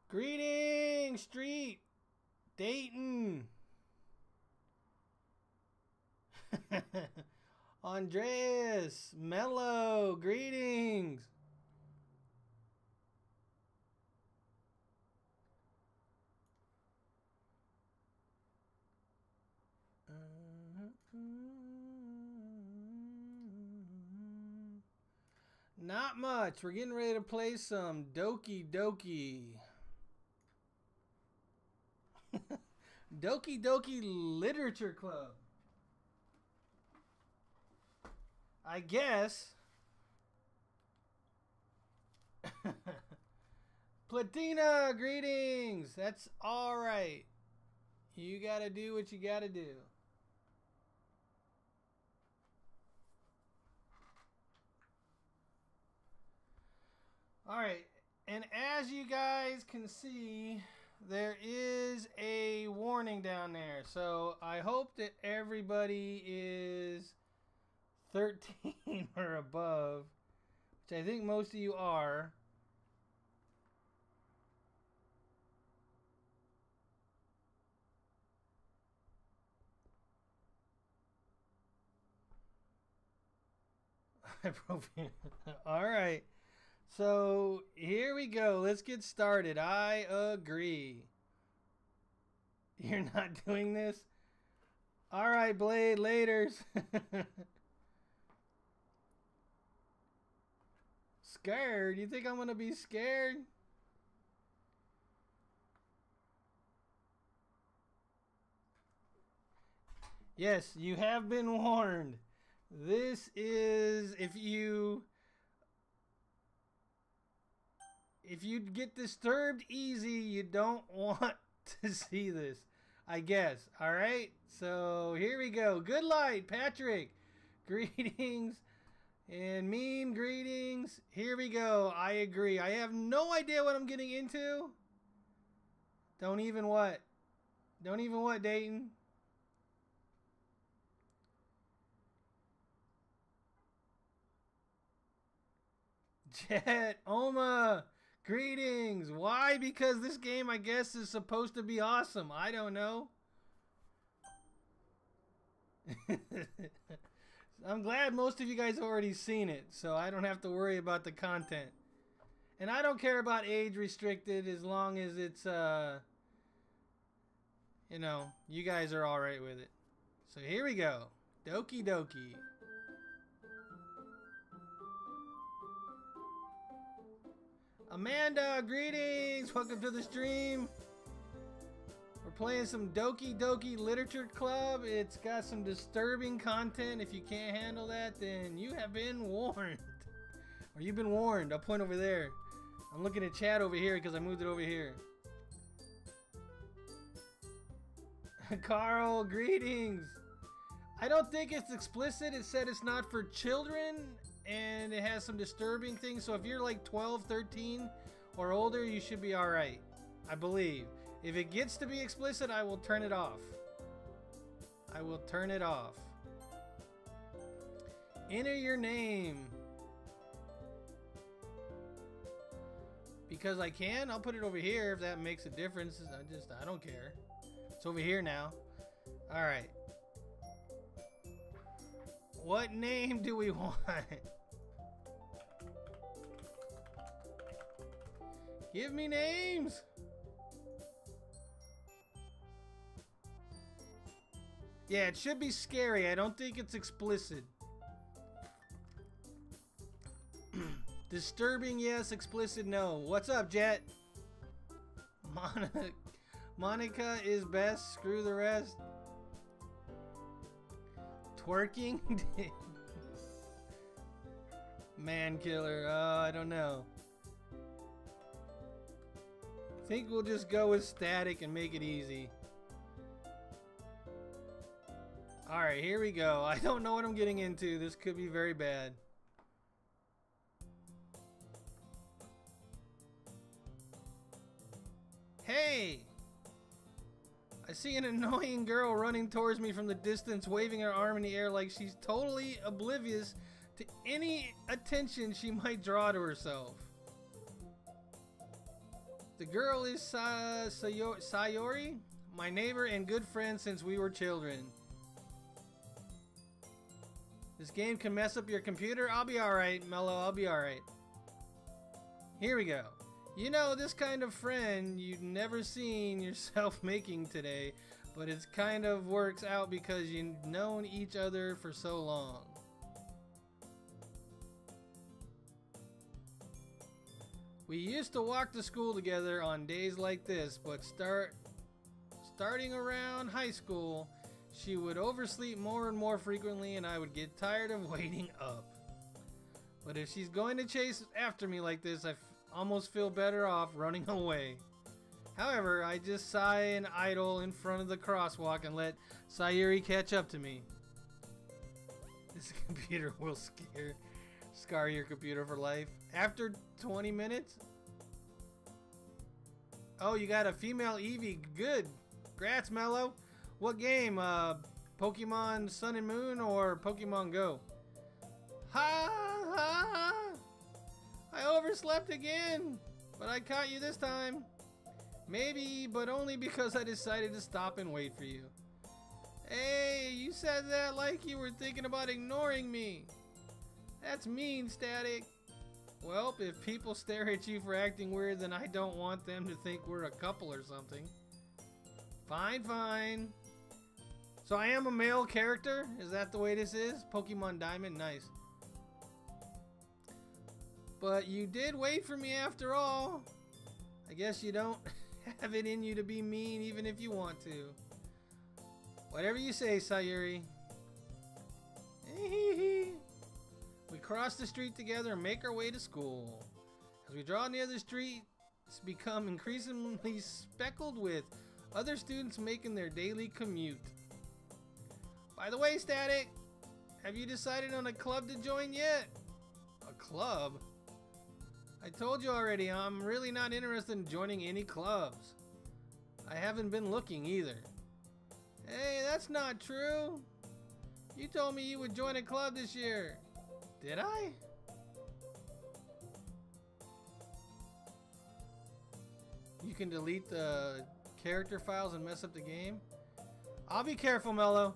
Greetings, Street. Dayton. Andreas. Mello. Greetings. Not much. We're getting ready to play some Doki Doki. Doki Doki Literature Club. I guess. Platina, greetings. That's alright. You gotta do what you gotta do. Alright, and as you guys can see, there is a warning down there. So I hope that everybody is 13 or above, which I think most of you are. Alright. So, here we go. Let's get started. I agree. You're not doing this? Alright, Blade. Laters. Scared? You think I'm going to be scared? Yes, you have been warned. This is, if you get disturbed easy, you don't want to see this, I guess. Alright, so here we go. Good light, Patrick. Greetings. And Meme, greetings. Here we go. I agree. I have no idea what I'm getting into. Don't even what? Don't even what, Dayton? Jet, Oma. Greetings! Why? Because this game, I guess, is supposed to be awesome. I don't know. I'm glad most of you guys have already seen it, so I don't have to worry about the content. And I don't care about age restricted as long as it's, you know, you guys are alright with it. So here we go. Doki Doki. Amanda, greetings! Welcome to the stream. We're playing some Doki Doki Literature Club. It's got some disturbing content. If you can't handle that, then you have been warned. Or you've been warned. I'll point over there. I'm looking at chat over here because I moved it over here. Carl, greetings! I don't think it's explicit. It said it's not for children. And it has some disturbing things, so if you're like 12, 13 or older, you should be alright, I believe. If it gets to be explicit, I will turn it off. I will turn it off. Enter your name. Because I can, I'll put it over here if that makes a difference. I don't care. It's over here now. Alright. What name do we want? Give me names! Yeah, it should be scary. I don't think it's explicit. Disturbing, yes. Explicit, no. What's up, Jet? Monica is best. Screw the rest. Twerking? Man killer. I don't know. I think we'll just go with static and make it easy. Alright, here we go. I don't know what I'm getting into. This could be very bad. Hey! I see an annoying girl running towards me from the distance, waving her arm in the air like she's totally oblivious to any attention she might draw to herself. The girl is Sayori, my neighbor and good friend since we were children. This game can mess up your computer. I'll be alright, Mello. I'll be alright. Here we go. You know, this kind of friend you'd never seen yourself making today, but it kind of works out because you've known each other for so long. We used to walk to school together on days like this, but starting around high school, she would oversleep more and more frequently and I would get tired of waiting up. But if she's going to chase after me like this, I almost feel better off running away. However, I just sigh and idle in front of the crosswalk and let Sayuri catch up to me. This computer will scar your computer for life. After 20 minutes? Oh, you got a female Eevee. Good. Congrats, Mello. What game? Pokemon Sun and Moon or Pokemon Go? Ha ha ha! I overslept again, but I caught you this time. Maybe, but only because I decided to stop and wait for you. Hey, you said that like you were thinking about ignoring me. That's mean, Static. Well, if people stare at you for acting weird, then I don't want them to think we're a couple or something. Fine, fine. So I am a male character? Is that the way this is? Pokemon Diamond? Nice. But you did wait for me after all. I guess you don't have it in you to be mean even if you want to. Whatever you say, Sayuri. We cross the street together and make our way to school. As we draw near the street, it's become increasingly speckled with other students making their daily commute. By the way, Static, have you decided on a club to join yet? A club? I told you already, I'm really not interested in joining any clubs. I haven't been looking either. Hey, that's not true. You told me you would join a club this year. Did I? You can delete the character files and mess up the game? I'll be careful, Mello.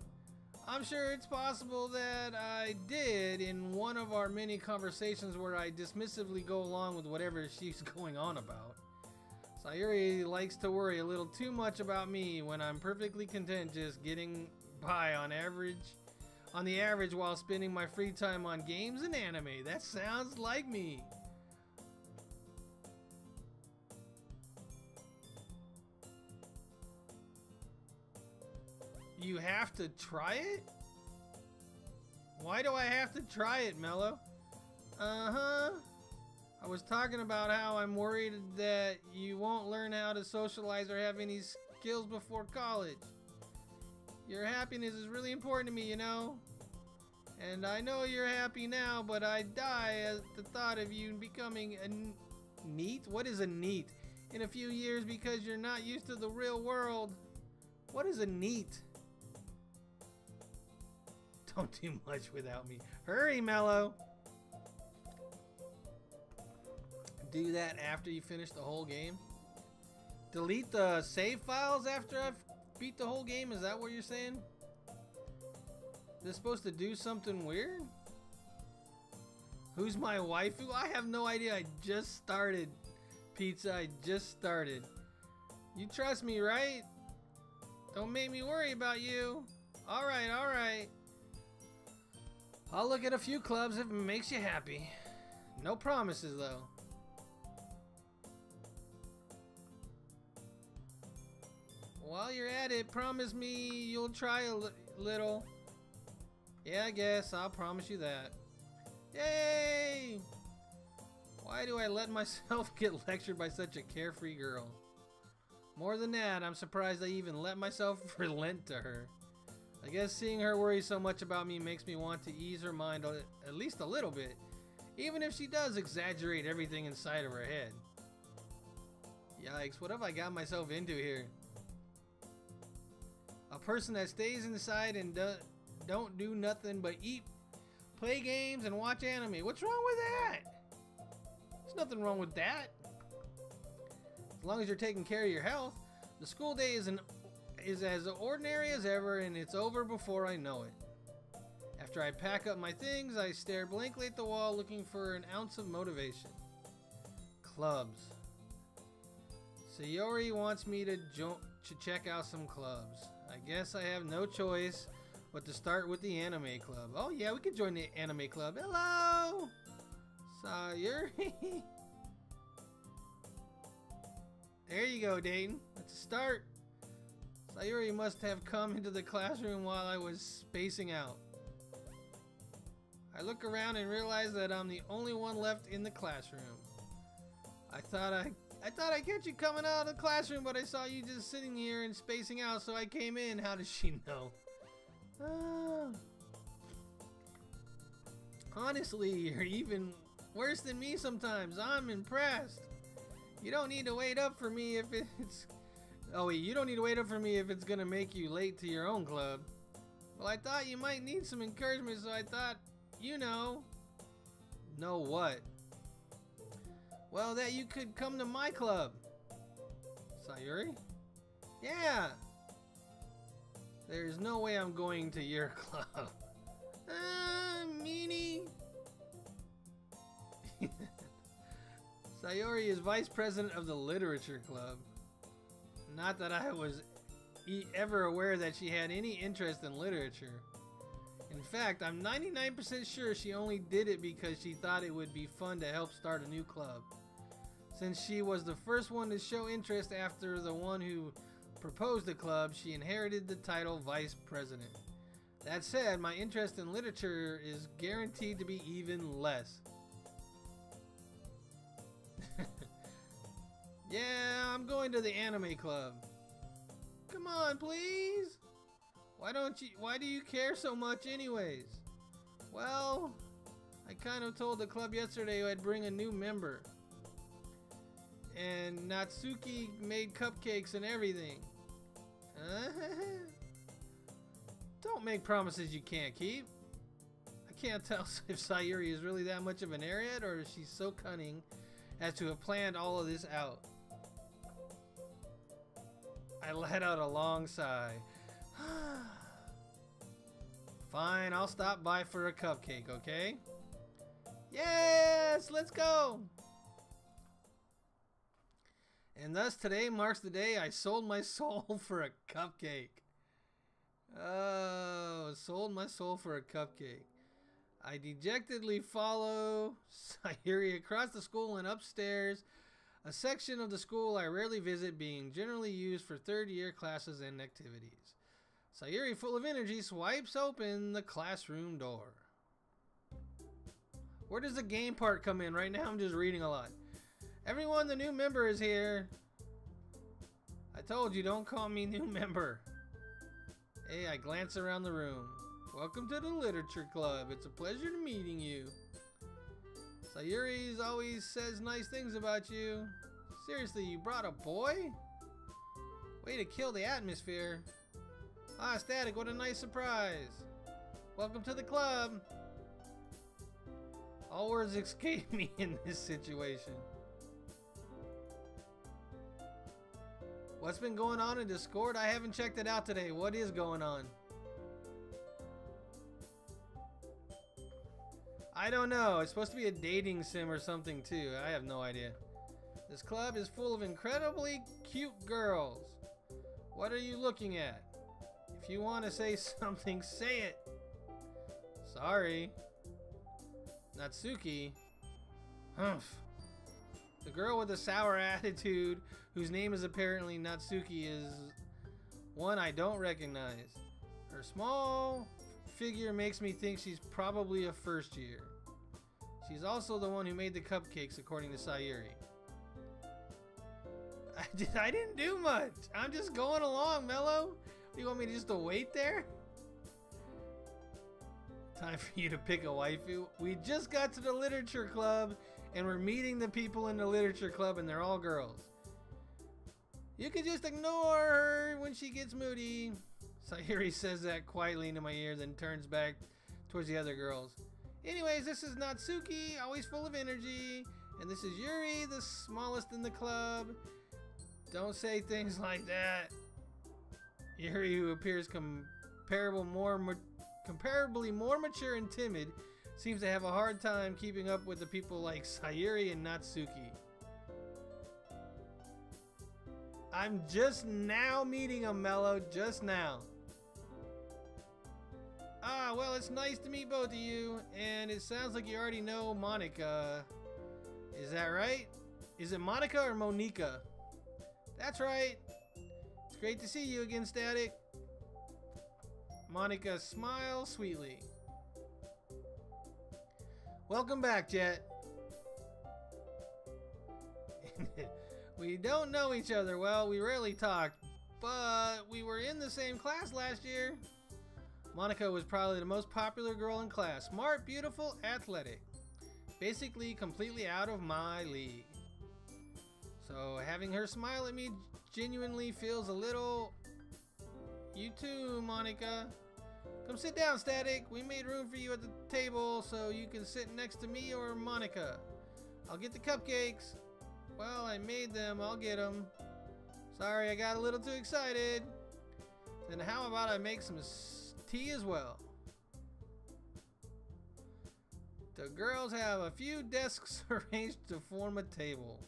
I'm sure it's possible that I did in one of our many conversations where I dismissively go along with whatever she's going on about. Sayuri likes to worry a little too much about me when I'm perfectly content just getting by on the average while spending my free time on games and anime. That sounds like me. You have to try it? Why do I have to try it, Mello? Uh-huh. I was talking about how I'm worried that you won't learn how to socialize or have any skills before college. Your happiness is really important to me, you know? And I know you're happy now, but I die at the thought of you becoming a NEET? What is a NEET? In a few years because you're not used to the real world. What is a NEET? Don't do much without me. Hurry, Mello! Do that after you finish the whole game? Delete the save files after I've beat the whole game? Is that what you're saying? Is this supposed to do something weird? Who's my waifu? I have no idea. I just started. Pizza, I just started. You trust me, right? Don't make me worry about you. Alright, alright. I'll look at a few clubs if it makes you happy. No promises, though. While you're at it, promise me you'll try a little. Yeah, I guess. I'll promise you that. Yay! Why do I let myself get lectured by such a carefree girl? More than that, I'm surprised I even let myself relent to her. I guess seeing her worry so much about me makes me want to ease her mind at least a little bit, even if she does exaggerate everything inside of her head. Yikes, what have I got myself into here? A person that stays inside and don't do nothing but eat, play games, and watch anime. What's wrong with that? There's nothing wrong with that. As long as you're taking care of your health, the school day is as ordinary as ever, and it's over before I know it. After I pack up my things, I stare blankly at the wall looking for an ounce of motivation. Clubs. Sayori wants me to check out some clubs. I guess I have no choice but to start with the anime club. Oh yeah, we could join the anime club. Hello! Sayori. There you go, Dayton. Let's start. Sayori must have come into the classroom while I was spacing out. I look around and realize that I'm the only one left in the classroom. I thought I'd catch you coming out of the classroom, but I saw you just sitting here and spacing out, so I came in. How does she know? Honestly, you're even worse than me sometimes. I'm impressed. You don't need to wait up for me if it's... Oh wait, you don't need to wait up for me if it's gonna make you late to your own club. Well, I thought you might need some encouragement, so I thought, you know... Know what? Well, that you could come to my club. Sayori? Yeah! There's no way I'm going to your club. Meanie! Sayori is vice president of the literature club. Not that I was ever aware that she had any interest in literature. In fact, I'm 99% sure she only did it because she thought it would be fun to help start a new club. Since she was the first one to show interest after the one who proposed the club, she inherited the title vice president. That said, my interest in literature is guaranteed to be even less. Yeah, I'm going to the anime club. Come on, please. Why do you care so much anyways? Well, I kind of told the club yesterday I'd bring a new member. And Natsuki made cupcakes and everything. Don't make promises you can't keep. I can't tell if Sayuri is really that much of an airhead or if she's so cunning as to have planned all of this out. I let out a long sigh. Fine, I'll stop by for a cupcake, okay? Yes, let's go! And thus today marks the day I sold my soul for a cupcake. Oh, sold my soul for a cupcake. I dejectedly follow Sayuri across the school and upstairs, a section of the school I rarely visit, being generally used for third-year classes and activities. Sayuri, full of energy, swipes open the classroom door. Where does the game part come in? Right now I'm just reading a lot. Everyone, the new member is here. I told you, don't call me new member. Hey, I glance around the room. Welcome to the literature club. It's a pleasure meeting you. Sayuri always says nice things about you. Seriously, you brought a boy? Way to kill the atmosphere. Ah, Static, what a nice surprise. Welcome to the club. All words escape me in this situation. What's been going on in Discord? I haven't checked it out today. What is going on? I don't know. It's supposed to be a dating sim or something too. I have no idea. This club is full of incredibly cute girls. What are you looking at? If you want to say something, say it. Sorry. Natsuki. Humph. The girl with the sour attitude, whose name is apparently Natsuki, is one I don't recognize. Her small figure makes me think she's probably a first year. She's also the one who made the cupcakes, according to Sayuri. I didn't do much. I'm just going along, Mello. Do you want me just to wait there? Time for you to pick a waifu. We just got to the literature club and we're meeting the people in the literature club and they're all girls. You can just ignore her when she gets moody. Sayuri says that quietly into my ear, then turns back towards the other girls. Anyways, this is Natsuki, always full of energy. And this is Yuri, the smallest in the club. Don't say things like that. Yuri, who appears comparably more mature and timid, seems to have a hard time keeping up with the people like Sayuri and Natsuki. I'm just now meeting him, Mello. Just now. Ah, well, it's nice to meet both of you, and it sounds like you already know Monica. Is that right? Is it Monica or Monica? That's right. It's great to see you again, Static. Monica smiles sweetly. Welcome back, Jet. We don't know each other well, we rarely talk, but we were in the same class last year. Monica was probably the most popular girl in class. Smart, beautiful, athletic. Basically completely out of my league. So having her smile at me genuinely feels a little... You too, Monica. Come sit down, Static. We made room for you at the table so you can sit next to me or Monica. I'll get the cupcakes. Well, I made them. I'll get them. Sorry, I got a little too excited. Then how about I make some tea as well? The girls have a few desks arranged to form a table.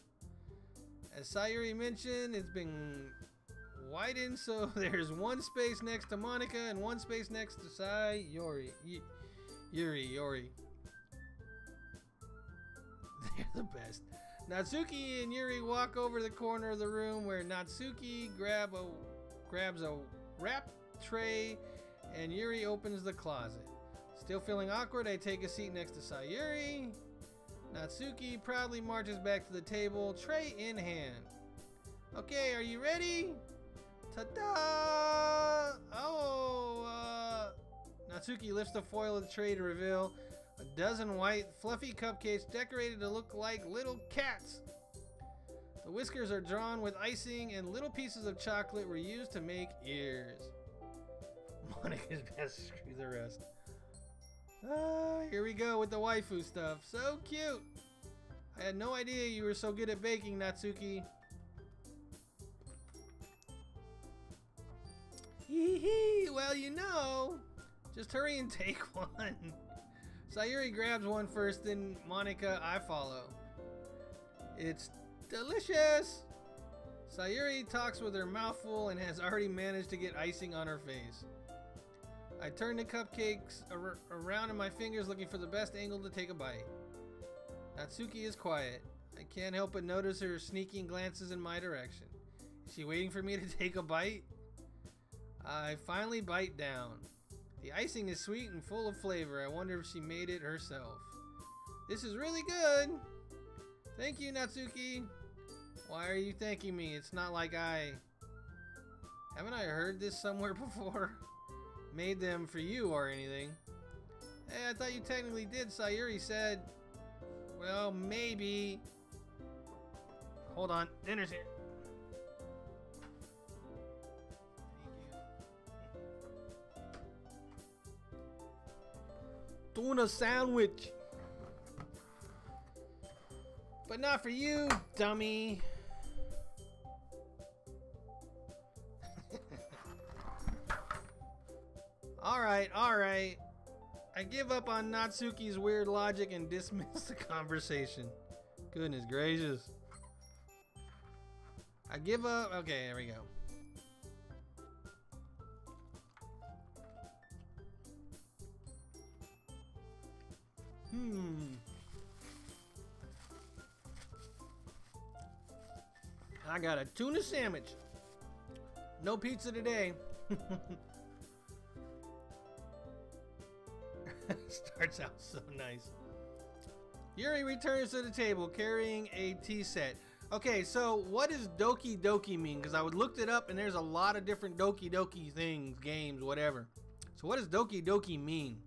As Sayuri mentioned, it's been widened so there's one space next to Monica and one space next to Sayuri. Yuri. They're the best. Natsuki and Yuri walk over to the corner of the room where Natsuki grabs a wrap tray and Yuri opens the closet. Still feeling awkward, I take a seat next to Sayuri. Natsuki proudly marches back to the table, tray in hand. Okay, are you ready? Ta-da! Natsuki lifts the foil of the tray to reveal a dozen white, fluffy cupcakes decorated to look like little cats. The whiskers are drawn with icing and little pieces of chocolate were used to make ears. Monica's best, screw the rest. Here we go with the waifu stuff. So cute. I had no idea you were so good at baking, Natsuki. Hee hee, well, you know. Just hurry and take one. Sayuri grabs one first, then Monica, I follow. It's delicious. Sayuri talks with her mouth full and has already managed to get icing on her face. I turn the cupcakes around in my fingers looking for the best angle to take a bite. Natsuki is quiet. I can't help but notice her sneaking glances in my direction. Is she waiting for me to take a bite? I finally bite down. The icing is sweet and full of flavor. I wonder if she made it herself. This is really good. Thank you, Natsuki. Why are you thanking me? It's not like haven't I heard this somewhere before? Made them for you or anything. Hey, I thought you technically did. Sayuri said, well, maybe. Hold on, dinner's here. Tuna sandwich. But not for you, dummy. Alright. I give up on Natsuki's weird logic and dismiss the conversation. Goodness gracious. I give up. Okay, there we go. I got a tuna sandwich. No pizza today. Starts out so nice. Yuri returns to the table carrying a tea set. Okay, so what does Doki Doki mean? Because I looked it up and there's a lot of different Doki Doki things, games, whatever. So what does Doki Doki mean?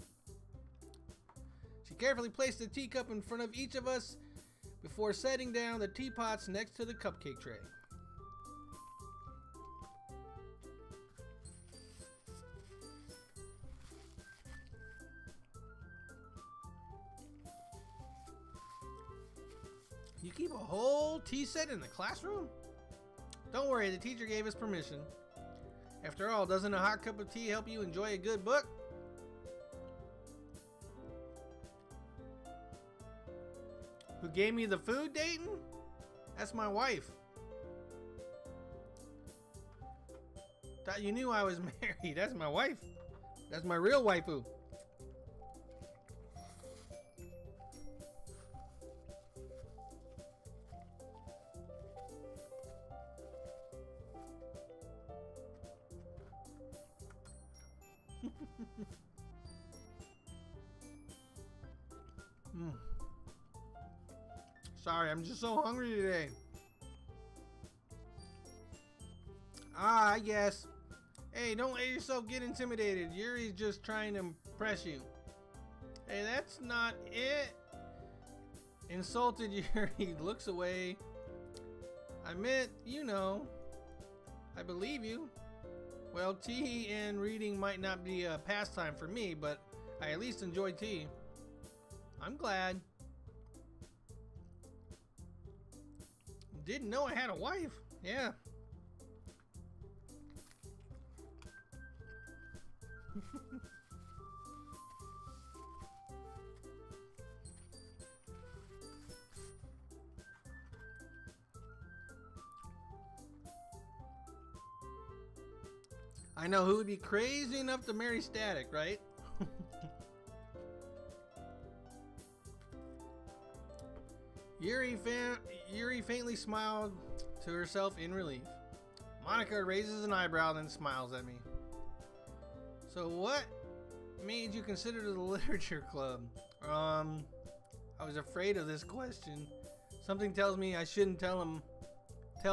She carefully placed the teacup in front of each of us before setting down the teapots next to the cupcake tray. You keep a whole tea set in the classroom? Don't worry, the teacher gave us permission. After all, doesn't a hot cup of tea help you enjoy a good book? Who gave me the food, Dayton? That's my wife. Thought you knew I was married. That's my wife. That's my real waifu. Sorry, I'm just so hungry today. I guess. Hey, don't let yourself get intimidated. Yuri's just trying to impress you. Hey, that's not it. Insulted Yuri looks away. I meant, you know. I believe you. Well, tea and reading might not be a pastime for me, but I at least enjoy tea. I'm glad. Didn't know I had a wife. Yeah. I know who would be crazy enough to marry Static, right? Yuri faintly smiled to herself in relief. Monica raises an eyebrow then smiles at me. So what made you consider the literature club? I was afraid of this question. Something tells me I shouldn't tell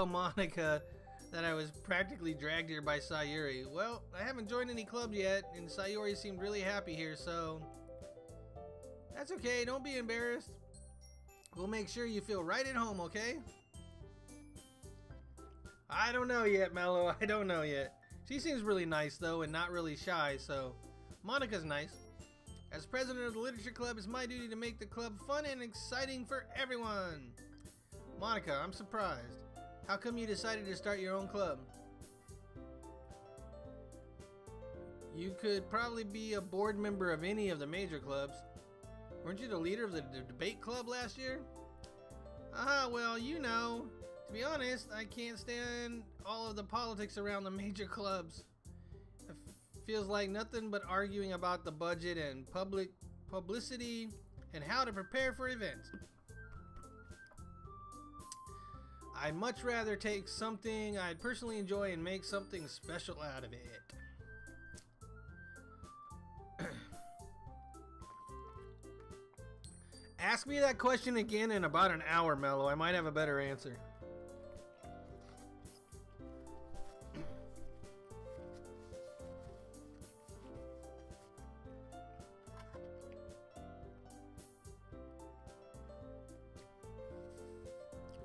Monica that I was practically dragged here by Sayuri. Well, I haven't joined any clubs yet, and Sayuri seemed really happy here, so that's okay, don't be embarrassed. We'll make sure you feel right at home, okay? I don't know yet, Mello. I don't know yet. She seems really nice, though, and not really shy, so Monica's nice. As president of the literature club, it's my duty to make the club fun and exciting for everyone. Monica, I'm surprised. How come you decided to start your own club? You could probably be a board member of any of the major clubs. Weren't you the leader of the debate club last year? Well, you know, to be honest, I can't stand all of the politics around the major clubs. It feels like nothing but arguing about the budget and publicity and how to prepare for events. I'd much rather take something I'd personally enjoy and make something special out of it. Ask me that question again in about an hour, Mello. I might have a better answer.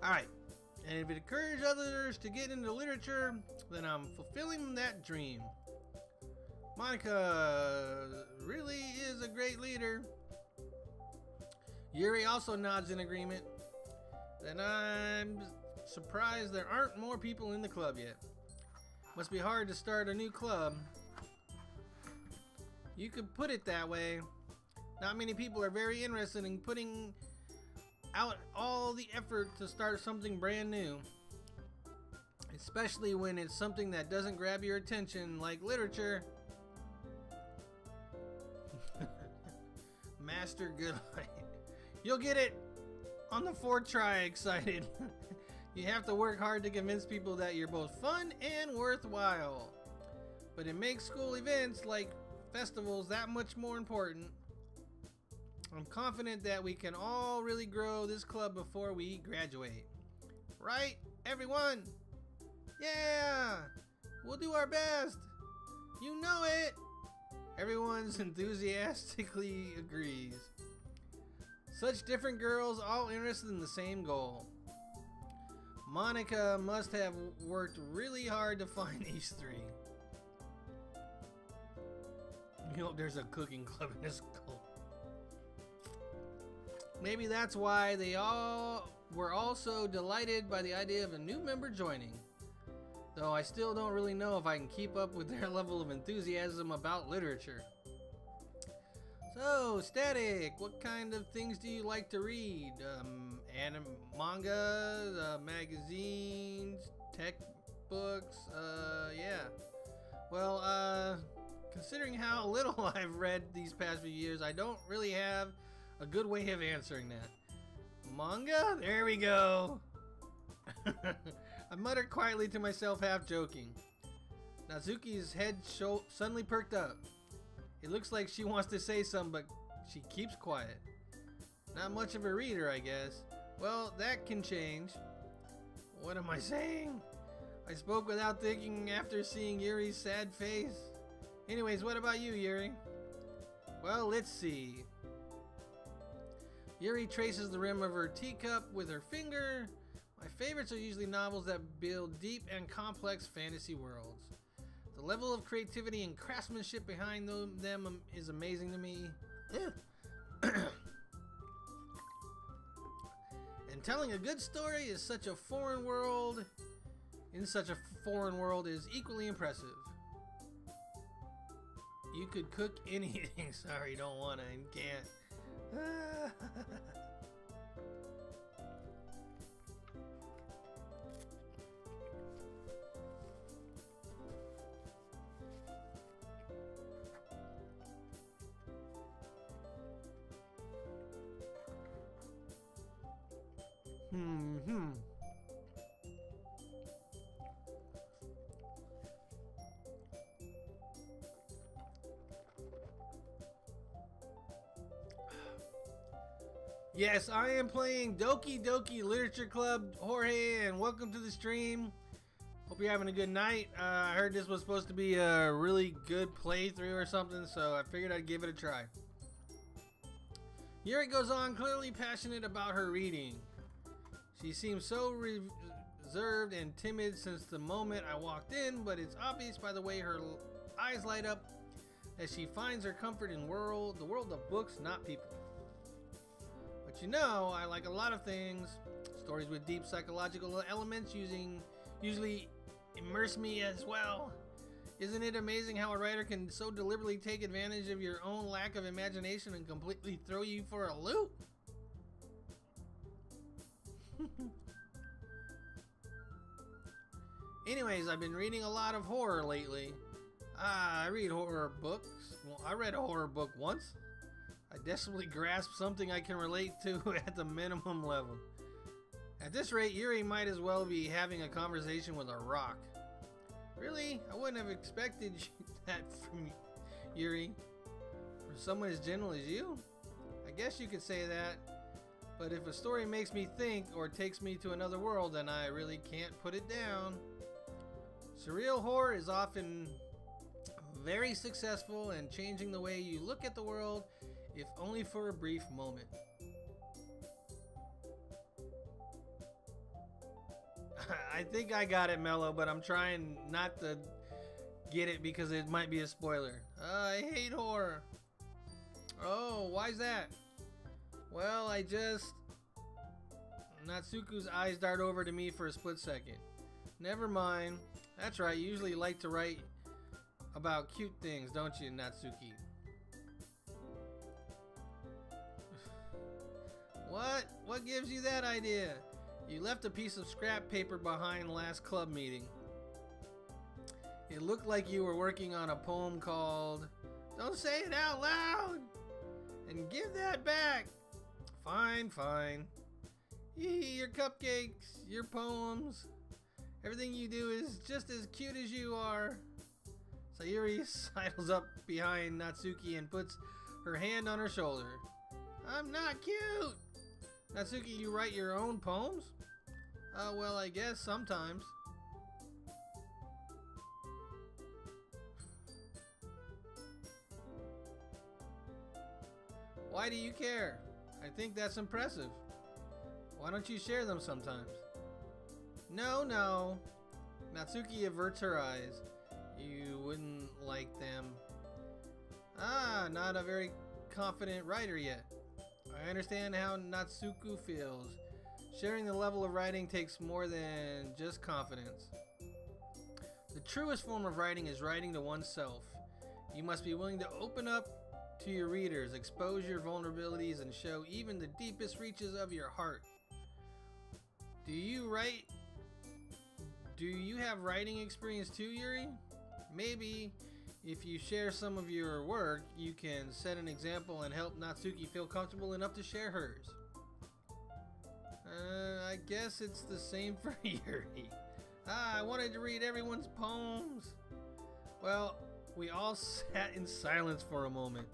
Alright. And if it encourages others to get into literature, then I'm fulfilling that dream. Monica really is a great leader. Yuri also nods in agreement. Then I'm surprised there aren't more people in the club yet. Must be hard to start a new club. You could put it that way. Not many people are very interested in putting out all the effort to start something brand new. Especially when it's something that doesn't grab your attention, like literature. Master Goodlight. You'll get it on the fourth try, excited. You have to work hard to convince people that you're both fun and worthwhile. But it makes school events like festivals that much more important. I'm confident that we can all really grow this club before we graduate. Right, everyone? Yeah! We'll do our best! You know it! Everyone's enthusiastically agrees. Such different girls, all interested in the same goal. Monica must have worked really hard to find these three. You hope there's a cooking club in this school. Maybe that's why they all were also delighted by the idea of a new member joining. though I still don't really know if I can keep up with their level of enthusiasm about literature. So, Static, what kind of things do you like to read? Manga, magazines, tech books, yeah. Well, considering how little I've read these past few years, I don't really have a good way of answering that. Manga? There we go. I muttered quietly to myself, half joking. Natsuki's head suddenly perked up. It looks like she wants to say something, but she keeps quiet. Not much of a reader, I guess. Well, that can change. What am I saying? I spoke without thinking after seeing Yuri's sad face. Anyways, what about you, Yuri? Well, let's see. Yuri traces the rim of her teacup with her finger. My favorites are usually novels that build deep and complex fantasy worlds. The level of creativity and craftsmanship behind them is amazing to me. And telling a good story is such a foreign world. In such a foreign world is equally impressive. You could cook anything. Sorry, don't wanna and can't. Yes, I am playing Doki Doki Literature Club, Jorge, and welcome to the stream. Hope you're having a good night. I heard this was supposed to be a really good playthrough or something, so I figured I'd give it a try. Yuri goes on, clearly passionate about her reading. She seems so reserved and timid since the moment I walked in, but it's obvious by the way her eyes light up that she finds her comfort in the world of books, not people. But you know, I like a lot of things. Stories with deep psychological elements usually immerse me as well. Isn't it amazing how a writer can so deliberately take advantage of your own lack of imagination and completely throw you for a loop? Anyways, I've been reading a lot of horror lately. I read horror books. Well, I read a horror book once. I desperately grasp something I can relate to at the minimum level. At this rate, Yuri might as well be having a conversation with a rock. Really? I wouldn't have expected that from Yuri. For someone as gentle as you? I guess you could say that. But if a story makes me think or takes me to another world, then I really can't put it down. Surreal horror is often very successful in changing the way you look at the world, if only for a brief moment. I think I got it, Mello, but I'm trying not to get it because it might be a spoiler. I hate horror. Oh, why's that? Well, Natsuku's eyes dart over to me for a split second. Never mind. That's right, you usually like to write about cute things, don't you, Natsuki? What? What gives you that idea? You left a piece of scrap paper behind last club meeting. It looked like you were working on a poem called "Don't Say It Out Loud!" And give that back. Fine, fine. Your cupcakes, your poems, everything you do is just as cute as you are. Sayuri sidles up behind Natsuki and puts her hand on her shoulder. I'm not cute! Natsuki, you write your own poems? Well, I guess sometimes. Why do you care? I think that's impressive. Why don't you share them sometimes? No, no. Natsuki averts her eyes. You wouldn't like them. Ah, not a very confident writer yet. I understand how Natsuku feels. Sharing the level of writing takes more than just confidence. The truest form of writing is writing to oneself. You must be willing to open up to your readers, expose your vulnerabilities, and show even the deepest reaches of your heart. Do you write? Do you have writing experience too, Yuri? Maybe if you share some of your work, you can set an example and help Natsuki feel comfortable enough to share hers. I guess it's the same for Yuri. I wanted to read everyone's poems. Well, we all sat in silence for a moment.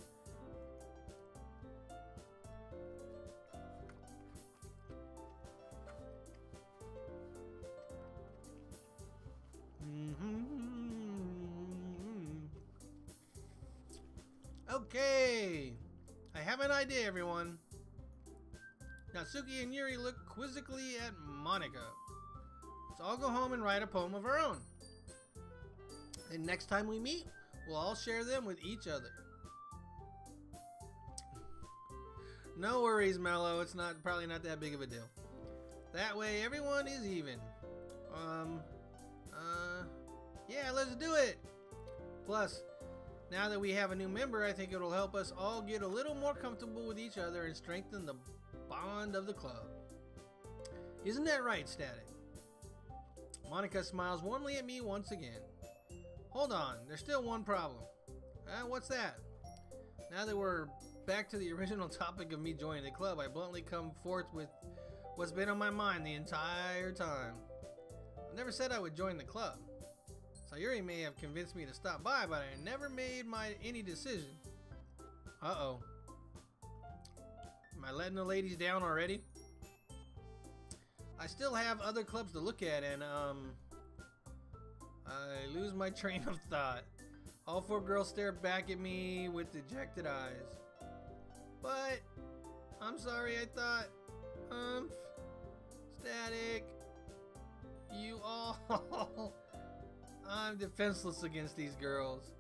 Okay, I have an idea, everyone. Natsuki and Yuri look quizzically at Monika. Let's all go home and write a poem of our own. And next time we meet, we'll all share them with each other. No worries, Mello. It's probably not that big of a deal. That way, everyone is even. Yeah, let's do it. Plus, now that we have a new member, I think it'll help us all get a little more comfortable with each other and strengthen the bond of the club. Isn't that right, Static? Monika smiles warmly at me once again. Hold on, there's still one problem. What's that? Now that we're back to the original topic of me joining the club, I bluntly come forth with what's been on my mind the entire time. I never said I would join the club. Sayuri may have convinced me to stop by, but I never made any decision. Uh-oh. Am I letting the ladies down already? I still have other clubs to look at, and I lose my train of thought. All four girls stare back at me with dejected eyes. But I'm sorry, I thought, Static, you all. I'm defenseless against these girls.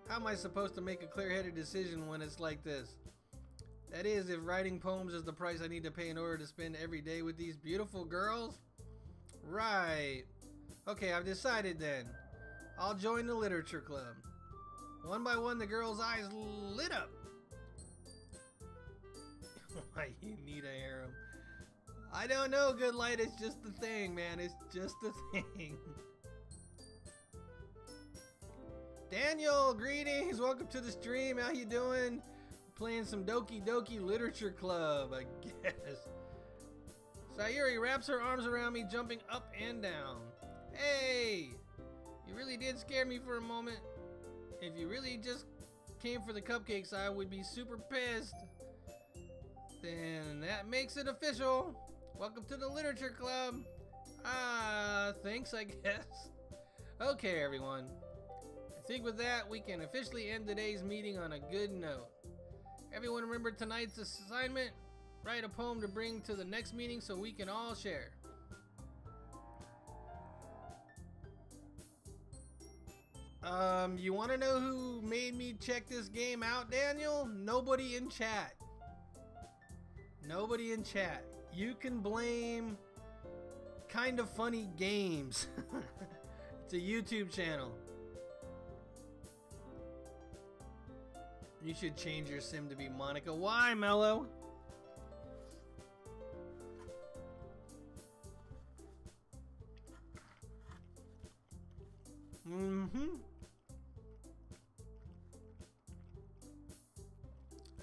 How am I supposed to make a clear-headed decision when it's like this? That is, if writing poems is the price I need to pay in order to spend every day with these beautiful girls? Right. Okay, I've decided then. I'll join the literature club. One by one, the girls' eyes lit up. Why you need a harem? I don't know, Good Light. It's just the thing, man. It's just the thing. Daniel, greetings. Welcome to the stream. How you doing? Playing some Doki Doki Literature Club, I guess. Sayuri wraps her arms around me, jumping up and down. Hey! You really did scare me for a moment. If you really just came for the cupcakes, I would be super pissed. Then that makes it official. Welcome to the Literature Club. Thanks, I guess. Okay, everyone. I think with that, we can officially end today's meeting on a good note. Everyone remember tonight's assignment? Write a poem to bring to the next meeting so we can all share. You want to know who made me check this game out, Daniel? Nobody in chat. Nobody in chat. You can blame Kind of Funny Games. It's a YouTube channel. You should change your sim to be Monika. Why, Mello?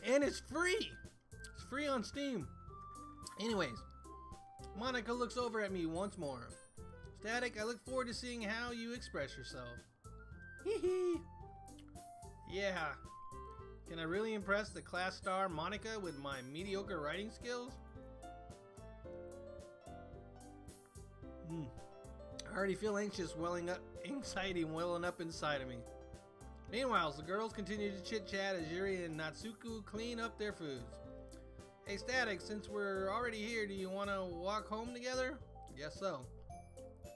And it's free. It's free on Steam. Anyways, Monika looks over at me once more. Static, I look forward to seeing how you express yourself. Hee hee. Yeah. Can I really impress the class star Monika with my mediocre writing skills? I already feel anxiety welling up inside of me. Meanwhile, the girls continue to chit-chat as Yuri and Natsuku clean up their foods. Hey Static, since we're already here, do you want to walk home together? Guess so.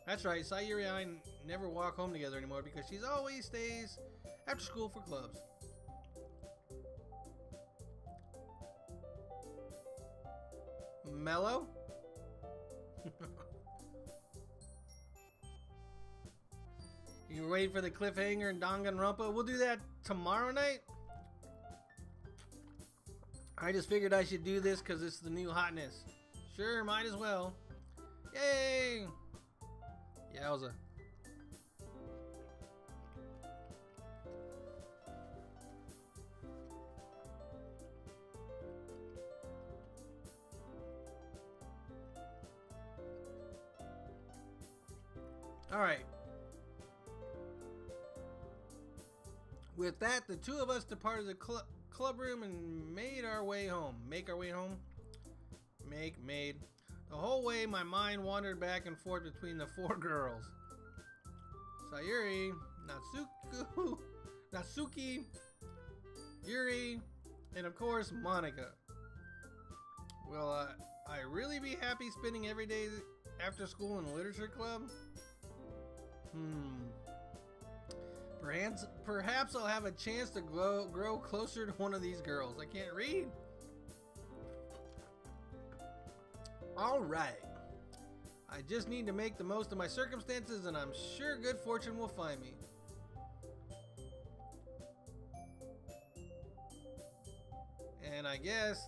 That's right, Sayuri and I never walk home together anymore because she always stays after school for clubs. Mellow? You wait for the cliffhanger and Danganronpa. We'll do that tomorrow night. I just figured I should do this because it's the new hotness. Sure, might as well. Yay! Yowza. Alright. With that, the two of us departed the club room and made our way home. Make our way home? Made. The whole way, my mind wandered back and forth between the four girls. Sayuri, Natsuki, Yuri, and of course, Monica. Will I really be happy spending every day after school in the literature club? Perhaps I'll have a chance to grow closer to one of these girls. I can't read. Alright. I just need to make the most of my circumstances, and I'm sure good fortune will find me. And I guess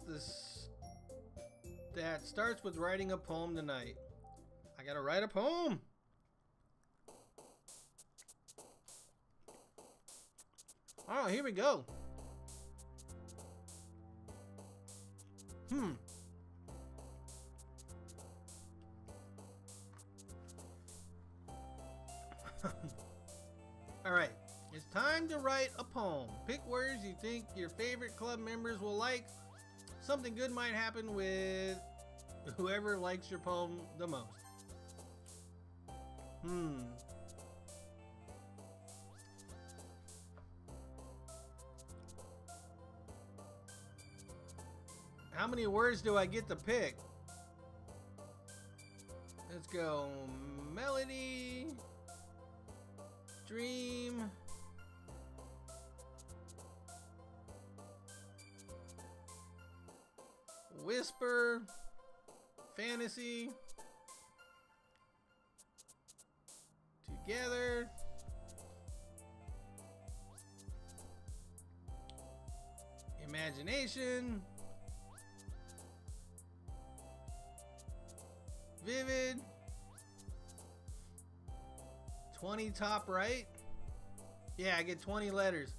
that starts with writing a poem tonight. I gotta write a poem. Oh, here we go. Alright, it's time to write a poem. Pick words you think your favorite club members will like. Something good might happen with whoever likes your poem the most. How many words do I get to pick? Let's go. Melody. Dream. Whisper. Fantasy. Together. Imagination. Vivid. 20 top right. Yeah, I get 20 letters.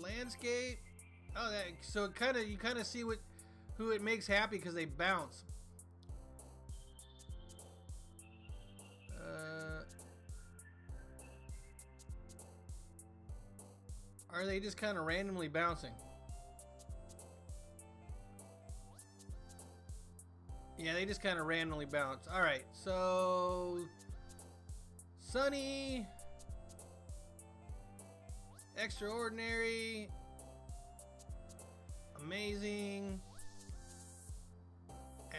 Landscape. Oh, that, so you kind of see who it makes happy because they bounce. Are they just kind of randomly bouncing? Yeah, they just kind of randomly bounce. Alright, so... Sunny. Extraordinary. Amazing.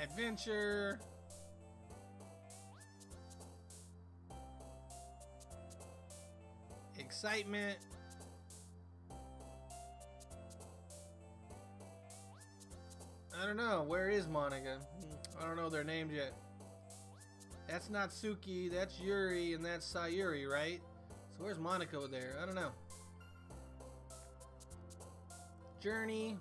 Adventure. Excitement. I don't know. Where is Monica? I don't know their names yet. That's not Suki, that's Yuri, and that's Sayuri, right? So where's Monica over there? I don't know. Journey.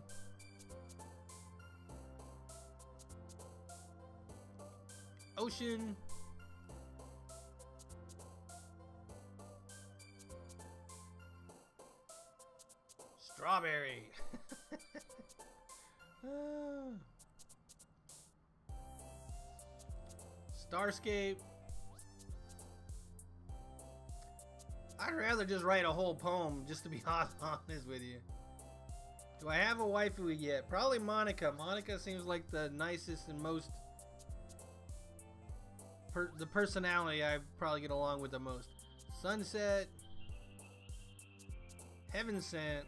Ocean. Strawberry. Starscape. I'd rather just write a whole poem, just to be honest with you. Do I have a waifu yet? Probably Monica. Monica seems like the nicest and most... the personality I probably get along with the most. Sunset. Heaven Sent.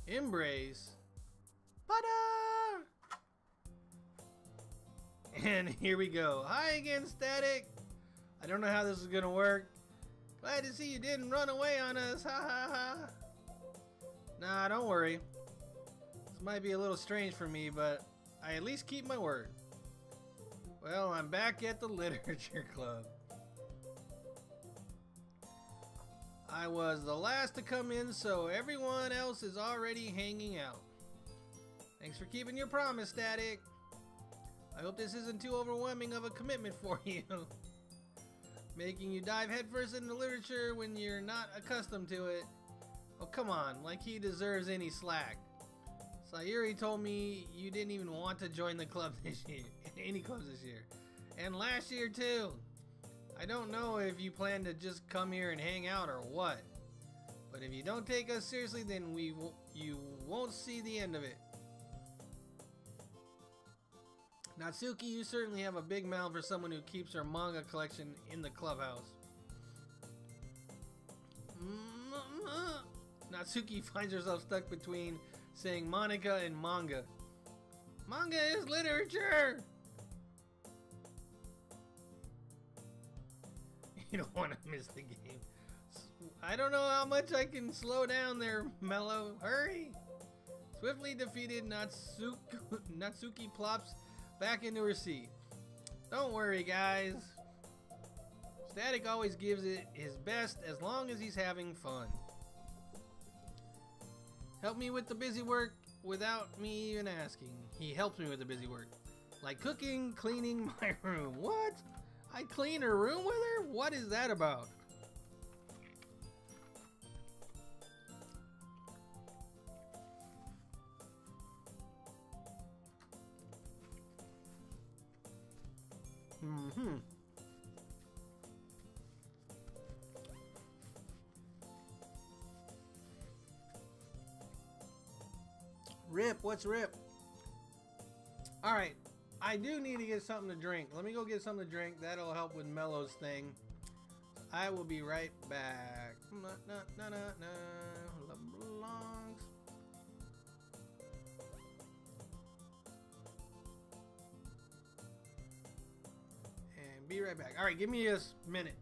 Embrace. Butter! And here we go. Hi again, Static. I don't know how this is gonna work. Glad to see you didn't run away on us. Ha ha ha. Nah, don't worry. This might be a little strange for me, but I at least keep my word. Well, I'm back at the Literature Club. I was the last to come in, so everyone else is already hanging out. Thanks for keeping your promise, Static. I hope this isn't too overwhelming of a commitment for you. Making you dive headfirst into literature when you're not accustomed to it. Oh, come on, like he deserves any slack. Sayuri told me you didn't even want to join the club this year. Any clubs this year. And last year too. I don't know if you plan to just come here and hang out or what. But if you don't take us seriously, then you won't see the end of it. Natsuki, you certainly have a big mouth for someone who keeps her manga collection in the clubhouse. Natsuki finds herself stuck between saying Monica and manga. Manga is literature! You don't want to miss the game. I don't know how much I can slow down there, Mello. Hurry! Swiftly defeated, Natsuki plops back into her seat. Don't worry, guys. Static always gives it his best as long as he's having fun. Help me with the busy work without me even asking. He helps me with the busy work. Like cooking, cleaning my room. What? I clean her room with her? What is that about? Rip, what's Rip? Alright, I do need to get something to drink. Let me go get something to drink. That'll help with Mello's thing. I will be right back. Belongs. And be right back. Alright, give me a minute.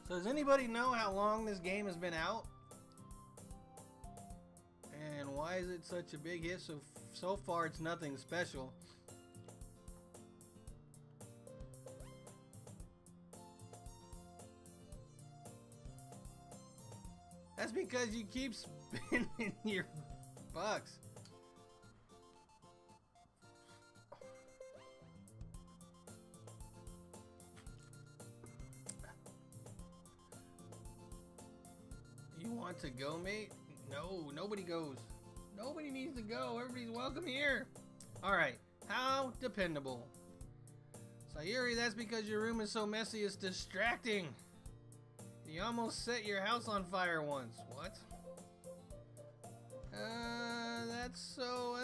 So does anybody know how long this game has been out? And why is it such a big hit? So far it's nothing special. That's because you keep spending your bucks. You want to go, mate? No, nobody goes. Nobody needs to go. Everybody's welcome here. Alright, how dependable. Sayuri, that's because your room is so messy it's distracting. You almost set your house on fire once. What? That's so...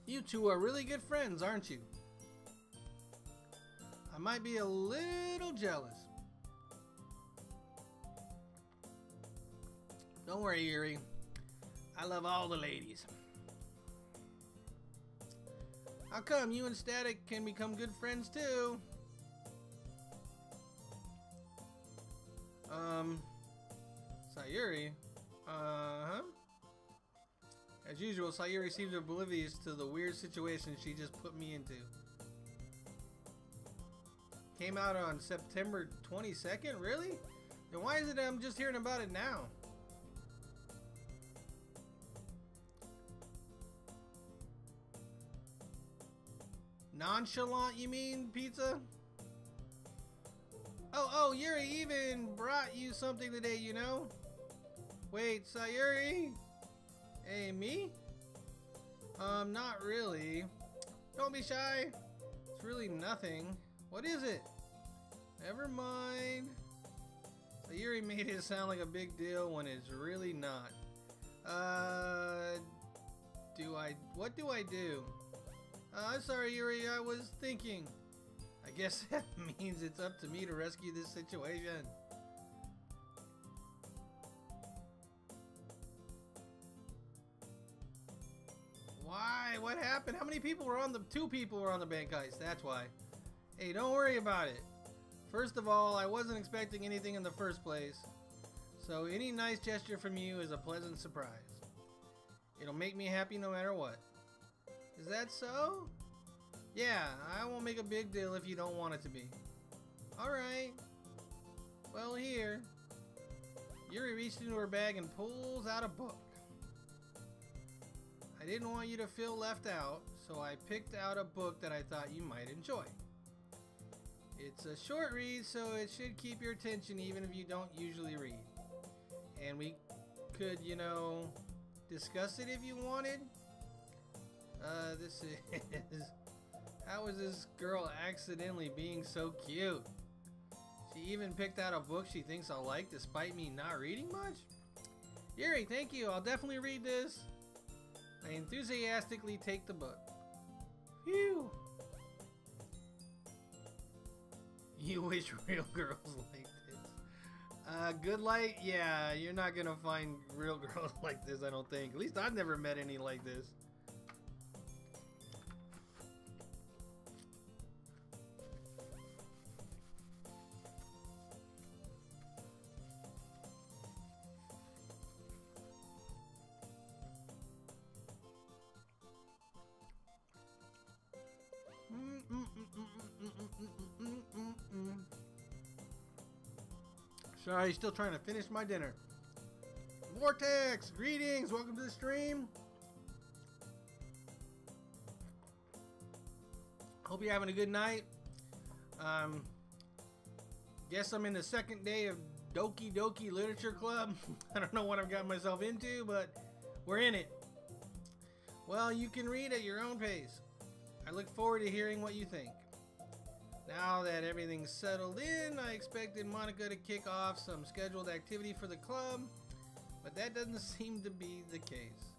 You two are really good friends, aren't you? I might be a little jealous. Don't worry, Yuri. I love all the ladies. How come you and Static can become good friends too? Sayuri? Uh-huh. As usual, Sayuri seems oblivious to the weird situation she just put me into. Came out on September 22nd? Really? Then why is it I'm just hearing about it now? Nonchalant, you mean, Pizza? Oh, Yuri even brought bought you something today, you know? Wait, Sayuri? Hey, me? Not really. Don't be shy. It's really nothing. What is it? Never mind. Sayuri made it sound like a big deal when it's really not. What do I do? I'm sorry, Yuri, I was thinking. I guess that means it's up to me to rescue this situation. Why? What happened? How many people were on the... 2 people were on the bank heist, that's why. Hey, don't worry about it. First of all, I wasn't expecting anything in the first place. So any nice gesture from you is a pleasant surprise. It'll make me happy no matter what. Is that so? Yeah, I won't make a big deal if you don't want it to be. Alright. Well, here. Yuri reached into her bag and pulls out a book. I didn't want you to feel left out, so I picked out a book that I thought you might enjoy. It's a short read, so it should keep your attention even if you don't usually read. And we could, you know, discuss it if you wanted. This is... How is this girl accidentally being so cute? She even picked out a book she thinks I'll like despite me not reading much? Yuri, thank you. I'll definitely read this. I enthusiastically take the book. Phew. You wish real girls like this. Good light? Yeah, you're not gonna find real girls like this, I don't think. At least I've never met any like this. Sorry, still trying to finish my dinner. Vortex, greetings, welcome to the stream. Hope you're having a good night. Guess I'm in the second day of Doki Doki Literature Club. I don't know what I've got myself into, but we're in it. Well, you can read at your own pace. I look forward to hearing what you think. Now that everything's settled in, I expected Monica to kick off some scheduled activity for the club, but that doesn't seem to be the case.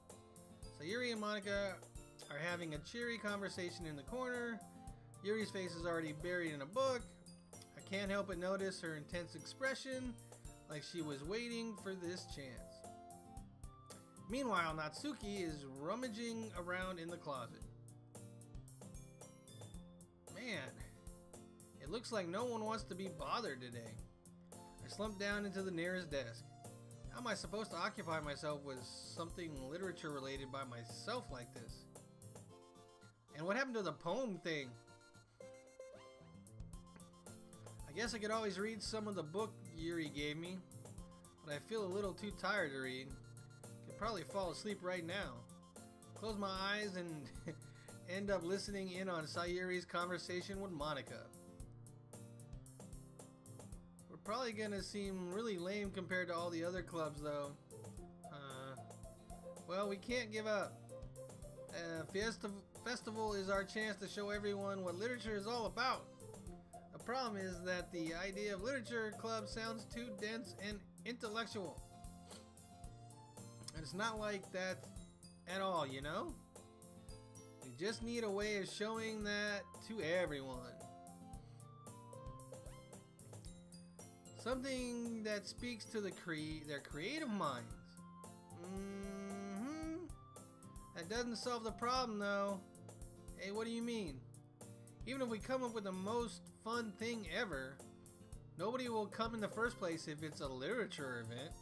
So Yuri and Monica are having a cheery conversation in the corner. Yuri's face is already buried in a book. I can't help but notice her intense expression, like she was waiting for this chance. Meanwhile, Natsuki is rummaging around in the closet. Man, it looks like no one wants to be bothered today. I slumped down into the nearest desk. How am I supposed to occupy myself with something literature related by myself like this? And what happened to the poem thing? I guess I could always read some of the book Yuri gave me, but I feel a little too tired to read. Could probably fall asleep right now. Close my eyes and end up listening in on Sayuri's conversation with Monica. We're probably gonna seem really lame compared to all the other clubs though. Well, we can't give up. Festival is our chance to show everyone what literature is all about. The problem is that the idea of literature club sounds too dense and intellectual. And it's not like that at all, you know? We just need a way of showing that to everyone. Something that speaks to their creative minds. That doesn't solve the problem though. Hey, what do you mean? Even if we come up with the most fun thing ever, nobody will come in the first place if it's a literature event.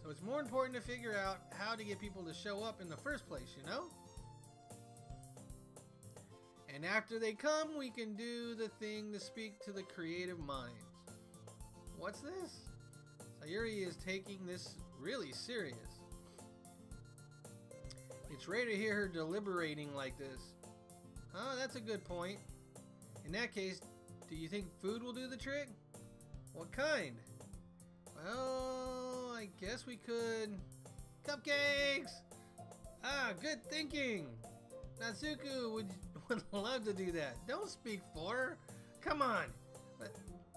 So it's more important to figure out how to get people to show up in the first place, you know? And after they come, we can do the thing to speak to the creative minds. What's this? Sayuri is taking this really serious. It's rare to hear her deliberating like this. Oh, that's a good point. In that case, do you think food will do the trick? What kind? Well, I guess we could... Cupcakes! Ah, good thinking! Natsuko would love to do that. Don't speak for her. Come on.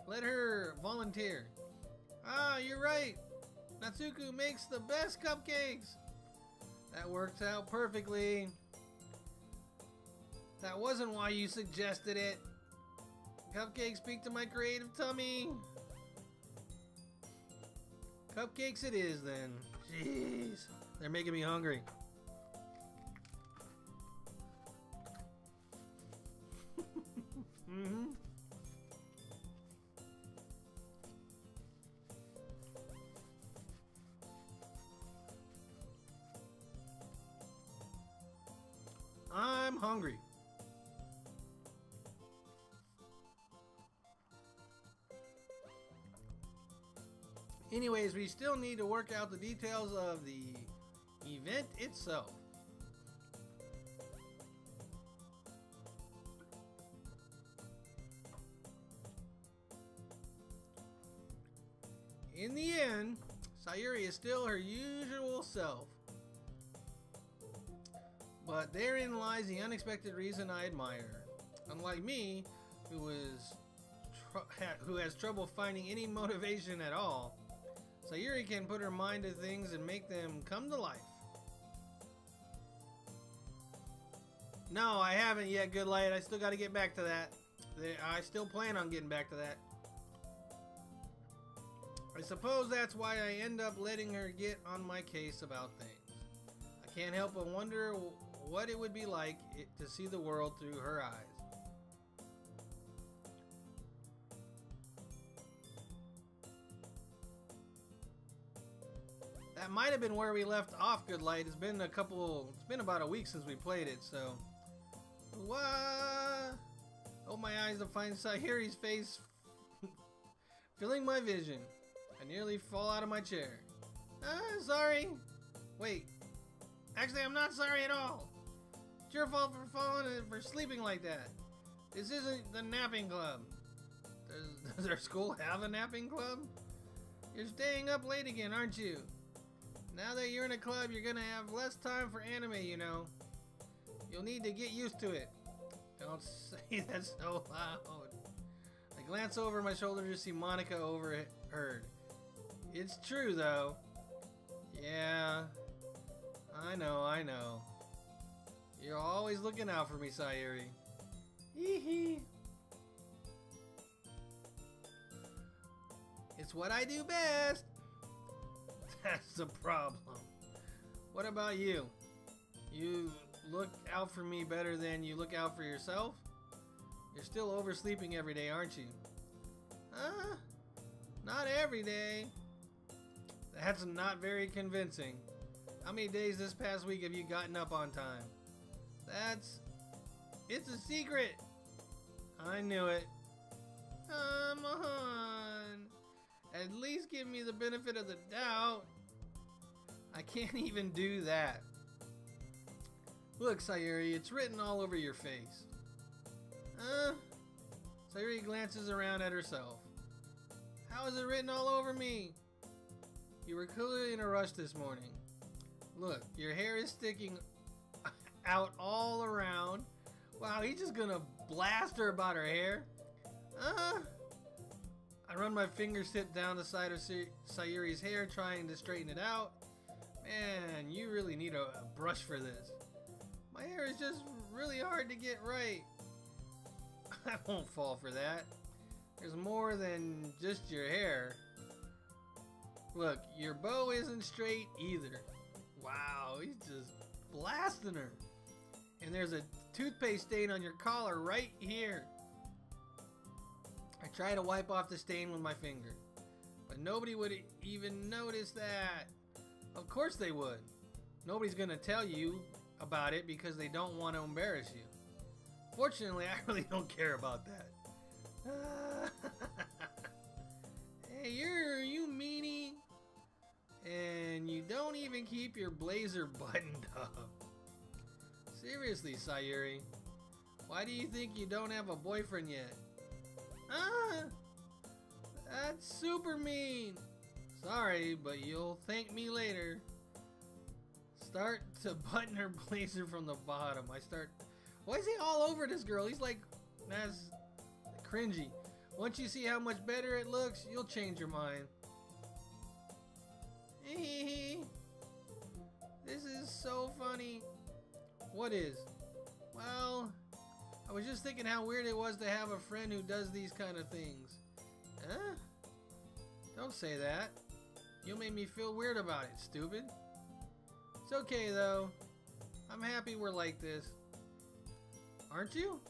Let her volunteer. Ah, you're right. Natsuko makes the best cupcakes. That works out perfectly. That wasn't why you suggested it. Cupcakes speak to my creative tummy. Cupcakes it is then. Jeez. They're making me hungry. Mm-hmm. I'm hungry. Anyways, we still need to work out the details of the event itself. In the end, Sayuri is still her usual self. But therein lies the unexpected reason I admire her. Unlike me, who has trouble finding any motivation at all, Sayuri can put her mind to things and make them come to life. No, I haven't yet, Good Light. I still got to get back to that. I still plan on getting back to that. I suppose that's why I end up letting her get on my case about things. I can't help but wonder what it would be like to see the world through her eyes. That might have been where we left off, Good Light. It's been about a week since we played it, so. What? Open my eyes to find Sayuri's face filling my vision. I nearly fall out of my chair. Sorry. Wait. Actually, I'm not sorry at all. It's your fault for falling and for sleeping like that. This isn't the napping club. Does our school have a napping club? You're staying up late again, aren't you? Now that you're in a club, you're gonna have less time for anime, you know. You'll need to get used to it. Don't say that so loud. I glance over my shoulder to see Monica overheard. It's true, though. Yeah. I know. You're always looking out for me, Sayuri. Hee hee. It's what I do best. That's the problem. What about you? You look out for me better than you look out for yourself? You're still oversleeping every day, aren't you? Not every day. That's not very convincing. How many days this past week have you gotten up on time? It's a secret. I knew it. Come on. At least give me the benefit of the doubt. I can't even do that. Look, Sayuri, it's written all over your face. Sayuri glances around at herself. How is it written all over me? You were clearly in a rush this morning. Look, your hair is sticking out all around. Wow, he's just gonna blast her about her hair. I run my fingertip down the side of Sayuri's hair, trying to straighten it out. Man, you really need a brush for this. My hair is just really hard to get right. I won't fall for that. There's more than just your hair. Look, your bow isn't straight either. Wow, he's just blasting her. And there's a toothpaste stain on your collar right here. I try to wipe off the stain with my finger, but nobody would even notice that. Of course they would. Nobody's gonna tell you about it because they don't want to embarrass you. Fortunately, I really don't care about that. Hey, you meanie. And you don't even keep your blazer buttoned up. Seriously, Sayuri. Why do you think you don't have a boyfriend yet? That's super mean. Sorry, but you'll thank me later. Start to button her blazer from the bottom. Why is he all over this girl? He's like, that's cringy. Once you see how much better it looks, you'll change your mind. This is so funny. What is? Well, I was just thinking how weird it was to have a friend who does these kind of things. Huh? Don't say that. You'll make me feel weird about it, stupid. It's okay though. I'm happy we're like this. Aren't you?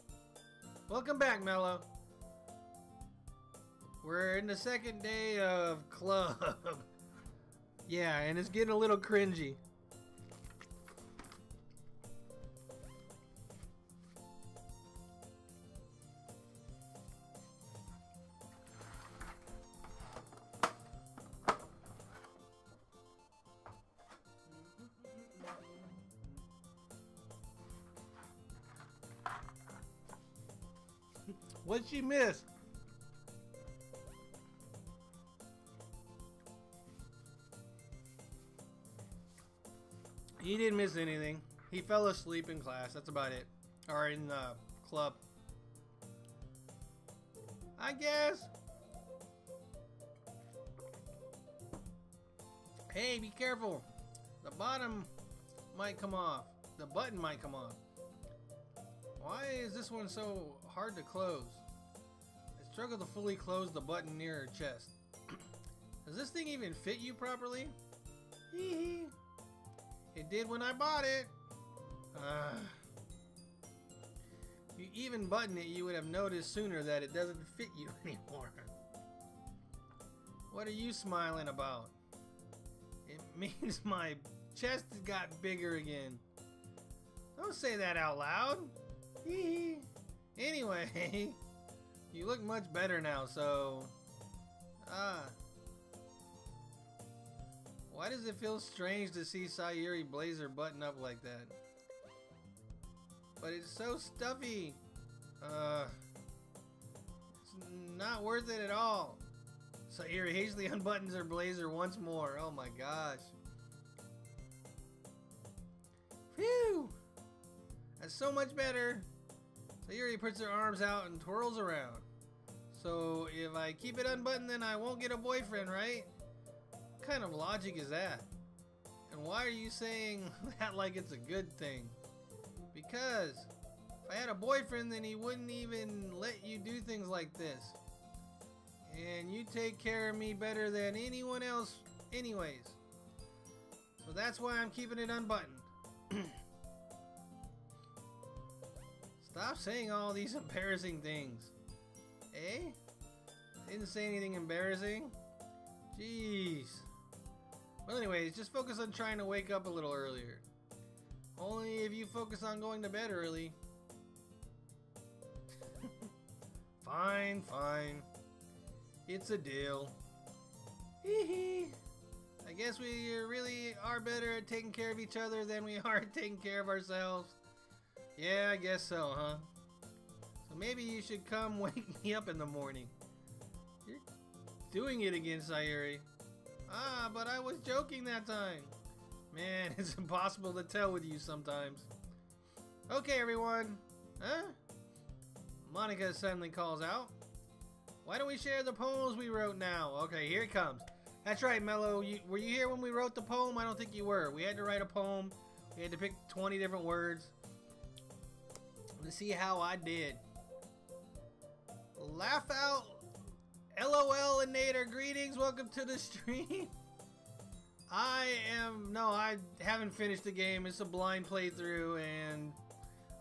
Welcome back, Mello. We're in the second day of club. Yeah, and it's getting a little cringy. What'd she miss? He didn't miss anything. He fell asleep in class. That's about it. Or in the club. I guess. Hey, be careful. The bottom might come off. The button might come off. Why is this one so hard to close? I struggle to fully close the button near her chest. Does this thing even fit you properly? Hee hee. It did when I bought it. If you even button it, you would have noticed sooner that it doesn't fit you anymore. What are you smiling about? It means my chest got bigger again. Don't say that out loud. Anyway, you look much better now, so... Why does it feel strange to see Sayuri blazer button up like that? But it's so stuffy. It's not worth it at all. Sayuri hastily unbuttons her blazer once more. Oh my gosh. Phew! That's so much better. Sayuri puts her arms out and twirls around. So if I keep it unbuttoned, then I won't get a boyfriend, right? What kind of logic is that? And why are you saying that like it's a good thing? Because if I had a boyfriend, then he wouldn't even let you do things like this. And you take care of me better than anyone else anyways. So that's why I'm keeping it unbuttoned. Stop saying all these embarrassing things. Eh? I didn't say anything embarrassing. Jeez. Well, anyways, just focus on trying to wake up a little earlier. Only if you focus on going to bed early. Fine, fine. It's a deal. Hee hee. I guess we really are better at taking care of each other than we are at taking care of ourselves. Yeah, I guess so, huh? So maybe you should come wake me up in the morning. You're doing it again, Sayuri. Ah, but I was joking that time. Man, it's impossible to tell with you sometimes. Okay, everyone. Huh? Monica suddenly calls out. Why don't we share the poems we wrote now? Okay, here it comes. That's right, Mello. Were you here when we wrote the poem? I don't think you were. We had to write a poem. We had to pick 20 different words. Let's see how I did. Laugh out. LOL Inator, greetings. Welcome to the stream. I haven't finished the game. It's a blind playthrough, and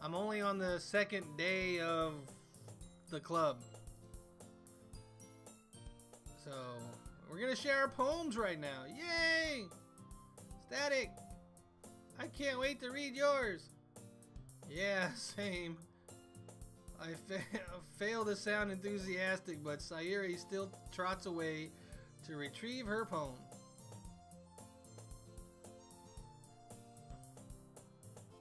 I'm only on the second day of the club. So, we're gonna share our poems right now. Yay! Static! I can't wait to read yours. Yeah, same. I fail to sound enthusiastic, but Sayuri still trots away to retrieve her poem.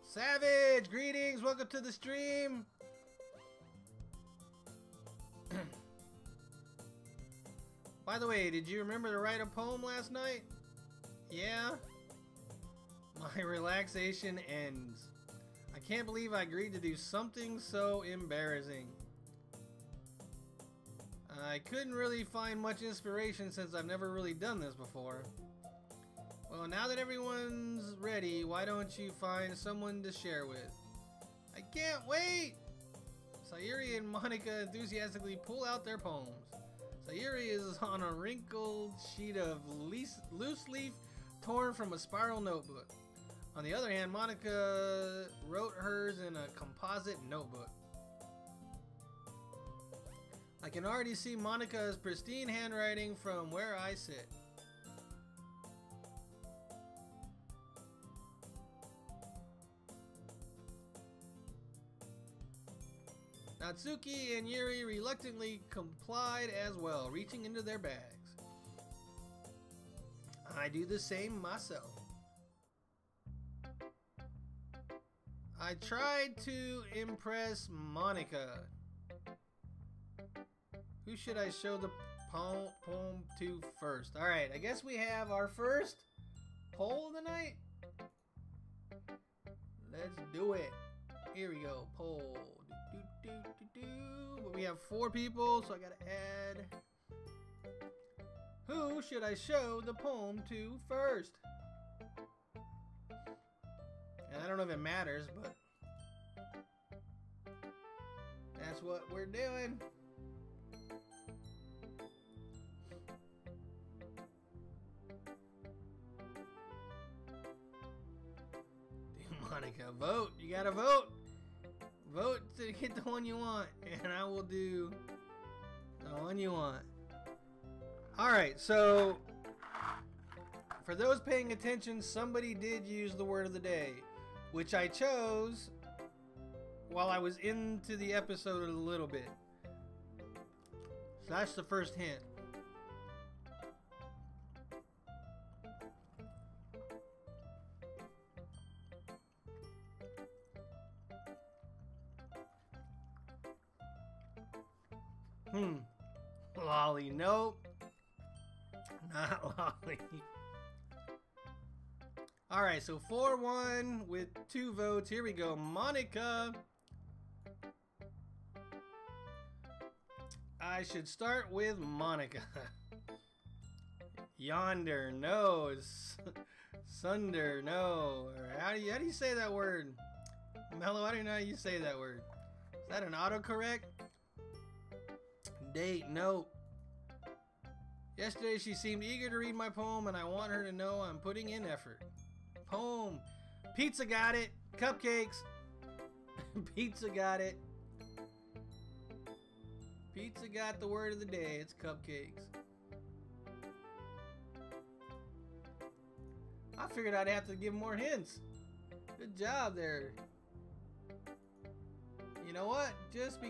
Savage! Greetings! Welcome to the stream! By the way, did you remember to write a poem last night? Yeah? My relaxation ends. I can't believe I agreed to do something so embarrassing. I couldn't really find much inspiration since I've never really done this before. Well, now that everyone's ready, why don't you find someone to share with? I can't wait! Sayuri and Monica enthusiastically pull out their poems. Sayuri is on a wrinkled sheet of loose leaf torn from a spiral notebook. On the other hand, Monica wrote hers in a composite notebook. I can already see Monica's pristine handwriting from where I sit. Natsuki and Yuri reluctantly complied as well, reaching into their bags. I do the same myself. I tried to impress Monica. Who should I show the poem to first? Alright, I guess we have our first poll of the night. Let's do it. Here we go. Poll. But we have 4 people, so I gotta add. Who should I show the poem to first? And I don't know if it matters, but that's what we're doing. Monica, vote. You gotta vote. Vote to get the one you want, and I will do the one you want. Alright, so for those paying attention, somebody did use the word of the day, which I chose while I was into the episode a little bit. So that's the first hint. Lolly, nope. Not Lolly. Alright, so 4-1 with 2 votes. Here we go. Monica. I should start with Monica. Yonder, no. Sunder, no. Or how do you say that word? Mello, I don't know how you say that word. Is that an autocorrect? Date, no. Yesterday she seemed eager to read my poem, and I want her to know I'm putting in effort. Poem. Pizza got it. Cupcakes. Pizza got it. Pizza got the word of the day. It's cupcakes. I figured I'd have to give more hints. Good job there. You know what? Just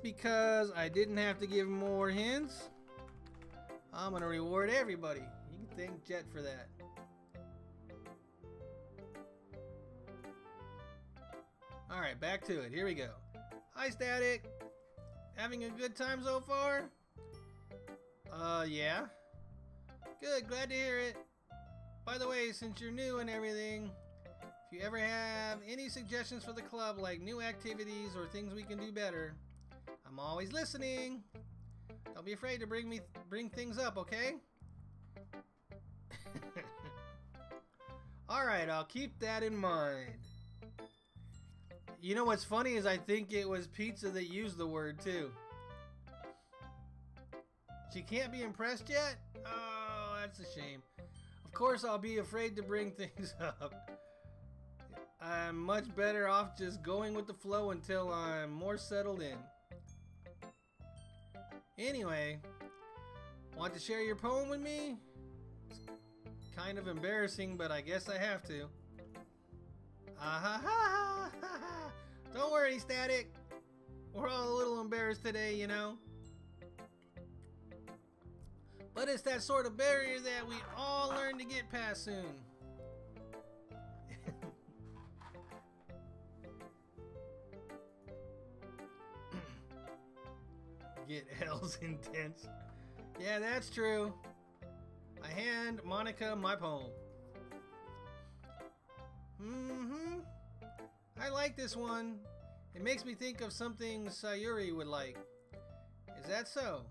because I didn't have to give more hints, I'm going to reward everybody. You can thank Jet for that. Alright, back to it. Here we go. Hi, Static. Having a good time so far? Yeah. Good, glad to hear it. By the way, since you're new and everything, if you ever have any suggestions for the club, like new activities or things we can do better, I'm always listening. Don't be afraid to bring things up, okay? Alright, I'll keep that in mind. You know what's funny is I think it was Pizza that used the word too. She can't be impressed yet? Oh, that's a shame. Of course I'll be afraid to bring things up. I'm much better off just going with the flow until I'm more settled in. Anyway, want to share your poem with me? It's kind of embarrassing, but I guess I have to. Don't worry, Static. We're all a little embarrassed today, you know. But it's that sort of barrier that we all learn to get past soon. get L's intense. Yeah, that's true. I hand Monica my poem. I like this one. It makes me think of something Sayuri would like. Is that so?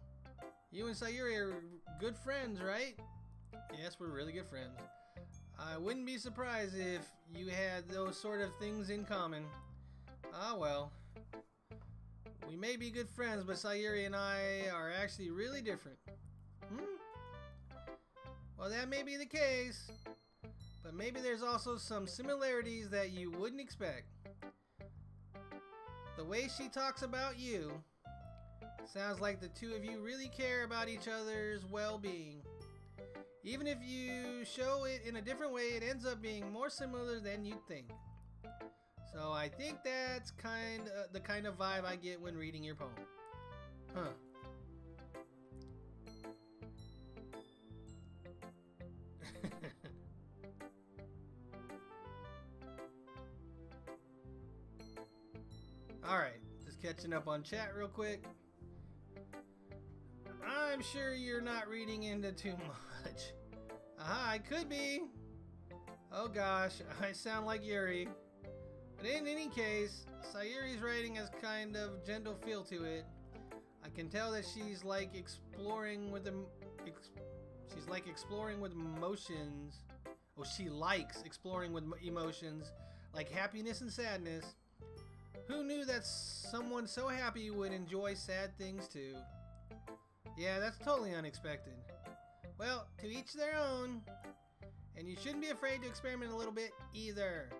You and Sayuri are good friends, right? Yes, we're really good friends. I wouldn't be surprised if you had those sort of things in common. Ah, well. We may be good friends, but Sayuri and I are actually really different. Well, that may be the case, but maybe there's also some similarities that you wouldn't expect. The way she talks about you sounds like the two of you really care about each other's well-being. Even if you show it in a different way, it ends up being more similar than you'd think. So I think that's the kind of vibe I get when reading your poem. Huh. Alright, just catching up on chat real quick. I'm sure you're not reading into too much. I could be. Oh gosh, I sound like Yuri. But in any case, Sayuri's writing has kind of gentle feel to it. I can tell that she's like exploring with emotions. Oh, she likes exploring with emotions like happiness and sadness. Who knew that someone so happy would enjoy sad things too? Yeah, that's totally unexpected. Well, to each their own. And you shouldn't be afraid to experiment a little bit either.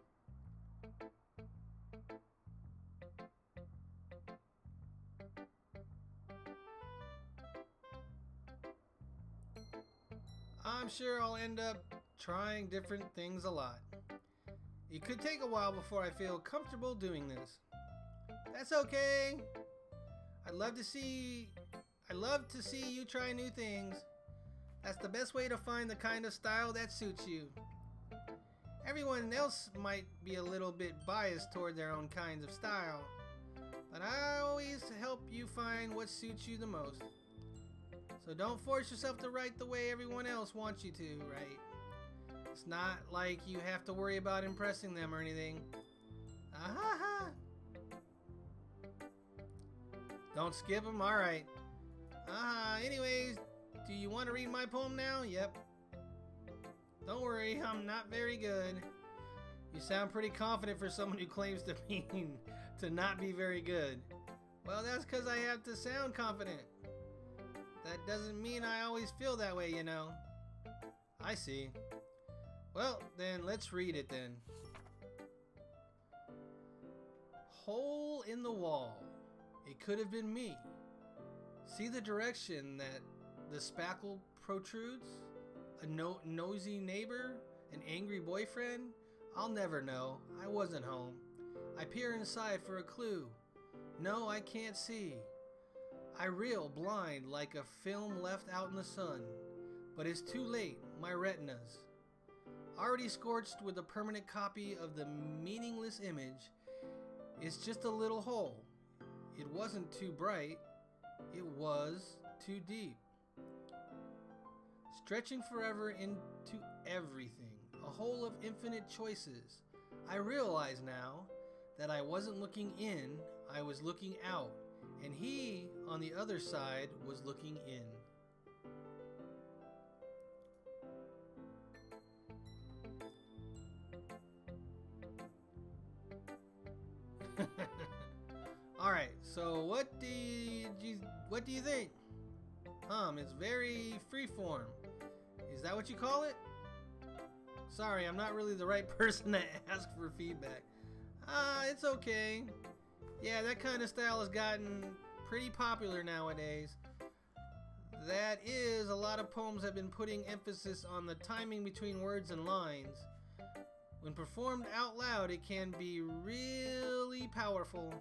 I'm sure I'll end up trying different things a lot. It could take a while before I feel comfortable doing this. That's okay. I'd love to see you try new things. That's the best way to find the kind of style that suits you. Everyone else might be a little bit biased toward their own kinds of style, but I always help you find what suits you the most. So don't force yourself to write the way everyone else wants you to, right? It's not like you have to worry about impressing them or anything. Ah-ha-ha! Don't skip them? Alright. Anyways, do you want to read my poem now? Yep. Don't worry, I'm not very good. You sound pretty confident for someone who claims to not be very good. Well, that's because I have to sound confident. That doesn't mean I always feel that way, you know. I see. Well, then let's read it then. Hole in the wall. It could have been me. See the direction that the spackle protrudes? A nosy neighbor? An angry boyfriend? I'll never know. I wasn't home. I peer inside for a clue. No, I can't see. I reel blind like a film left out in the sun. But it's too late, my retinas. Already scorched with a permanent copy of the meaningless image. It's just a little hole. It wasn't too bright. It was too deep. Stretching forever into everything. A hole of infinite choices. I realize now that I wasn't looking in, I was looking out. And he, on the other side, was looking in. Alright, so what do you think? It's very freeform. Is that what you call it? Sorry, I'm not really the right person to ask for feedback. It's okay. Yeah, that kind of style has gotten pretty popular nowadays. That is, a lot of poems have been putting emphasis on the timing between words and lines. When performed out loud, it can be really powerful.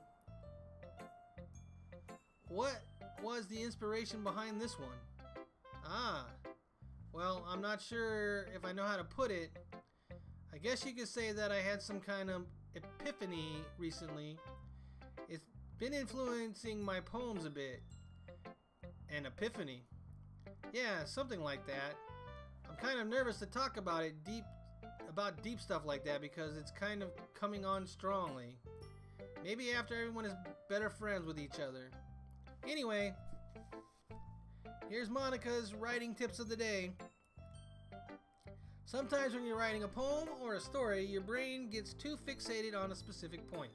What was the inspiration behind this one? Well, I'm not sure if I know how to put it. I guess you could say that I had some kind of epiphany recently. It's been influencing my poems a bit. an epiphany. Yeah, something like that. I'm kind of nervous to talk about deep stuff like that because it's kind of coming on strongly. Maybe after everyone is better friends with each other. Anyway, here's Monica's writing tips of the day. Sometimes when you're writing a poem or a story, your brain gets too fixated on a specific point.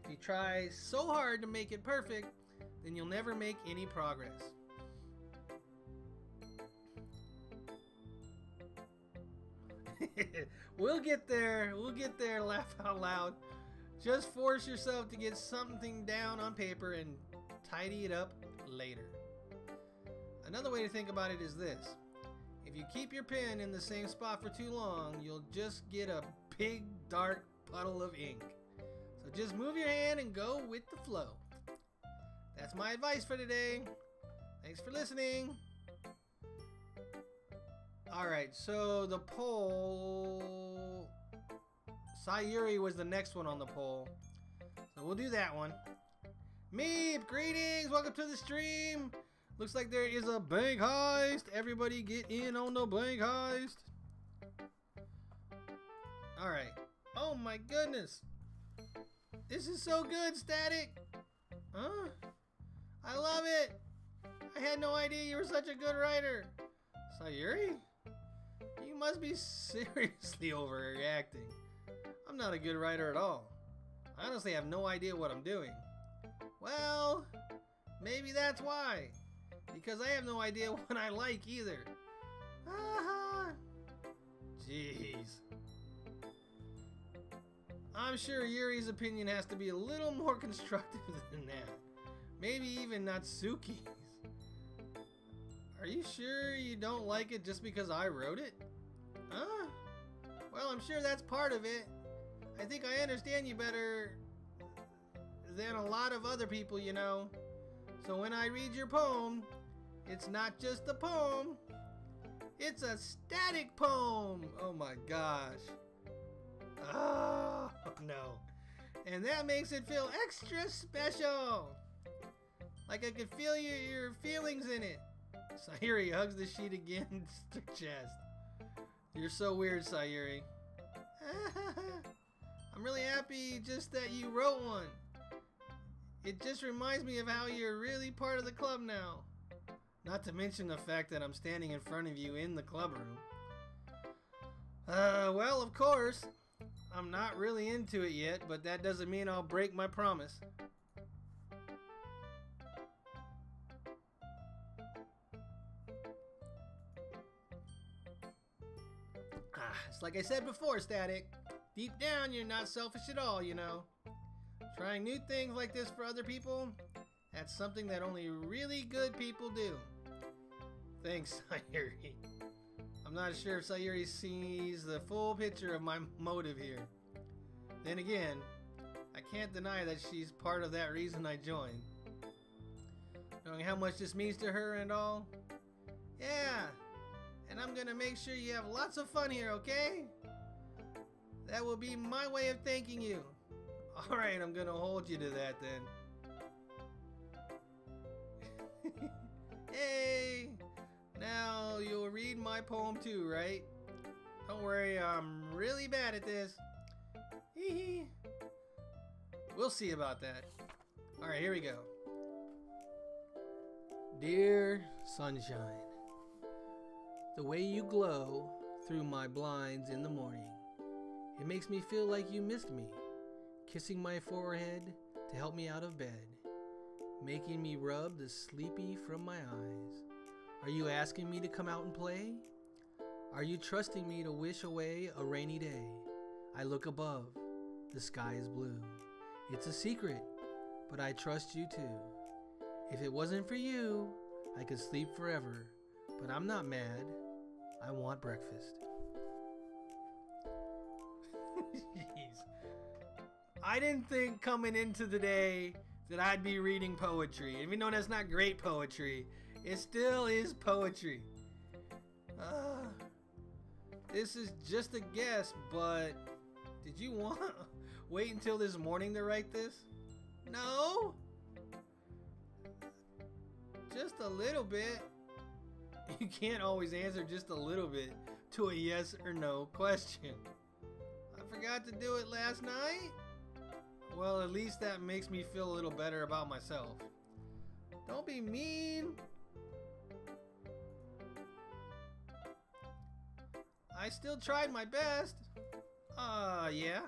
If you try so hard to make it perfect, then you'll never make any progress. We'll get there, laugh out loud. Just force yourself to get something down on paper and tidy it up later. Another way to think about it is this. If you keep your pen in the same spot for too long, you'll just get a big dark puddle of ink. So just move your hand and go with the flow. That's my advice for today. Thanks for listening. Alright, so the poll... Sayuri was the next one on the poll. So we'll do that one. Meep, greetings! Welcome to the stream! Looks like there is a bank heist. Everybody get in on the bank heist. Alright. Oh my goodness. This is so good, Static. Huh? I love it. I had no idea you were such a good writer. Sayuri? You must be seriously overreacting. I'm not a good writer at all. I honestly have no idea what I'm doing. Well, maybe that's why. Because I have no idea what I like either. Jeez. I'm sure Yuri's opinion has to be a little more constructive than that. Maybe even Natsuki's. Are you sure you don't like it just because I wrote it? Huh? Well, I'm sure that's part of it. I think I understand you better than a lot of other people, you know. So when I read your poem, it's not just a poem. It's a static poem. Oh my gosh. Oh no. And that makes it feel extra special. Like I could feel your feelings in it. Sayuri hugs the sheet against her chest. You're so weird, Sayuri. I'm really happy just that you wrote one. It just reminds me of how you're really part of the club now. Not to mention the fact that I'm standing in front of you in the club room. Well, of course, I'm not really into it yet, but that doesn't mean I'll break my promise. It's like I said before, Static. Deep down, you're not selfish at all, you know. Trying new things like this for other people, that's something that only really good people do. Thanks, Sayuri. I'm not sure if Sayuri sees the full picture of my motive here. Then again, I can't deny that she's part of that reason I joined. Knowing how much this means to her and all. Yeah, and I'm gonna make sure you have lots of fun here, okay? That will be my way of thanking you. Alright, I'm gonna hold you to that then. Hey! Now you'll read my poem too, right? Don't worry, I'm really bad at this. Hee. We'll see about that. Alright, here we go. Dear sunshine, the way you glow through my blinds in the morning, it makes me feel like you missed me, kissing my forehead to help me out of bed, making me rub the sleepy from my eyes. Are you asking me to come out and play? Are you trusting me to wish away a rainy day? I look above, the sky is blue. It's a secret, but I trust you too. If it wasn't for you, I could sleep forever, but I'm not mad. I want breakfast. Jeez. I didn't think coming into the day that I'd be reading poetry. Even though that's not great poetry, it still is poetry. This is just a guess, but did you wait until this morning to write this? No? Just a little bit. You can't always answer just a little bit to a yes or no question. I forgot to do it last night? Well, at least that makes me feel a little better about myself. Don't be mean. I still tried my best. Yeah.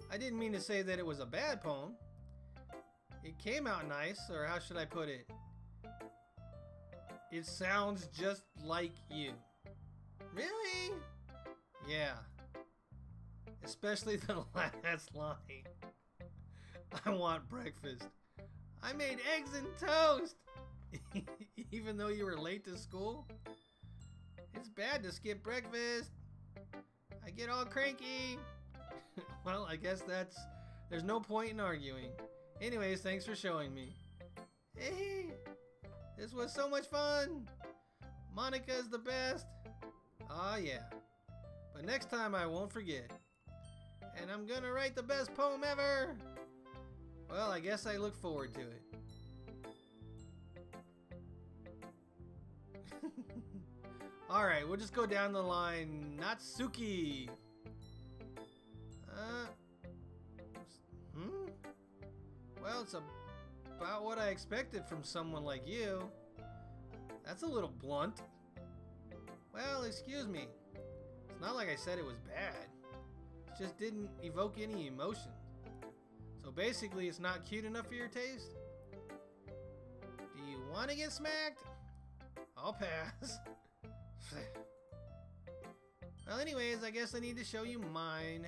I didn't mean to say that it was a bad poem. It came out nice, or how should I put it? It sounds just like you. Really? Yeah. Especially the last line. I want breakfast. I made eggs and toast. Even though you were late to school? It's bad to skip breakfast. I get all cranky. Well, I guess there's no point in arguing. Anyways, thanks for showing me. Hey, this was so much fun. Monica's the best. Ah, yeah. But next time I won't forget. And I'm gonna write the best poem ever. Well, I guess I look forward to it. Alright, we'll just go down the line. Natsuki. Well, it's about what I expected from someone like you. That's a little blunt. Well, excuse me. It's not like I said it was bad. It just didn't evoke any emotion. So basically, it's not cute enough for your taste? Do you want to get smacked? I'll pass. Well, anyways, I guess I need to show you mine.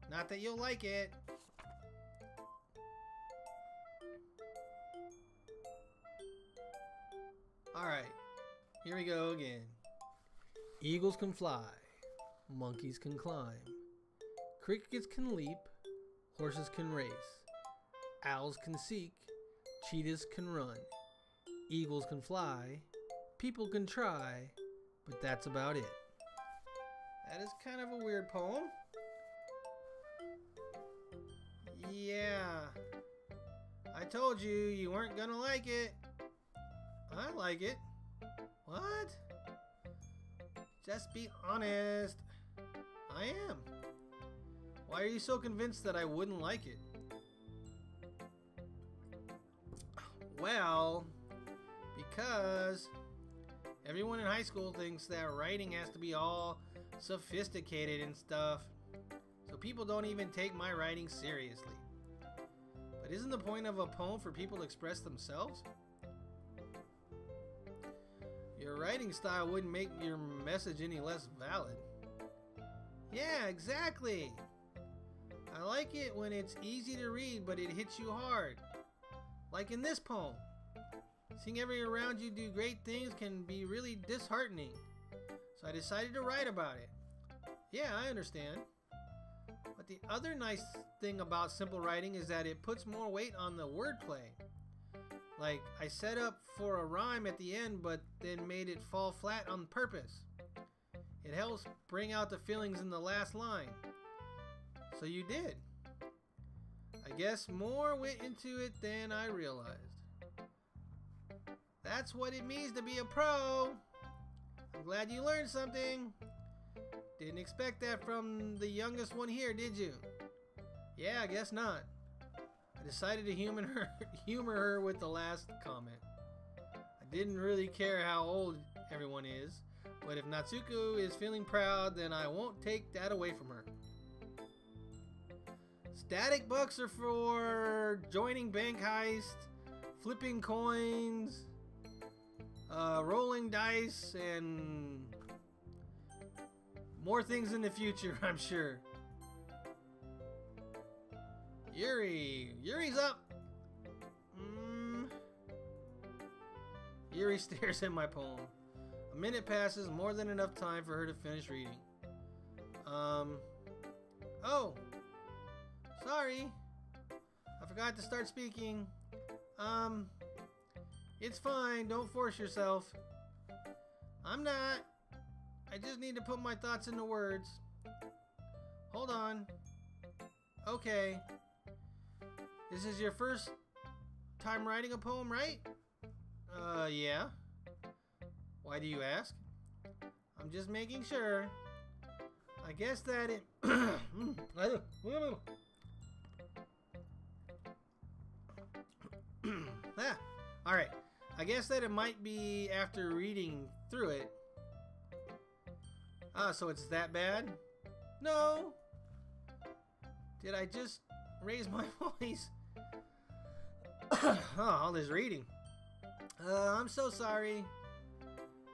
Not that you'll like it. Alright, here we go again. Eagles can fly, monkeys can climb, crickets can leap, horses can race, owls can seek, cheetahs can run, eagles can fly, people can try, but that's about it. That is kind of a weird poem. Yeah, I told you you weren't gonna like it. I like it. What? Just be honest. I am. Why are you so convinced that I wouldn't like it? Well, because everyone in high school thinks that writing has to be all sophisticated and stuff. So people don't even take my writing seriously. But isn't the point of a poem for people to express themselves? Your writing style wouldn't make your message any less valid. Yeah, exactly. I like it when it's easy to read, but it hits you hard. Like in this poem. Seeing everyone around you do great things can be really disheartening. So I decided to write about it. Yeah, I understand. But the other nice thing about simple writing is that it puts more weight on the wordplay. Like, I set up for a rhyme at the end, but then made it fall flat on purpose. It helps bring out the feelings in the last line. So you did. I guess more went into it than I realized. That's what it means to be a pro. I'm glad you learned something. Didn't expect that from the youngest one here, did you? Yeah, I guess not. I decided to humor her with the last comment. I didn't really care how old everyone is, but if Natsuko is feeling proud, then I won't take that away from her. Static bucks are for joining bank heist, flipping coins, rolling dice, and more things in the future, I'm sure. Yuri's up. Yuri stares at my poem. A minute passes, more than enough time for her to finish reading. Oh, sorry. I forgot to start speaking. It's fine, don't force yourself. I'm not. I just need to put my thoughts into words. Hold on. Okay. This is your first time writing a poem, right? Yeah. Why do you ask? I'm just making sure. I guess that it... Alright. I guess that it might be after reading through it. Ah, so it's that bad? No. Did I just raise my voice? Oh, all this reading. I'm so sorry.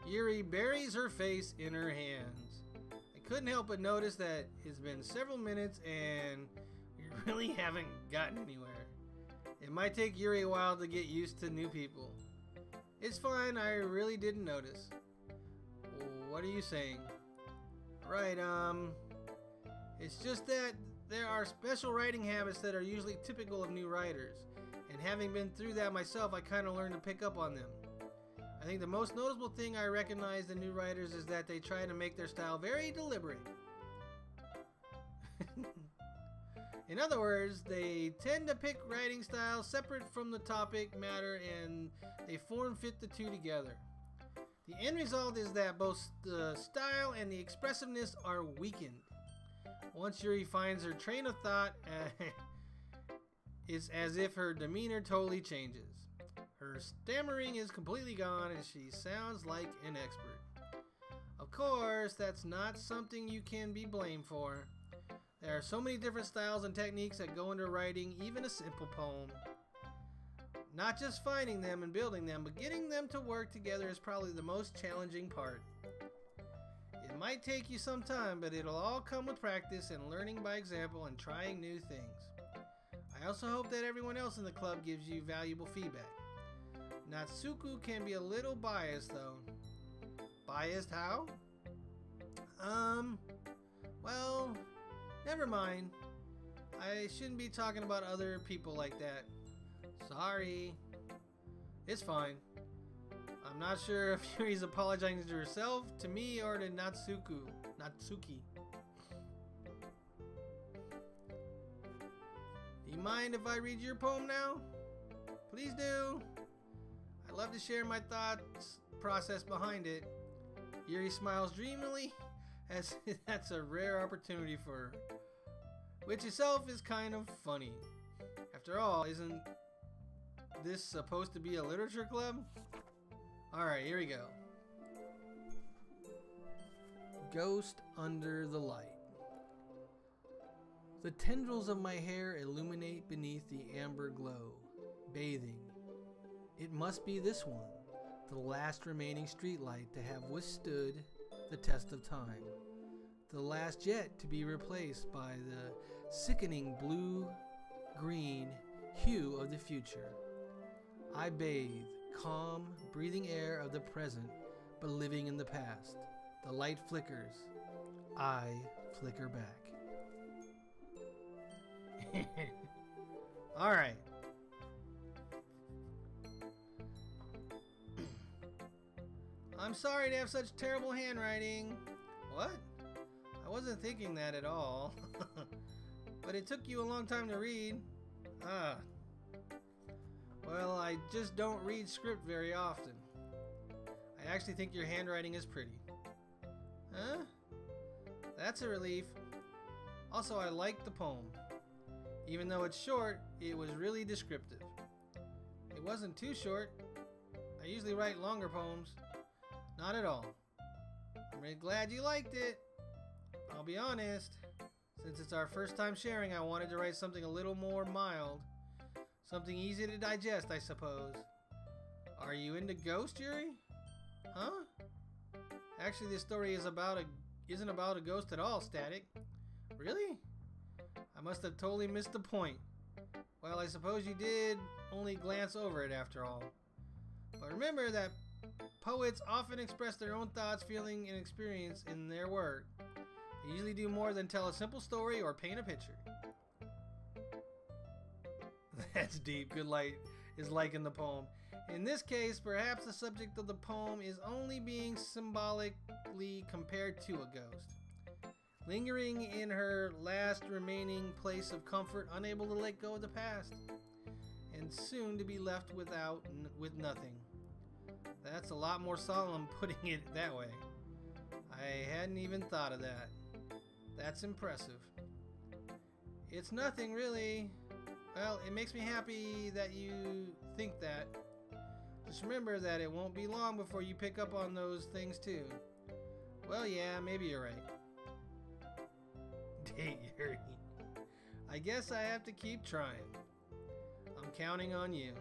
Yuri buries her face in her hands. I couldn't help but notice that it's been several minutes and we really haven't gotten anywhere. It might take Yuri a while to get used to new people. It's fine, I really didn't notice. What are you saying? Right, it's just that there are special writing habits that are usually typical of new writers. And having been through that myself, I kind of learned to pick up on them. I think the most noticeable thing I recognize in new writers is that they try to make their style very deliberate. In other words, they tend to pick writing styles separate from the topic matter and they fit the two together. The end result is that both the style and the expressiveness are weakened. Once Yuri finds her train of thought, it's as if her demeanor totally changes. Her stammering is completely gone and she sounds like an expert. Of course, that's not something you can be blamed for. There are so many different styles and techniques that go into writing even a simple poem. Not just finding them and building them, but getting them to work together is probably the most challenging part. It might take you some time, but it'll all come with practice and learning by example and trying new things. I also hope that everyone else in the club gives you valuable feedback. Natsuko can be a little biased though. Biased how? Well, never mind. I shouldn't be talking about other people like that. Sorry. It's fine. I'm not sure if Yuri's apologizing to herself, to me, or to Natsuki. Do you mind if I read your poem now? Please do. I love to share my thoughts process behind it. Yuri smiles dreamily, as that's a rare opportunity for her. Which itself is kind of funny. After all, isn't this supposed to be a literature club? Alright, here we go. Ghost under the light. The tendrils of my hair illuminate beneath the amber glow, bathing. It must be this one, the last remaining streetlight to have withstood the test of time. The last yet to be replaced by the sickening blue-green hue of the future. I bathe, calm, breathing air of the present, but living in the past. The light flickers. I flicker back. Alright. I'm sorry to have such terrible handwriting. What? I wasn't thinking that at all. But it took you a long time to read. Ah. Well, I just don't read script very often. I actually think your handwriting is pretty. Huh? That's a relief. Also, I like the poem. Even though it's short, it was really descriptive. It wasn't too short. I usually write longer poems. Not at all. I'm really glad you liked it. I'll be honest. Since it's our first time sharing, I wanted to write something a little more mild. Something easy to digest, I suppose. Are you into ghosts, Yuri? Huh? Actually, this story isn't about a ghost at all, Static. Really? I must have totally missed the point. Well, I suppose you did only glance over it after all. But remember that poets often express their own thoughts, feeling, and experience in their work. They usually do more than tell a simple story or paint a picture. That's deep. Good light is like in the poem. In this case, perhaps the subject of the poem is only being symbolically compared to a ghost. Lingering in her last remaining place of comfort, unable to let go of the past. and soon to be left with nothing. That's a lot more solemn putting it that way. I hadn't even thought of that. That's impressive. It's nothing really. Well, it makes me happy that you think that. Just remember that it won't be long before you pick up on those things too. Well, yeah, maybe you're right. Date Yuri. I guess I have to keep trying. I'm counting on you.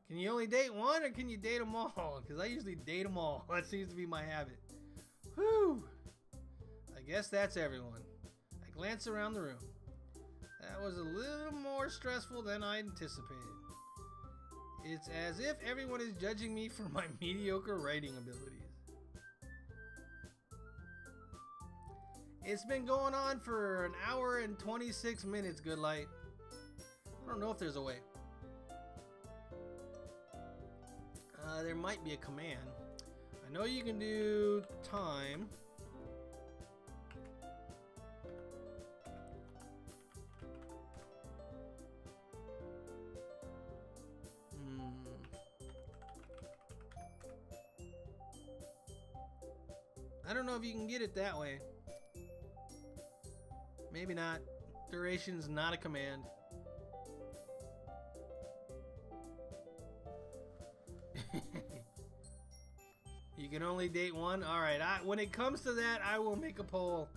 Can you only date one, or can you date them all? Because I usually date them all. That seems to be my habit. Whew. I guess that's everyone. I glance around the room. That was a little more stressful than I anticipated. It's as if everyone is judging me for my mediocre writing abilities. It's been going on for an hour and 26 minutes, Good Light. I don't know if there's a way. There might be a command. I know you can do time. I don't know if you can get it that way. Maybe not. Duration's not a command. You can only date one? Alright, when it comes to that, I will make a poll.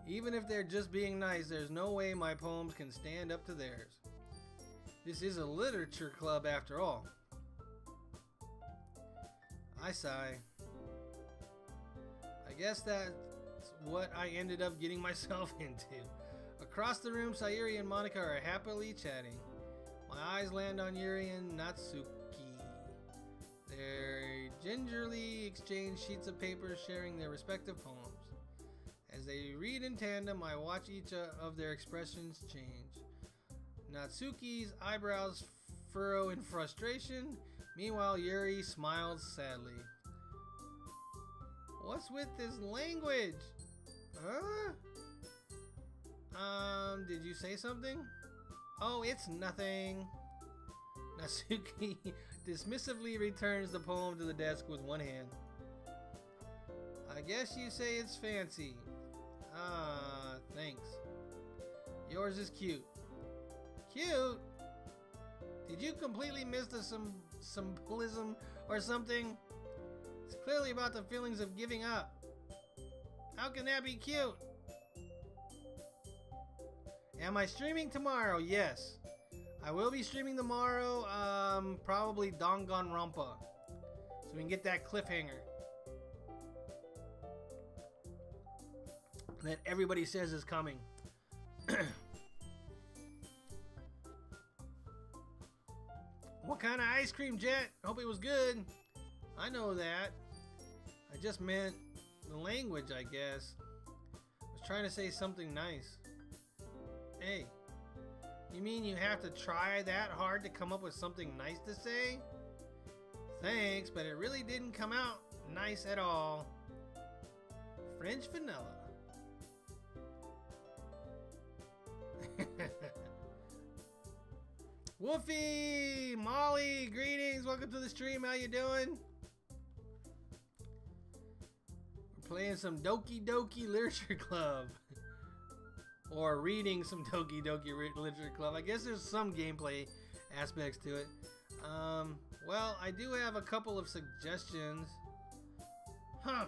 Even if they're just being nice, there's no way my poems can stand up to theirs. This is a literature club after all. I sigh. I guess that's what I ended up getting myself into. Across the room, Sayuri and Monica are happily chatting. My eyes land on Yuri and Natsuki. They gingerly exchange sheets of paper, sharing their respective poems. As they read in tandem, I watch each of their expressions change. Natsuki's eyebrows furrow in frustration. Meanwhile, Yuri smiles sadly. What's with this language? Huh? Did you say something? Oh, it's nothing. Natsuki dismissively returns the poem to the desk with one hand. I guess you say it's fancy. Ah, thanks. Yours is cute. Cute? Did you completely miss the symbolism or something? It's clearly about the feelings of giving up. How can that be cute? Am I streaming tomorrow? Yes. I will be streaming tomorrow, probably Danganronpa. So we can get that cliffhanger that everybody says is coming. What kind of ice cream, Jet? Hope it was good. I know that. I just meant the language, I guess. I was trying to say something nice. Hey, you mean you have to try that hard to come up with something nice to say? Thanks, but it really didn't come out nice at all. French vanilla. Woofy! Molly, greetings! Welcome to the stream. How you doing? We're playing some Doki Doki Literature Club. Or reading some Doki Doki Literature Club. I guess there's some gameplay aspects to it. Well, I do have a couple of suggestions. Huh.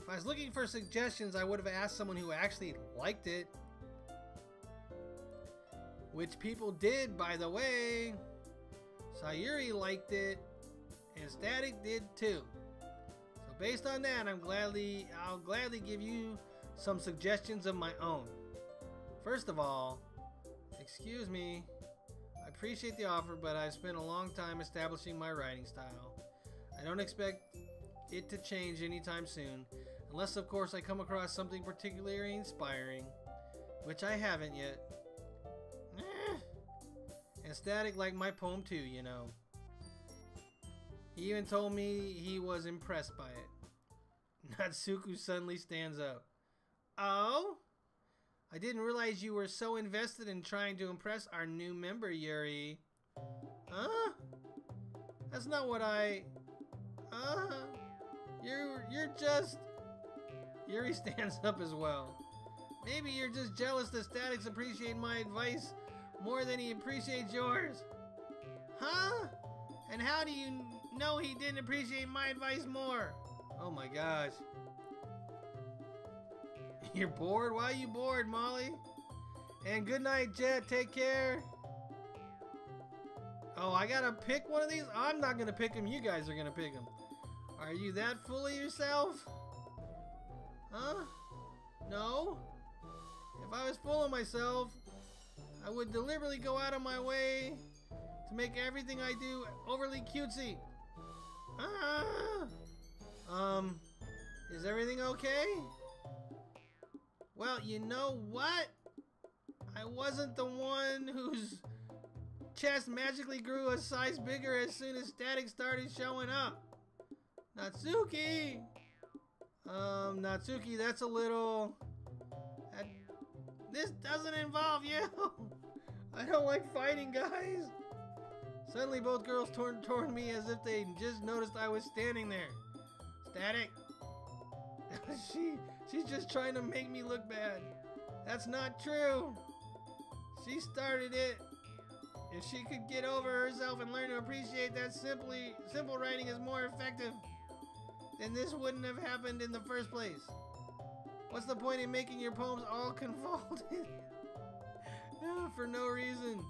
If I was looking for suggestions, I would have asked someone who actually liked it. Which people did, by the way. Sayuri liked it, and Static did too. So based on that, I'll gladly give you some suggestions of my own. First of all, excuse me, I appreciate the offer, but I've spent a long time establishing my writing style. I don't expect it to change anytime soon, unless of course I come across something particularly inspiring, which I haven't yet. And Static liked my poem too, you know. He even told me he was impressed by it. Natsuku suddenly stands up. Oh? I didn't realize you were so invested in trying to impress our new member, Yuri. Huh? That's not what I... You're just... Yuri stands up as well. Maybe you're just jealous that Static's appreciate my advice more than he appreciates yours. Huh? And how do you know he didn't appreciate my advice more? Oh my gosh. You're bored? Why are you bored, Molly? And good night, Jet. Take care. Oh, I gotta pick one of these? I'm not gonna pick him. You guys are gonna pick him. Are you that full of yourself? Huh? No? If I was full of myself, I would deliberately go out of my way to make everything I do overly cutesy. Is everything okay? Well, you know what? I wasn't the one whose chest magically grew a size bigger as soon as Static started showing up. Natsuki! Natsuki, that's a little... This doesn't involve you! I don't like fighting, guys! Suddenly both girls turned toward me as if they just noticed I was standing there. Static! She's just trying to make me look bad. That's not true! She started it. If she could get over herself and learn to appreciate that simple writing is more effective, then this wouldn't have happened in the first place. What's the point in making your poems all convoluted? For no reason.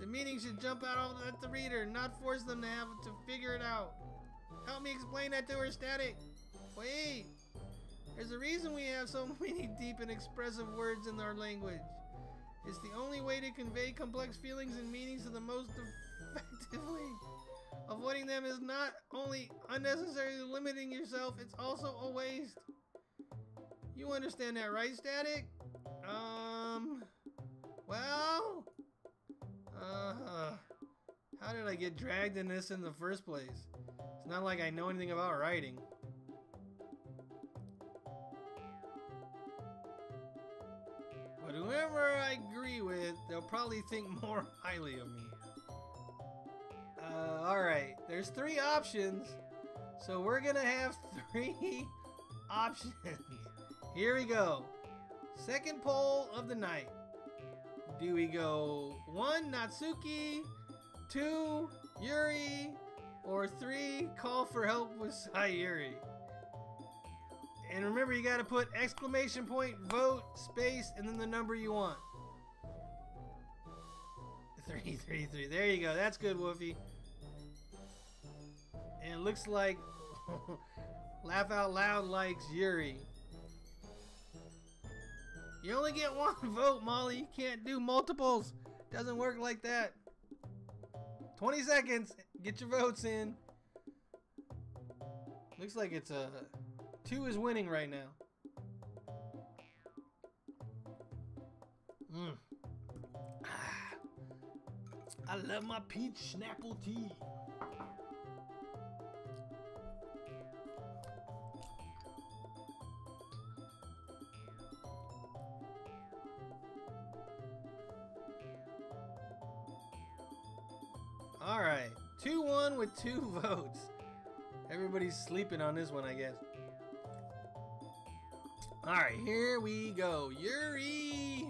The meaning should jump out at the reader, not force them to have to figure it out. Help me explain that to her, Static. Wait. There's a reason we have so many deep and expressive words in our language. It's the only way to convey complex feelings and meanings to the most effectively. Avoiding them is not only unnecessarily limiting yourself, it's also a waste. You understand that, right, Static? Well... how did I get dragged in this in the first place? It's not like I know anything about writing. But whoever I agree with, they'll probably think more highly of me. Alright, there's 3 options. So we're gonna have 3 options. Here we go. Second poll of the night. Do we go 1, Natsuki, 2, Yuri, or 3, call for help with Sayuri? And remember, you gotta put exclamation point, vote, space, and then the number you want. 3, 3, 3. There you go. That's good, Woofy. And it looks like Laugh Out Loud likes Yuri. You only get 1 vote, Molly. You can't do multiples. Doesn't work like that. 20 seconds. Get your votes in. Looks like it's a 2 is winning right now. I love my peach Snapple tea. Alright, 2-1 with 2 votes. Everybody's sleeping on this one, I guess. Alright, here we go. Yuri!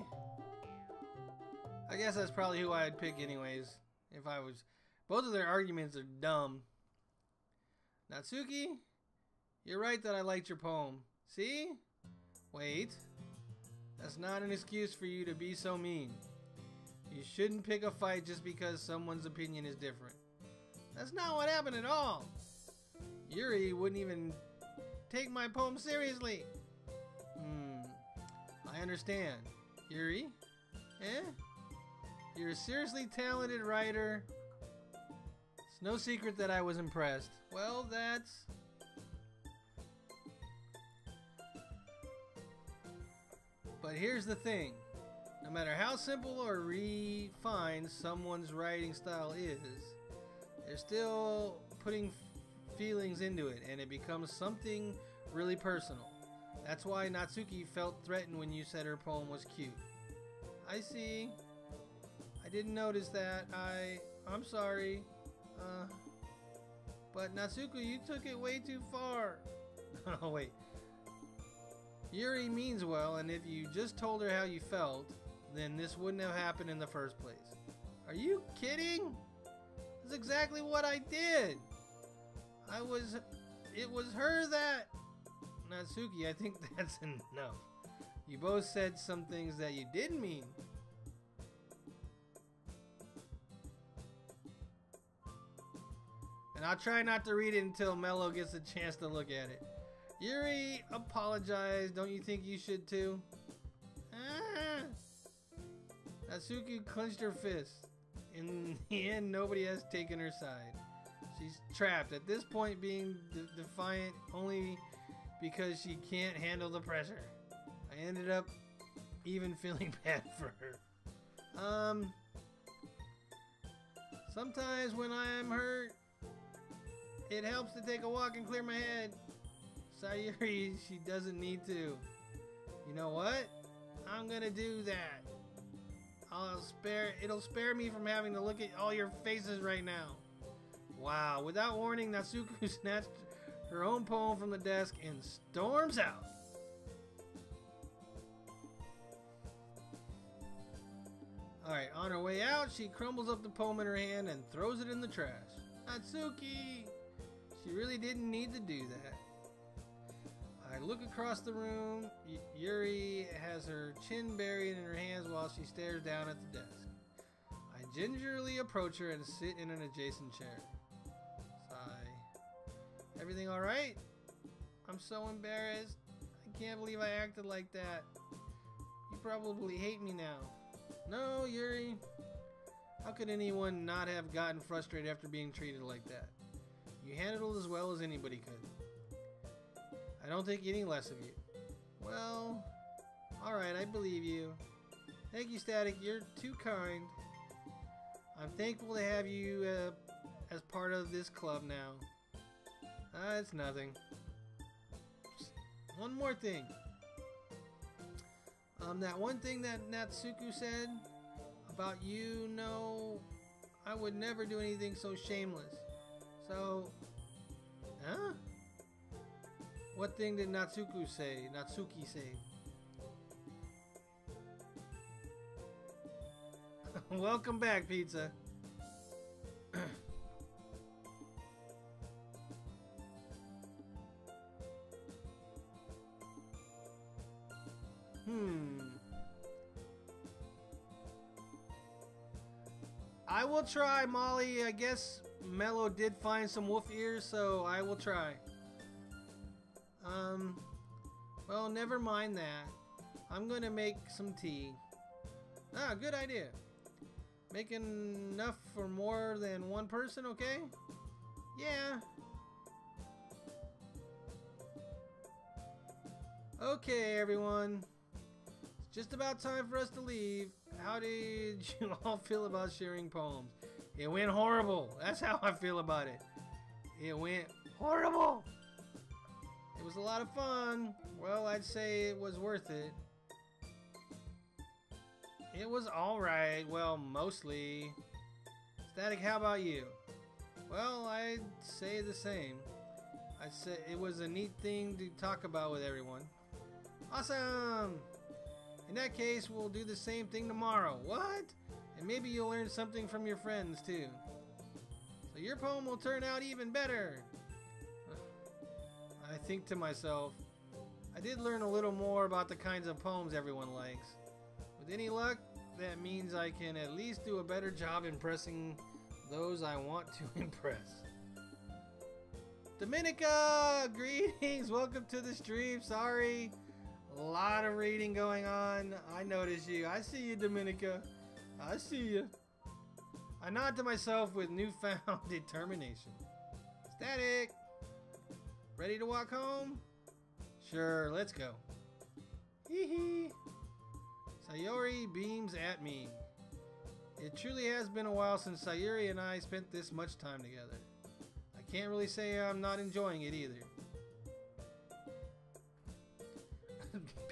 I guess that's probably who I'd pick anyways. If I was... Both of their arguments are dumb. Natsuki? You're right that I liked your poem. See? Wait. That's not an excuse for you to be so mean. You shouldn't pick a fight just because someone's opinion is different. That's not what happened at all. Yuri wouldn't even take my poem seriously. I understand. Yuri? Eh? You're a seriously talented writer. It's no secret that I was impressed. Well, that's... But here's the thing. No matter how simple or refined someone's writing style is, they're still putting feelings into it, and it becomes something really personal. That's why Natsuki felt threatened when you said her poem was cute. I see. I didn't notice that. I'm sorry. But Natsuki, you took it way too far. Oh, wait. Yuri means well, and if you just told her how you felt, then this wouldn't have happened in the first place. Are you kidding? That's exactly what I did. It was her that... Natsuki, I think that's enough. You both said some things that you didn't mean. And I'll try not to read it until Mello gets a chance to look at it. Yuri, apologize. Don't you think you should too? Ah. Natsuki clenched her fist. In the end, nobody has taken her side. She's trapped. At this point, being defiant only because she can't handle the pressure. I ended up even feeling bad for her. Sometimes when I'm hurt, it helps to take a walk and clear my head. Sayuri, she doesn't need to. You know what? I'm gonna do that. It'll spare me from having to look at all your faces right now. Wow, without warning, Natsuki snatched her own poem from the desk and storms out. Alright, on her way out, she crumbles up the poem in her hand and throws it in the trash. Natsuki! She really didn't need to do that. I look across the room. Yuri has her chin buried in her hands while she stares down at the desk. I gingerly approach her and sit in an adjacent chair. Sigh. Everything alright? I'm so embarrassed. I can't believe I acted like that. You probably hate me now. No, Yuri. How could anyone not have gotten frustrated after being treated like that? You handled it as well as anybody could. I don't think any less of you. Well, alright, I believe you. Thank you, Static. You're too kind. I'm thankful to have you as part of this club now. It's nothing. Just one more thing. That one thing that Natsuki said about you, no, I would never do anything so shameless. So, huh? What thing did Natsuki say? Welcome back, Pizza. I will try, Molly. I guess Mello did find some wolf ears, so I will try. Well, never mind that. I'm gonna make some tea. Ah, good idea. Make enough for more than one person, okay? Yeah. Okay, everyone. It's just about time for us to leave. How did you all feel about sharing poems? It went horrible. That's how I feel about it. It went horrible. It was a lot of fun. Well, I'd say it was worth it. It was alright. Well, mostly. Static, how about you? Well, I'd say the same. I'd say it was a neat thing to talk about with everyone. Awesome! In that case, we'll do the same thing tomorrow. What? And maybe you'll learn something from your friends, too. So your poem will turn out even better. I think to myself, I did learn a little more about the kinds of poems everyone likes. With any luck, that means I can at least do a better job impressing those I want to impress. Dominica! Greetings! Welcome to the stream. Sorry. A lot of reading going on. I notice you. I see you, Dominica. I see you. I nod to myself with newfound determination. Static! Ready to walk home? Sure, let's go. Hee hee. Sayuri beams at me. It truly has been a while since Sayuri and I spent this much time together. I can't really say I'm not enjoying it either.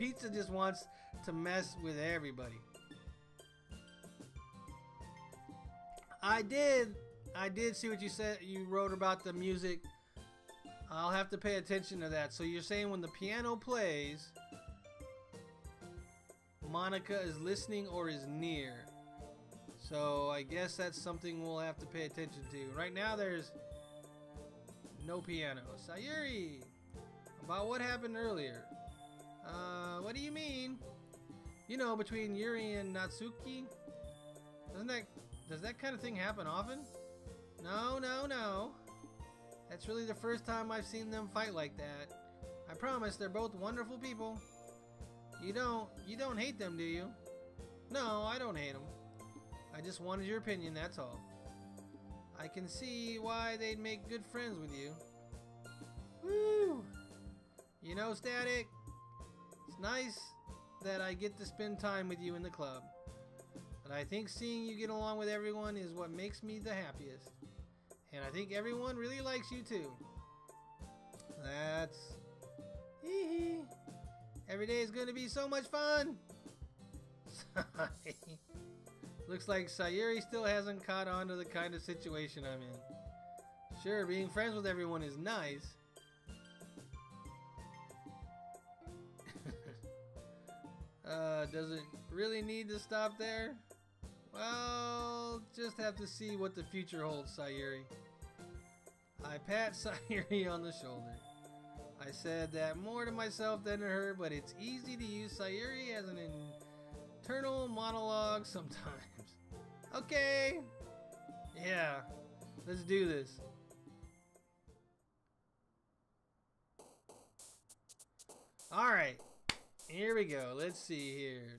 Pizza just wants to mess with everybody. I did see what you said. You wrote about the music. I'll have to pay attention to that. So you're saying when the piano plays, Monica is listening or is near. So I guess that's something we'll have to pay attention to. Right now there's no piano. Sayuri, about what happened earlier. What do you mean? You know, between Yuri and Natsuki? Does that kind of thing happen often? No. That's really the first time I've seen them fight like that. I promise they're both wonderful people. You don't hate them, do you? No, I don't hate them. I just wanted your opinion, that's all. I can see why they'd make good friends with you. Woo! You know, Static, it's nice that I get to spend time with you in the club. But I think seeing you get along with everyone is what makes me the happiest. And I think everyone really likes you too. That's... hee. Every day is going to be so much fun. Looks like Sayuri still hasn't caught on to the kind of situation I'm in. Sure, being friends with everyone is nice. Does it really need to stop there? Well, just have to see what the future holds, Sayuri. I pat Sayuri on the shoulder. I said that more to myself than to her, but it's easy to use Sayuri as an internal monologue sometimes. Okay. Yeah, let's do this. Alright, here we go. Let's see here.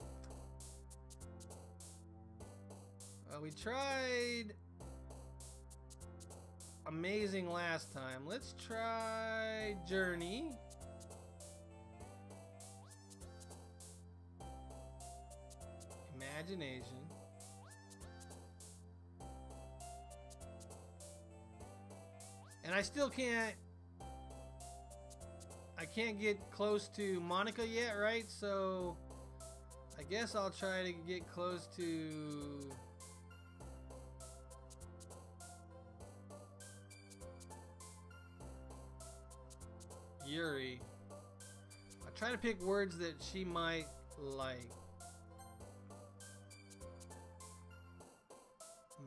We tried Amazing last time. Let's try Journey. Imagination. And I still can't... I can't get close to Monica yet, right? So I guess I'll try to get close to... Yuri. I'll try to pick words that she might like.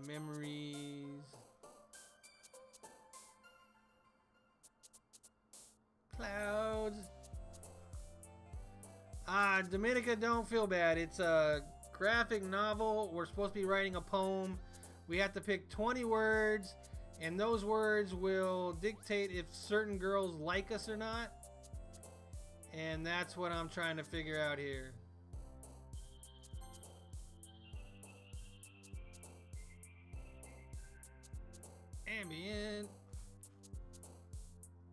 Memories. Clouds. Dominica, don't feel bad. It's a graphic novel. We're supposed to be writing a poem. We have to pick 20 words, and those words will dictate if certain girls like us or not. And that's what I'm trying to figure out here. Ambient.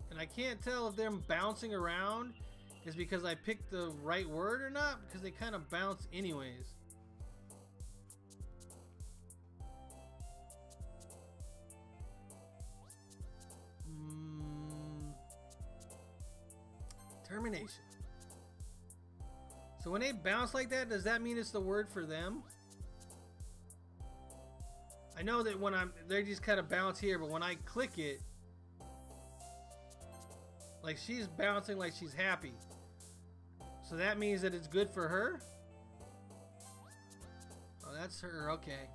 And I can't tell if them bouncing around is because I picked the right word or not, because they kind of bounce anyways. Termination. So when they bounce like that, does that mean it's the word for them? I know that when they just kind of bounce here, but when I click it, like she's bouncing like she's happy. So that means that it's good for her? Oh, that's her, okay.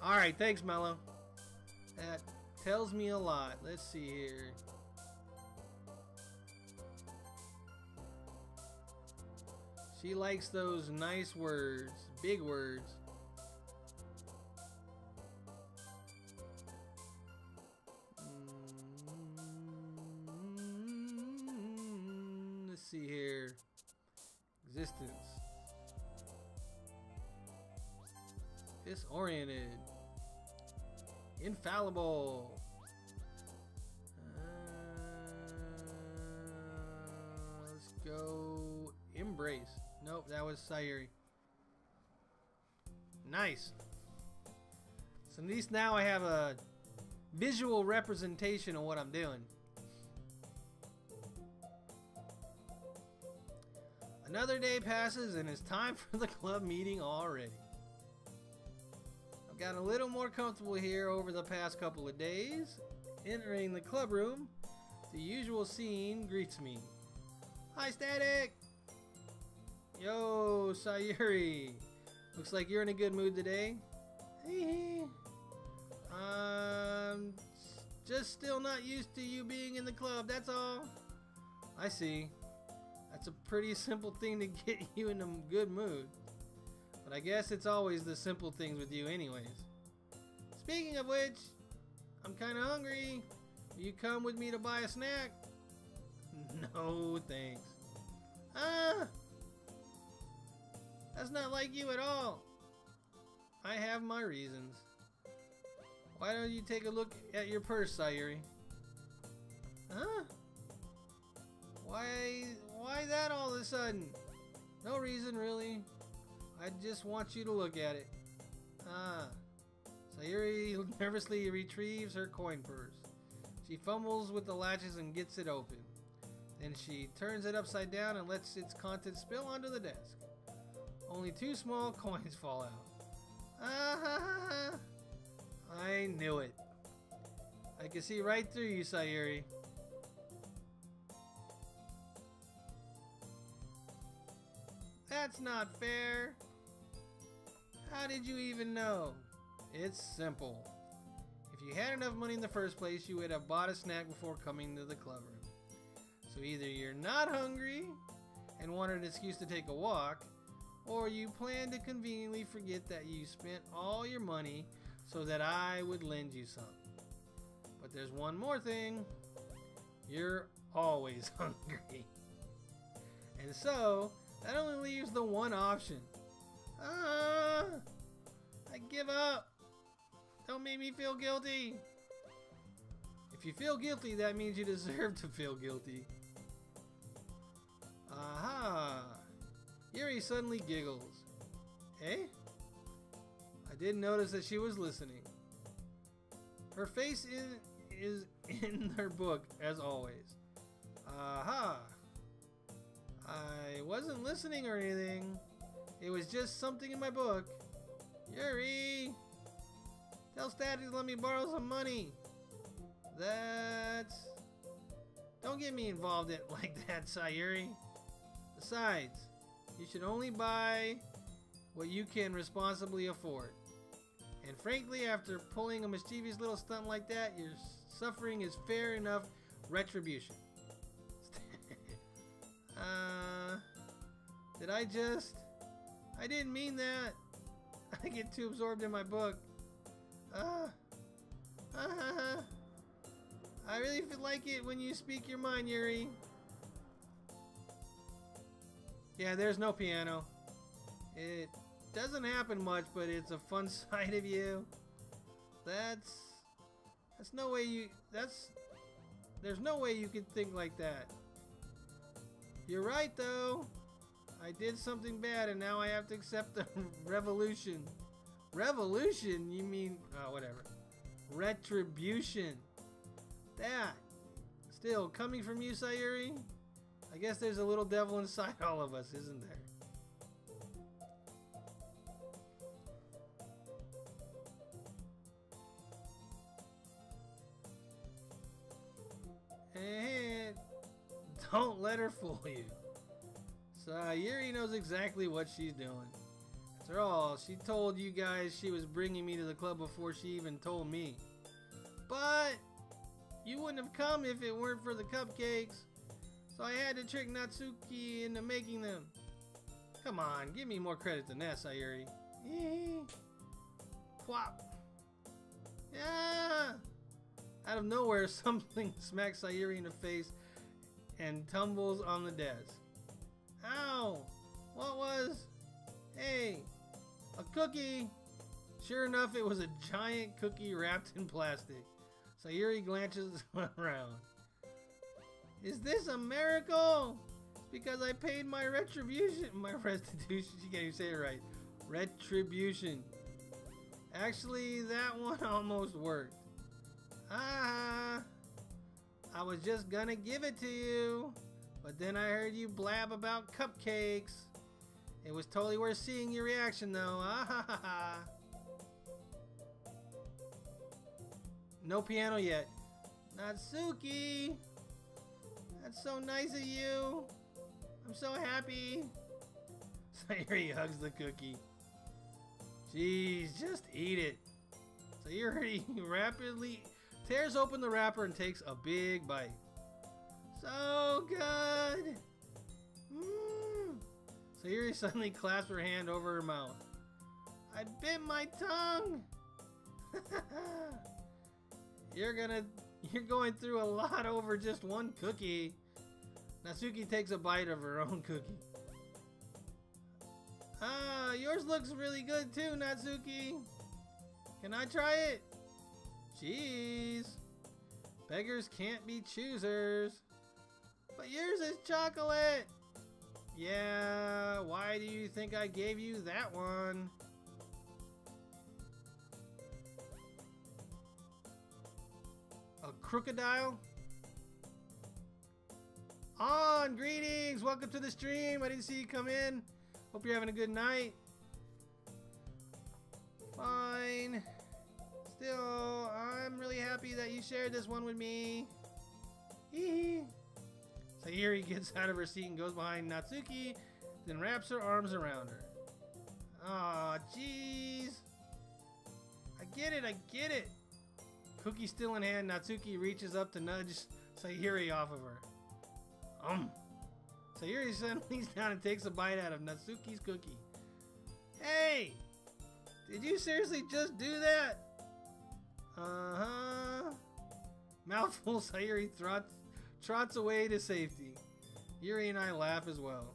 Alright, thanks, Mello. That tells me a lot. Let's see here. She likes those nice words, big words. Let's see here. Existence. Disoriented. Infallible. Let's go. Embrace. Nope, that was Sayuri. Nice. So at least now I have a visual representation of what I'm doing. Another day passes and it's time for the club meeting already. I've gotten a little more comfortable here over the past couple of days. Entering the club room, the usual scene greets me. Hi, Static! Yo, Sayuri! Looks like you're in a good mood today. Just still not used to you being in the club, that's all. I see. That's a pretty simple thing to get you in a good mood. But I guess it's always the simple things with you anyways. Speaking of which, I'm kinda hungry. Will you come with me to buy a snack? No, thanks. That's not like you at all. I have my reasons. Why don't you take a look at your purse, Sayuri? Huh? Why that all of a sudden? No reason, really. I just want you to look at it. Sayuri nervously retrieves her coin purse. She fumbles with the latches and gets it open. Then she turns it upside down and lets its contents spill onto the desk. Only 2 small coins fall out. I knew it. I can see right through you, Sayuri. That's not fair. How did you even know? It's simple. If you had enough money in the first place, you would have bought a snack before coming to the club room. So either you're not hungry and wanted an excuse to take a walk, or you plan to conveniently forget that you spent all your money so that I would lend you some. But there's one more thing. You're always hungry. And so, that only leaves the one option. I give up. Don't make me feel guilty. If you feel guilty, that means you deserve to feel guilty. Aha! Yuri suddenly giggles. Eh? I didn't notice that she was listening. Her face is in her book, as always. Aha! I wasn't listening or anything. It was just something in my book. Yuri! Tell Static to let me borrow some money. Don't get me involved in like that, Sayuri. Besides, you should only buy what you can responsibly afford. And frankly, after pulling a mischievous little stunt like that, your suffering is fair enough retribution. I didn't mean that. I get too absorbed in my book. I really feel like it when you speak your mind, Yuri. Yeah, there's no piano. It doesn't happen much, but it's a fun side of you. There's no way you can think like that. You're right, though. I did something bad, and now I have to accept the revolution. Revolution? You mean... oh, whatever. Retribution. That. Still, coming from you, Sayuri? I guess there's a little devil inside all of us, isn't there? And don't let her fool you. Sayuri knows exactly what she's doing. After all, she told you guys she was bringing me to the club before she even told me. But you wouldn't have come if it weren't for the cupcakes. So I had to trick Natsuki into making them. Come on, give me more credit than that, Sayuri. Plop. Yeah. Out of nowhere, something smacks Sayuri in the face and tumbles on the desk. Ow! What was? Hey, a cookie! Sure enough, it was a giant cookie wrapped in plastic. Sayuri glances around. Is this a miracle? Because I paid my retribution. My restitution. She can't even say it right. Retribution. Actually, that one almost worked. Ah, I was just gonna give it to you, but then I heard you blab about cupcakes. It was totally worth seeing your reaction though. Ah ha ha ha. No piano yet. Natsuki! That's so nice of you. I'm so happy. Sayuri hugs the cookie. Jeez, just eat it. Sayuri rapidly tears open the wrapper and takes a big bite. So good! Mmm! Sayuri suddenly clasps her hand over her mouth. I bit my tongue! You're going through a lot over just one cookie. Natsuki takes a bite of her own cookie. Ah, yours looks really good too, Natsuki. Can I try it? Jeez. Beggars can't be choosers. But yours is chocolate. Yeah, why do you think I gave you that one? A crocodile? On, greetings! Welcome to the stream. I didn't see you come in. Hope you're having a good night. Fine. Still, I'm really happy that you shared this one with me. Hee. Sayuri gets out of her seat and goes behind Natsuki, then wraps her arms around her. Aw, jeez. I get it. Cookie still in hand, Natsuki reaches up to nudge Sayuri off of her. Sayuri suddenly leans down and takes a bite out of Natsuki's cookie. Hey! Did you seriously just do that? Uh-huh. Mouthful, Sayuri trots away to safety. Yuri and I laugh as well.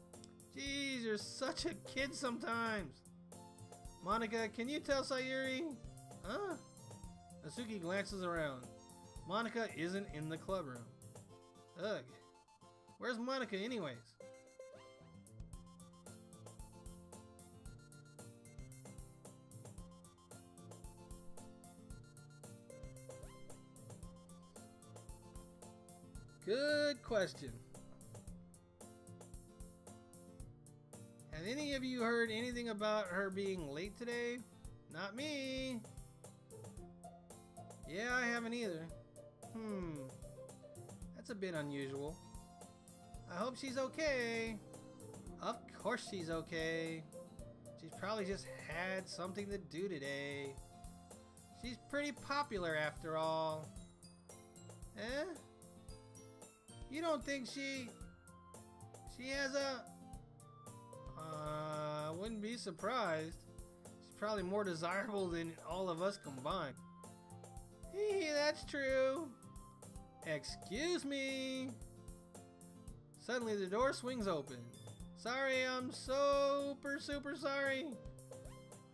Jeez, you're such a kid sometimes. Monica, can you tell Sayuri? Huh? Natsuki glances around. Monica isn't in the club room. Ugh. Where's Monica anyways? Good question. Have any of you heard anything about her being late today? Not me. Yeah, I haven't either. That's a bit unusual. I hope she's okay. Of course she's okay. She's probably just had something to do today. She's pretty popular after all. Eh? You don't think she has a... wouldn't be surprised. She's probably more desirable than all of us combined. Hey, that's true. Excuse me. Suddenly the door swings open. Sorry, I'm super sorry.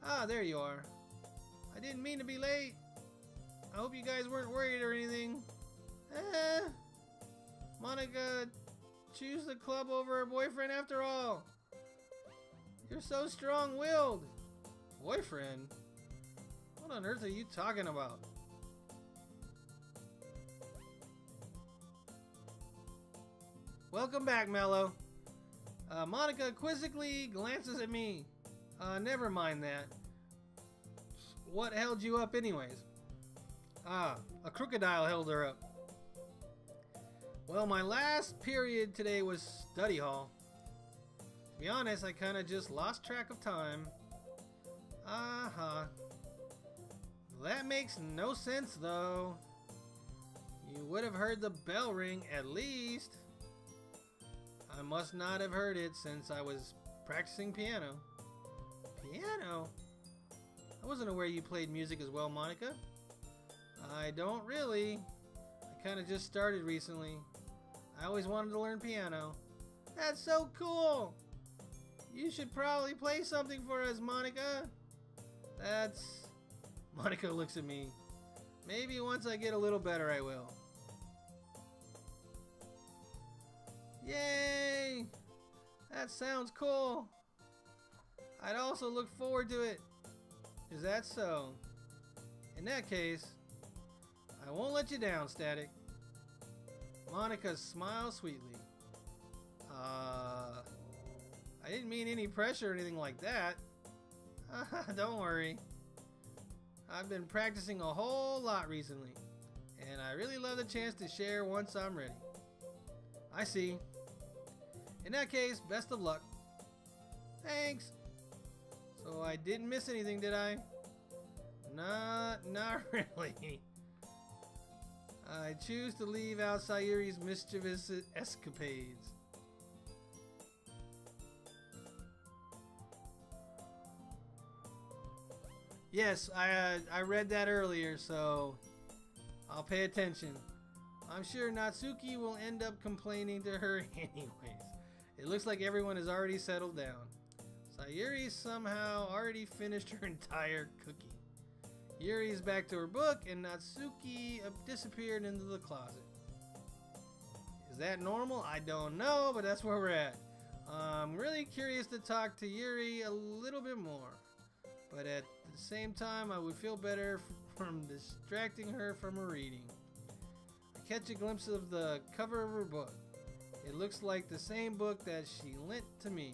Ah, there you are. I didn't mean to be late. I hope you guys weren't worried or anything. Monica choose the club over her boyfriend after all. You're so strong-willed. Boyfriend? What on earth are you talking about? Welcome back, Mello. Monica quizzically glances at me. Never mind that. What held you up anyways? Ah, a crocodile held her up. Well, my last period today was study hall. To be honest, I kind of just lost track of time. That makes no sense, though. You would have heard the bell ring at least. I must not have heard it since I was practicing piano. Piano? I wasn't aware you played music as well, Monica. I don't really. I kind of just started recently. I always wanted to learn piano. That's so cool! You should probably play something for us, Monica. That's... Monica looks at me. Maybe once I get a little better, I will. Yay! That sounds cool. I'd also look forward to it. Is that so? In that case, I won't let you down, Static. Monica smiles sweetly. I didn't mean any pressure or anything like that. Don't worry. I've been practicing a whole lot recently, and I really love the chance to share once I'm ready. I see. In that case, best of luck. Thanks. So I didn't miss anything, did I? Not really. I choose to leave out Sayuri's mischievous escapades. Yes, I read that earlier, so I'll pay attention. I'm sure Natsuki will end up complaining to her anyways. It looks like everyone has already settled down. Sayuri somehow already finished her entire cookie. Yuri is back to her book, and Natsuki disappeared into the closet. Is that normal? I don't know, but that's where we're at. I'm really curious to talk to Yuri a little bit more. But at the same time, I would feel better from distracting her from her reading. I catch a glimpse of the cover of her book. It looks like the same book that she lent to me.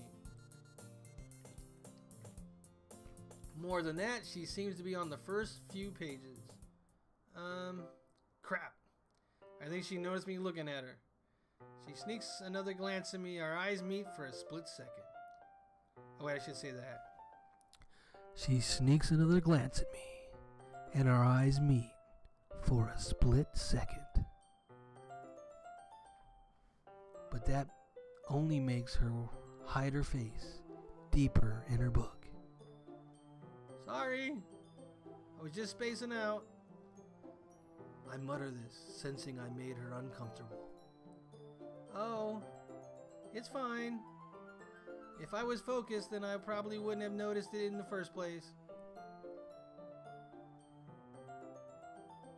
More than that, she seems to be on the first few pages. Crap. I think she noticed me looking at her. She sneaks another glance at me. Our eyes meet for a split second. Oh wait, I should say that. She sneaks another glance at me, and our eyes meet for a split second. But that only makes her hide her face deeper in her book. Sorry, I was just spacing out. I mutter this, sensing I made her uncomfortable. Oh, it's fine. If I was focused, then I probably wouldn't have noticed it in the first place.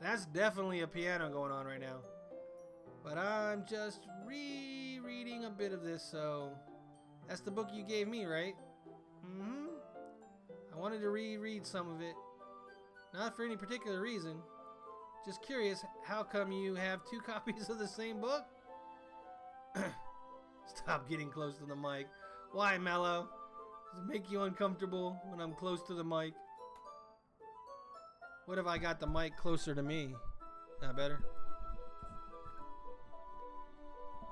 That's definitely a piano going on right now. But I'm just rereading a bit of this, so... That's the book you gave me, right? Mm-hmm. I wanted to reread some of it. Not for any particular reason. Just curious, how come you have two copies of the same book? Stop getting close to the mic. Why, Mello? Does it make you uncomfortable when I'm close to the mic? What if I got the mic closer to me? Not better?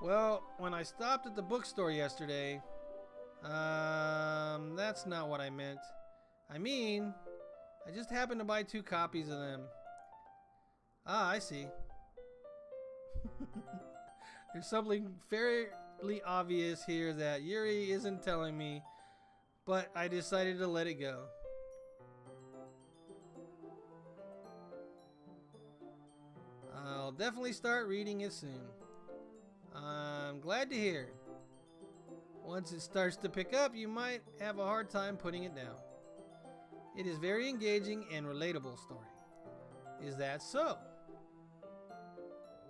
Well, when I stopped at the bookstore yesterday, that's not what I meant. I mean, I just happened to buy two copies of them. Ah, I see. There's something fairly obvious here that Yuri isn't telling me, but I decided to let it go. I'll definitely start reading it soon. I'm glad to hear. Once it starts to pick up, you might have a hard time putting it down. It is very engaging and relatable story. Is that so?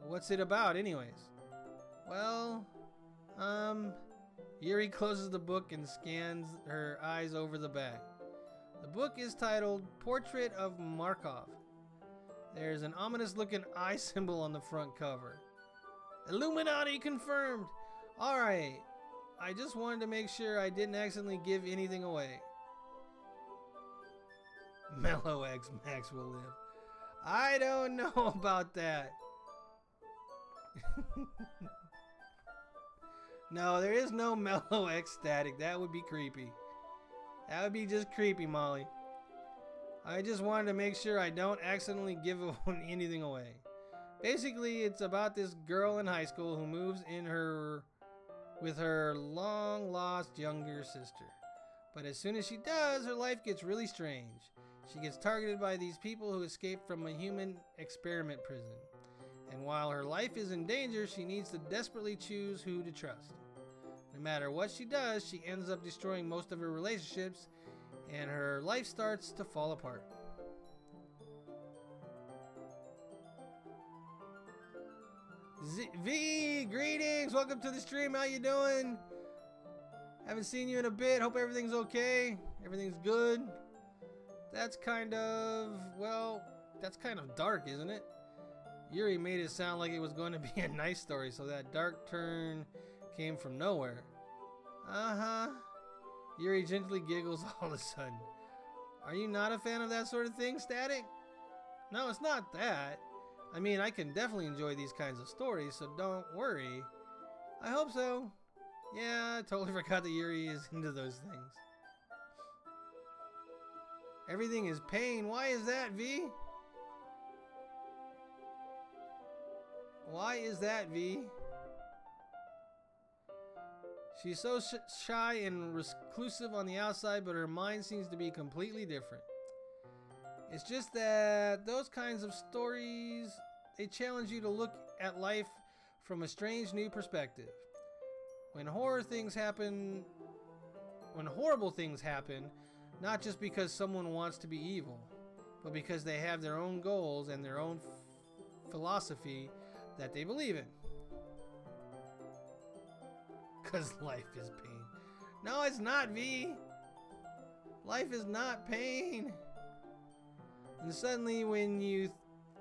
What's it about anyways? Well, Yuri closes the book and scans her eyes over the back. The book is titled Portrait of Markov. There's an ominous looking eye symbol on the front cover. Illuminati confirmed! Alright, I just wanted to make sure I didn't accidentally give anything away. Mellow X Max will live. I don't know about that. No, there is no Mellow X Static. That would be creepy. That would be just creepy, Molly. I just wanted to make sure I don't accidentally give anything away. Basically, it's about this girl in high school who moves in with her long-lost younger sister. But as soon as she does, her life gets really strange. She gets targeted by these people who escaped from a human experiment prison. And while her life is in danger, she needs to desperately choose who to trust. No matter what she does, she ends up destroying most of her relationships, and her life starts to fall apart. V, greetings! Welcome to the stream. How you doing? Haven't seen you in a bit. Hope everything's okay. Everything's good. That's kind of, well, that's kind of dark, isn't it? Yuri made it sound like it was going to be a nice story, so that dark turn came from nowhere. Uh-huh. Yuri gently giggles all of a sudden. Are you not a fan of that sort of thing, Static? No, it's not that. I mean, I can definitely enjoy these kinds of stories, so don't worry. I hope so. Yeah, I totally forgot that Yuri is into those things. Everything is pain. Why is that, V? Why is that, V? She's so shy and reclusive on the outside, but her mind seems to be completely different. It's just that those kinds of stories, they challenge you to look at life from a strange new perspective. When horrible things happen, not just because someone wants to be evil, but because they have their own goals and their own philosophy that they believe in. Because life is pain. No, it's not, V. Life is not pain. And suddenly, when you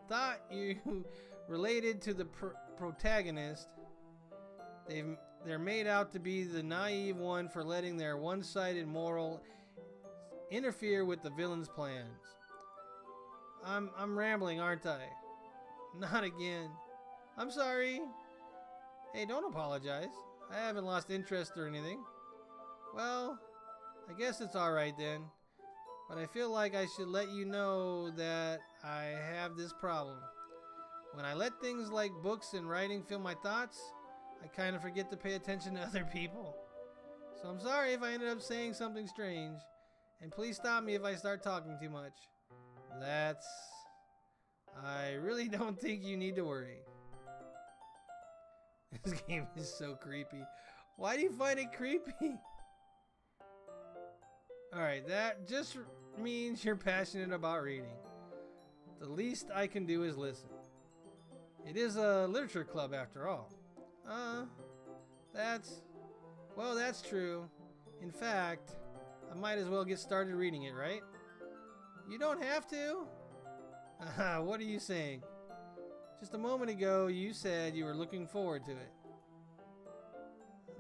thought you related to the protagonist, they're made out to be the naive one for letting their one-sided moral interfere with the villain's plans. I'm rambling, aren't I? Not again. I'm sorry. Hey, don't apologize. I haven't lost interest or anything. Well, I guess it's alright then. But I feel like I should let you know that I have this problem. When I let things like books and writing fill my thoughts, I kind of forget to pay attention to other people. So I'm sorry if I ended up saying something strange. And please stop me if I start talking too much. I really don't think you need to worry. This game is so creepy. Why do you find it creepy? Alright, that just means you're passionate about reading. The least I can do is listen. It is a literature club after all. That's true. In fact, I might as well get started reading it, right? You don't have to. What are you saying? Just a moment ago, you said you were looking forward to it.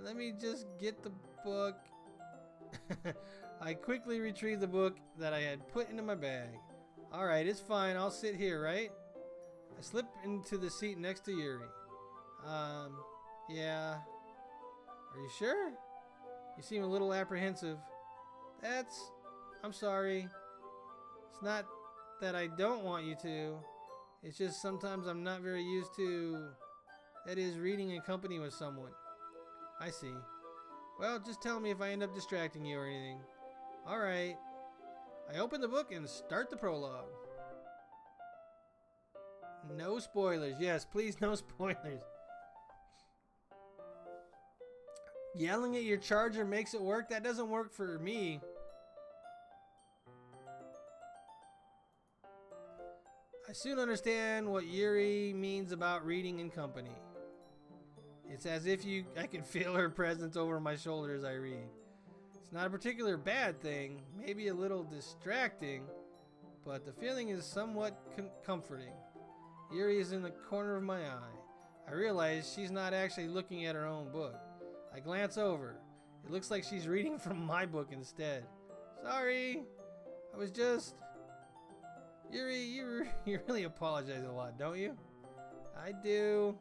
Let me just get the book. I quickly retrieved the book that I had put into my bag. Alright, it's fine. I'll sit here, right? I slip into the seat next to Yuri. Yeah. Are you sure? You seem a little apprehensive. I'm sorry. It's not that I don't want you to. It's just sometimes I'm not very used to, that is, reading in company with someone. I see. Well, just tell me if I end up distracting you or anything. Alright. I open the book and start the prologue. No spoilers. Yes, please, no spoilers. Yelling at your charger makes it work? That doesn't work for me. I soon understand what Yuri means about reading in company. It's as if I can feel her presence over my shoulder as I read. It's not a particular bad thing, maybe a little distracting, but the feeling is somewhat comforting. Yuri is in the corner of my eye. I realize she's not actually looking at her own book. I glance over. It looks like she's reading from my book instead. Sorry, I was just... Yuri, you really apologize a lot, don't you? I do.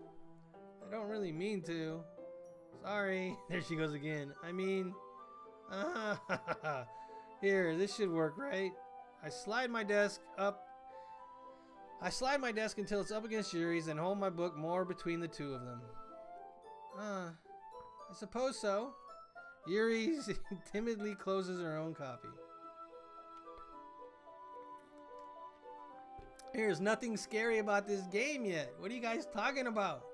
I don't really mean to. Sorry. There she goes again. I mean... Here, this should work, right? I slide my desk until it's up against Yuri's and hold my book more between the two of them. I suppose so. Yuri timidly closes her own copy. There's nothing scary about this game yet. What are you guys talking about?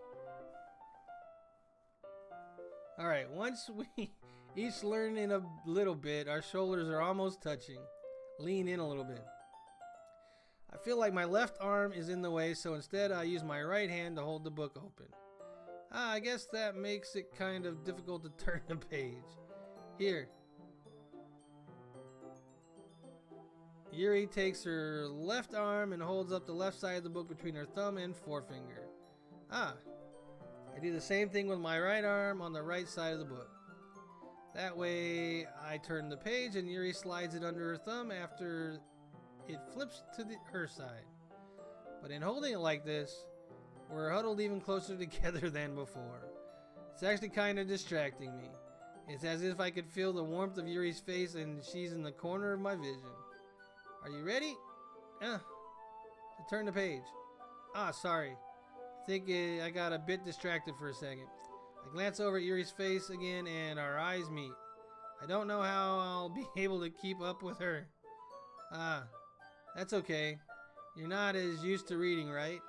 Alright, once we each learn in a little bit, our shoulders are almost touching. Lean in a little bit. I feel like my left arm is in the way, so instead I use my right hand to hold the book open. I guess that makes it kind of difficult to turn the page. Here. Yuri takes her left arm and holds up the left side of the book between her thumb and forefinger. Ah, I do the same thing with my right arm on the right side of the book. That way, I turn the page and Yuri slides it under her thumb after it flips to her side. But in holding it like this, we're huddled even closer together than before. It's actually kind of distracting me. It's as if I could feel the warmth of Yuri's face and she's in the corner of my vision. Are you ready? To turn the page. Ah, sorry. I think I got a bit distracted for a second. I glance over at Yuri's face again and our eyes meet. I don't know how I'll be able to keep up with her. Ah, that's okay. You're not as used to reading, right?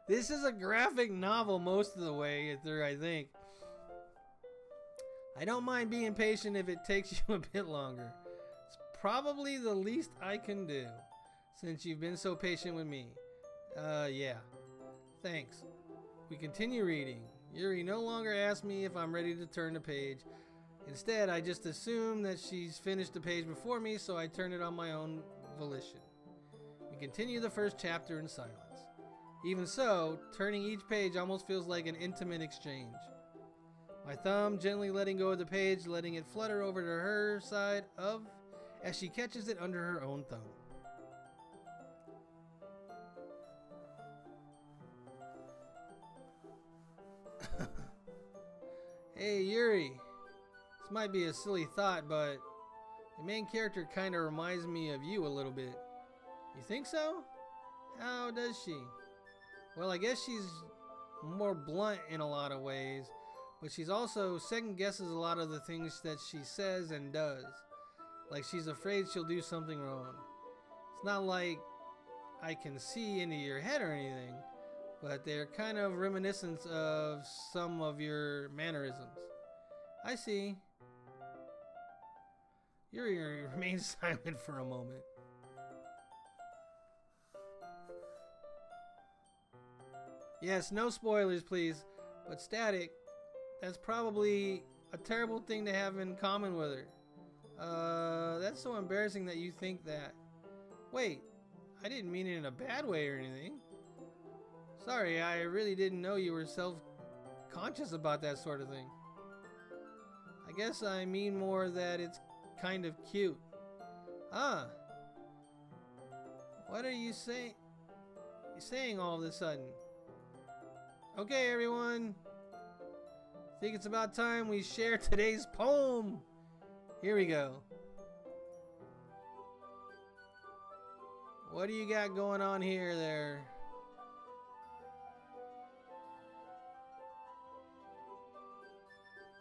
This is a graphic novel most of the way through, I think. I don't mind being patient if it takes you a bit longer. It's probably the least I can do, since you've been so patient with me. Yeah. Thanks. We continue reading. Yuri no longer asks me if I'm ready to turn the page. Instead, I just assume that she's finished the page before me, so I turn it on my own volition. We continue the first chapter in silence. Even so, turning each page almost feels like an intimate exchange. My thumb gently letting go of the page, letting it flutter over to her side of as she catches it under her own thumb. Hey Yuri, this might be a silly thought, but the main character kind of reminds me of you a little bit. You think so? How does she? Well, I guess she's more blunt in a lot of ways, but she's also second guesses a lot of the things that she says and does. Like she's afraid she'll do something wrong. It's not like I can see into your head or anything, but they're kind of reminiscent of some of your mannerisms. I see. Yuri remains silent for a moment. Yes, no spoilers, please. But Static, that's probably a terrible thing to have in common with her. That's so embarrassing that you think that. Wait, I didn't mean it in a bad way or anything. Sorry, I really didn't know you were self-conscious about that sort of thing. I guess I mean more that it's kind of cute. Ah. What are you saying all of a sudden? Okay, everyone. I think it's about time we share today's poem. Here we go. What do you got going on here there?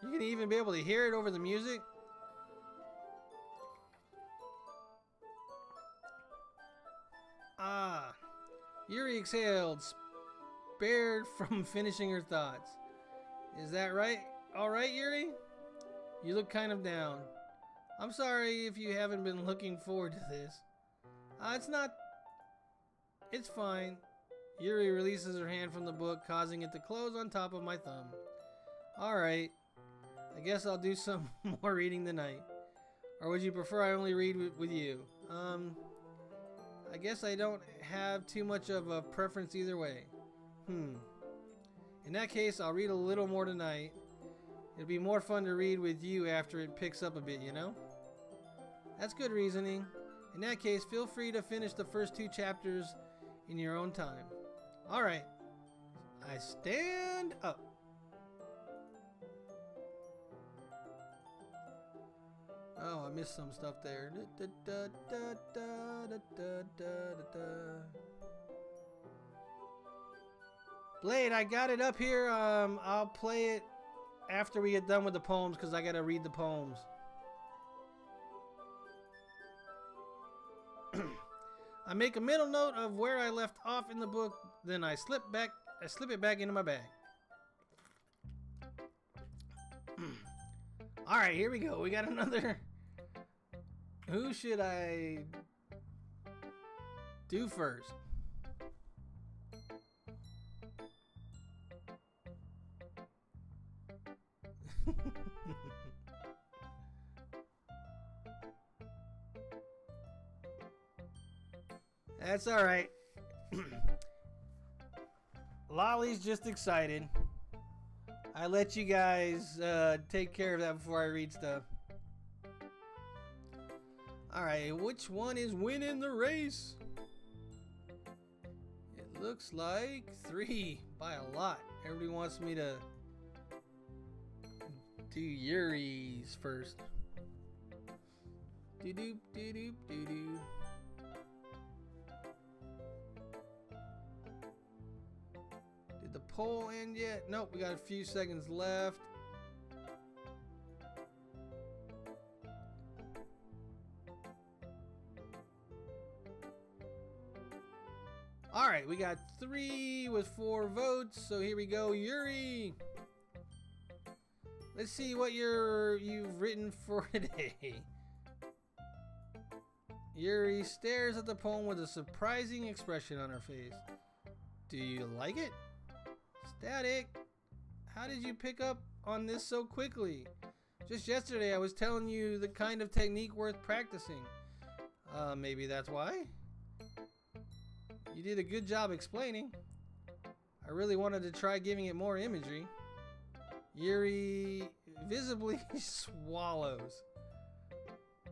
You can even be able to hear it over the music. Ah. Yuri exhaled, spared from finishing her thoughts. Is that right? Alright, Yuri? You look kind of down. I'm sorry if you haven't been looking forward to this. It's fine. Yuri releases her hand from the book, causing it to close on top of my thumb. Alright. I guess I'll do some more reading tonight. Or would you prefer I only read with you? I guess I don't have too much of a preference either way. In that case, I'll read a little more tonight. It'll be more fun to read with you after it picks up a bit, you know? That's good reasoning. In that case, feel free to finish the first 2 chapters in your own time. Alright. I stand up. Oh, I missed some stuff there. Blade, I got it up here. I'll play it after we get done with the poems because I gotta read the poems. I make a mental note of where I left off in the book, then I slip it back into my bag. Alright, here we go. We got another. Who should I do first? That's all right. Lolly's just excited. I let you guys take care of that before I read stuff. Alright, which one is winning the race? It looks like 3 by a lot. Everybody wants me to do Yuri's first. Doo-doop, doo-doop, doo-doo. Did the poll end yet? Nope, we got a few seconds left. Alright, we got 3 with 4 votes, so here we go. Yuri! Let's see what you've written for today. Yuri stares at the poem with a surprising expression on her face. Do you like it? Static, how did you pick up on this so quickly? Just yesterday I was telling you the kind of technique worth practicing. Maybe that's why? You did a good job explaining. I really wanted to try giving it more imagery. Yuri visibly swallows.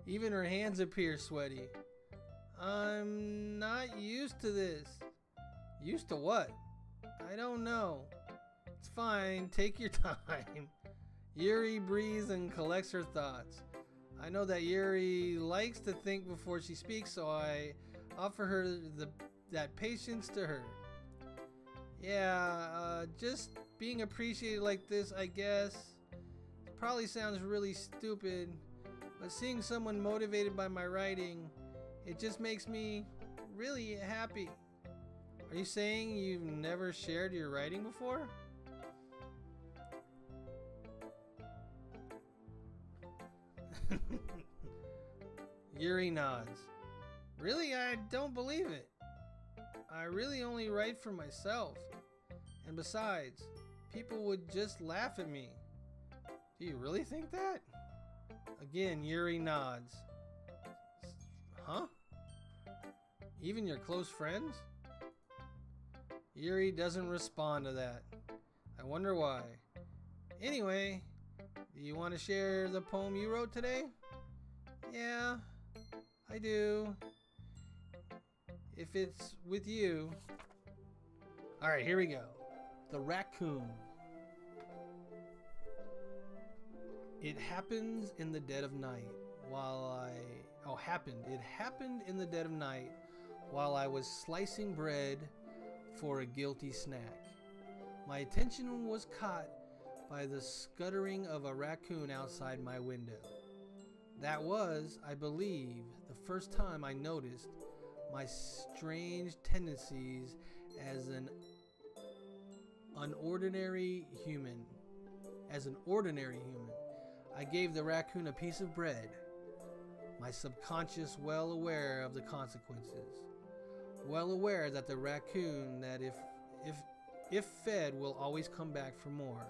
Even her hands appear sweaty. I'm not used to this. Used to what? I don't know. It's fine, take your time. Yuri breathes and collects her thoughts. I know that Yuri likes to think before she speaks, so I offer her that patience to her. Yeah, just being appreciated like this, I guess. It probably sounds really stupid, but seeing someone motivated by my writing, it just makes me really happy. Are you saying you've never shared your writing before? Yuri nods. Really? I don't believe it. I really only write for myself. And besides, people would just laugh at me. Do you really think that? Again, Yuri nods. Huh? Even your close friends? Yuri doesn't respond to that. I wonder why. Anyway, do you want to share the poem you wrote today? Yeah, I do. If it's with you. Alright, here we go. The Raccoon. It happens in the dead of night It happened in the dead of night while I was slicing bread for a guilty snack. My attention was caught by the scuttering of a raccoon outside my window. That was, I believe, the first time I noticed my strange tendencies as an ordinary human. I gave the raccoon a piece of bread, my subconscious well aware of the consequences. Well aware that the raccoon, that if fed, will always come back for more.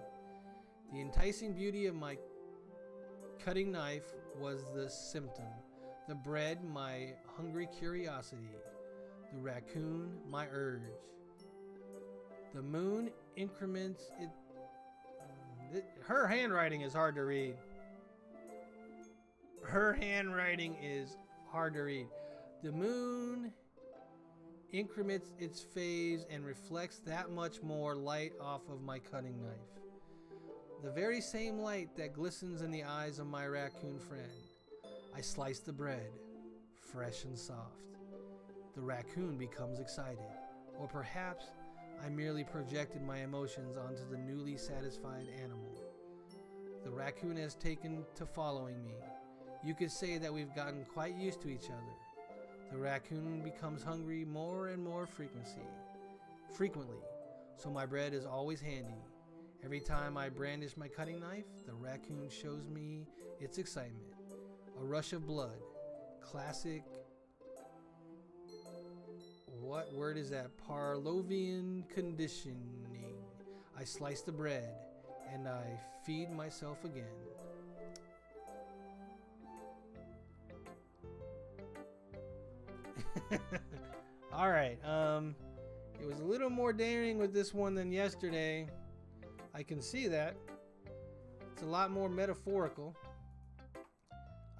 The enticing beauty of my cutting knife was the symptom. The bread, my hungry curiosity. The raccoon, my urge. The moon increments it. Her handwriting is hard to read. Her handwriting is hard to read. The moon increments its phase and reflects that much more light off of my cutting knife. The very same light that glistens in the eyes of my raccoon friend. I slice the bread, fresh and soft. The raccoon becomes excited, or perhaps I merely projected my emotions onto the newly satisfied animal. The raccoon has taken to following me. You could say that we've gotten quite used to each other. The raccoon becomes hungry more and more frequently, so my bread is always handy. Every time I brandish my cutting knife, the raccoon shows me its excitement. A rush of blood. Classic. What word is that? Pavlovian conditioning. I slice the bread and I feed myself again. Alright, it was a little more daring with this one than yesterday. I can see that. It's a lot more metaphorical.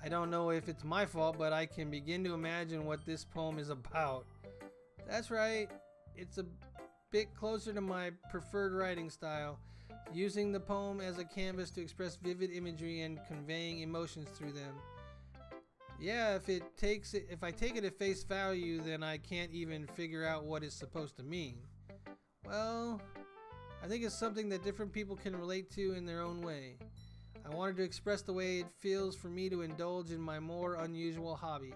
I don't know if it's my fault, but I can begin to imagine what this poem is about. That's right, it's a bit closer to my preferred writing style, using the poem as a canvas to express vivid imagery and conveying emotions through them. Yeah, if I take it at face value, then I can't even figure out what it's supposed to mean. Well, I think it's something that different people can relate to in their own way. I wanted to express the way it feels for me to indulge in my more unusual hobbies.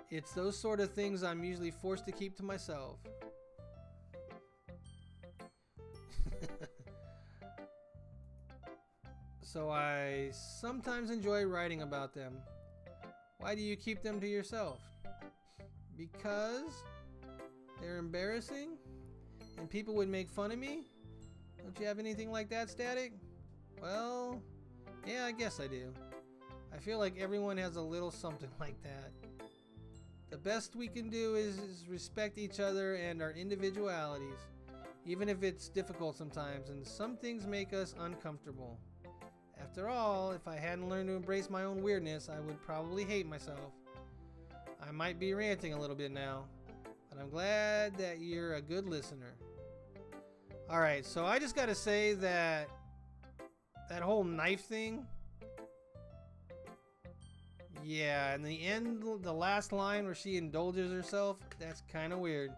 It's those sort of things I'm usually forced to keep to myself. So I sometimes enjoy writing about them. Why do you keep them to yourself? Because they're embarrassing and people would make fun of me? Don't you have anything like that, Static? Well, yeah, I guess I do. I feel like everyone has a little something like that. The best we can do is respect each other and our individualities, even if it's difficult sometimes, and some things make us uncomfortable. After all, if I hadn't learned to embrace my own weirdness, I would probably hate myself. I might be ranting a little bit now, but I'm glad that you're a good listener. Alright, so I just gotta say that whole knife thing, yeah, and the end, the last line where she indulges herself, that's kind of weird.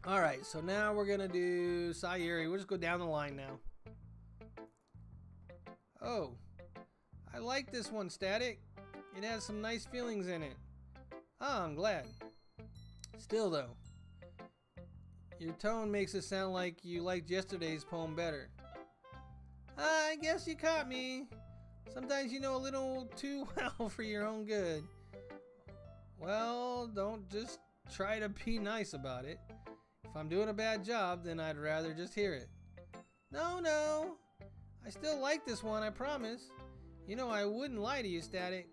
Alright, so now we're gonna do Sayuri. We'll just go down the line now. Oh, I like this one, Static. It has some nice feelings in it. Ah, I'm glad. Still though, your tone makes it sound like you liked yesterday's poem better. I guess you caught me. Sometimes you know a little too well for your own good. Well, don't just try to be nice about it. If I'm doing a bad job, then I'd rather just hear it. No. I still like this one, I promise. You know I wouldn't lie to you, Static.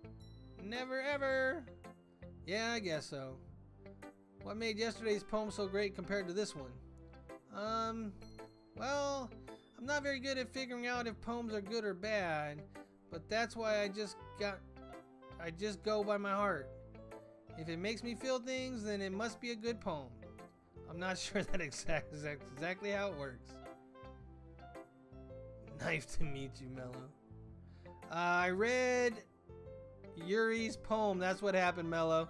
Never ever. Yeah, I guess so. What made yesterday's poem so great compared to this one? Well, I'm not very good at figuring out if poems are good or bad, but that's why I just go by my heart. If it makes me feel things, then it must be a good poem. I'm not sure that exactly how it works. Nice to meet you, Mello. I read Yuri's poem. That's what happened, Mello.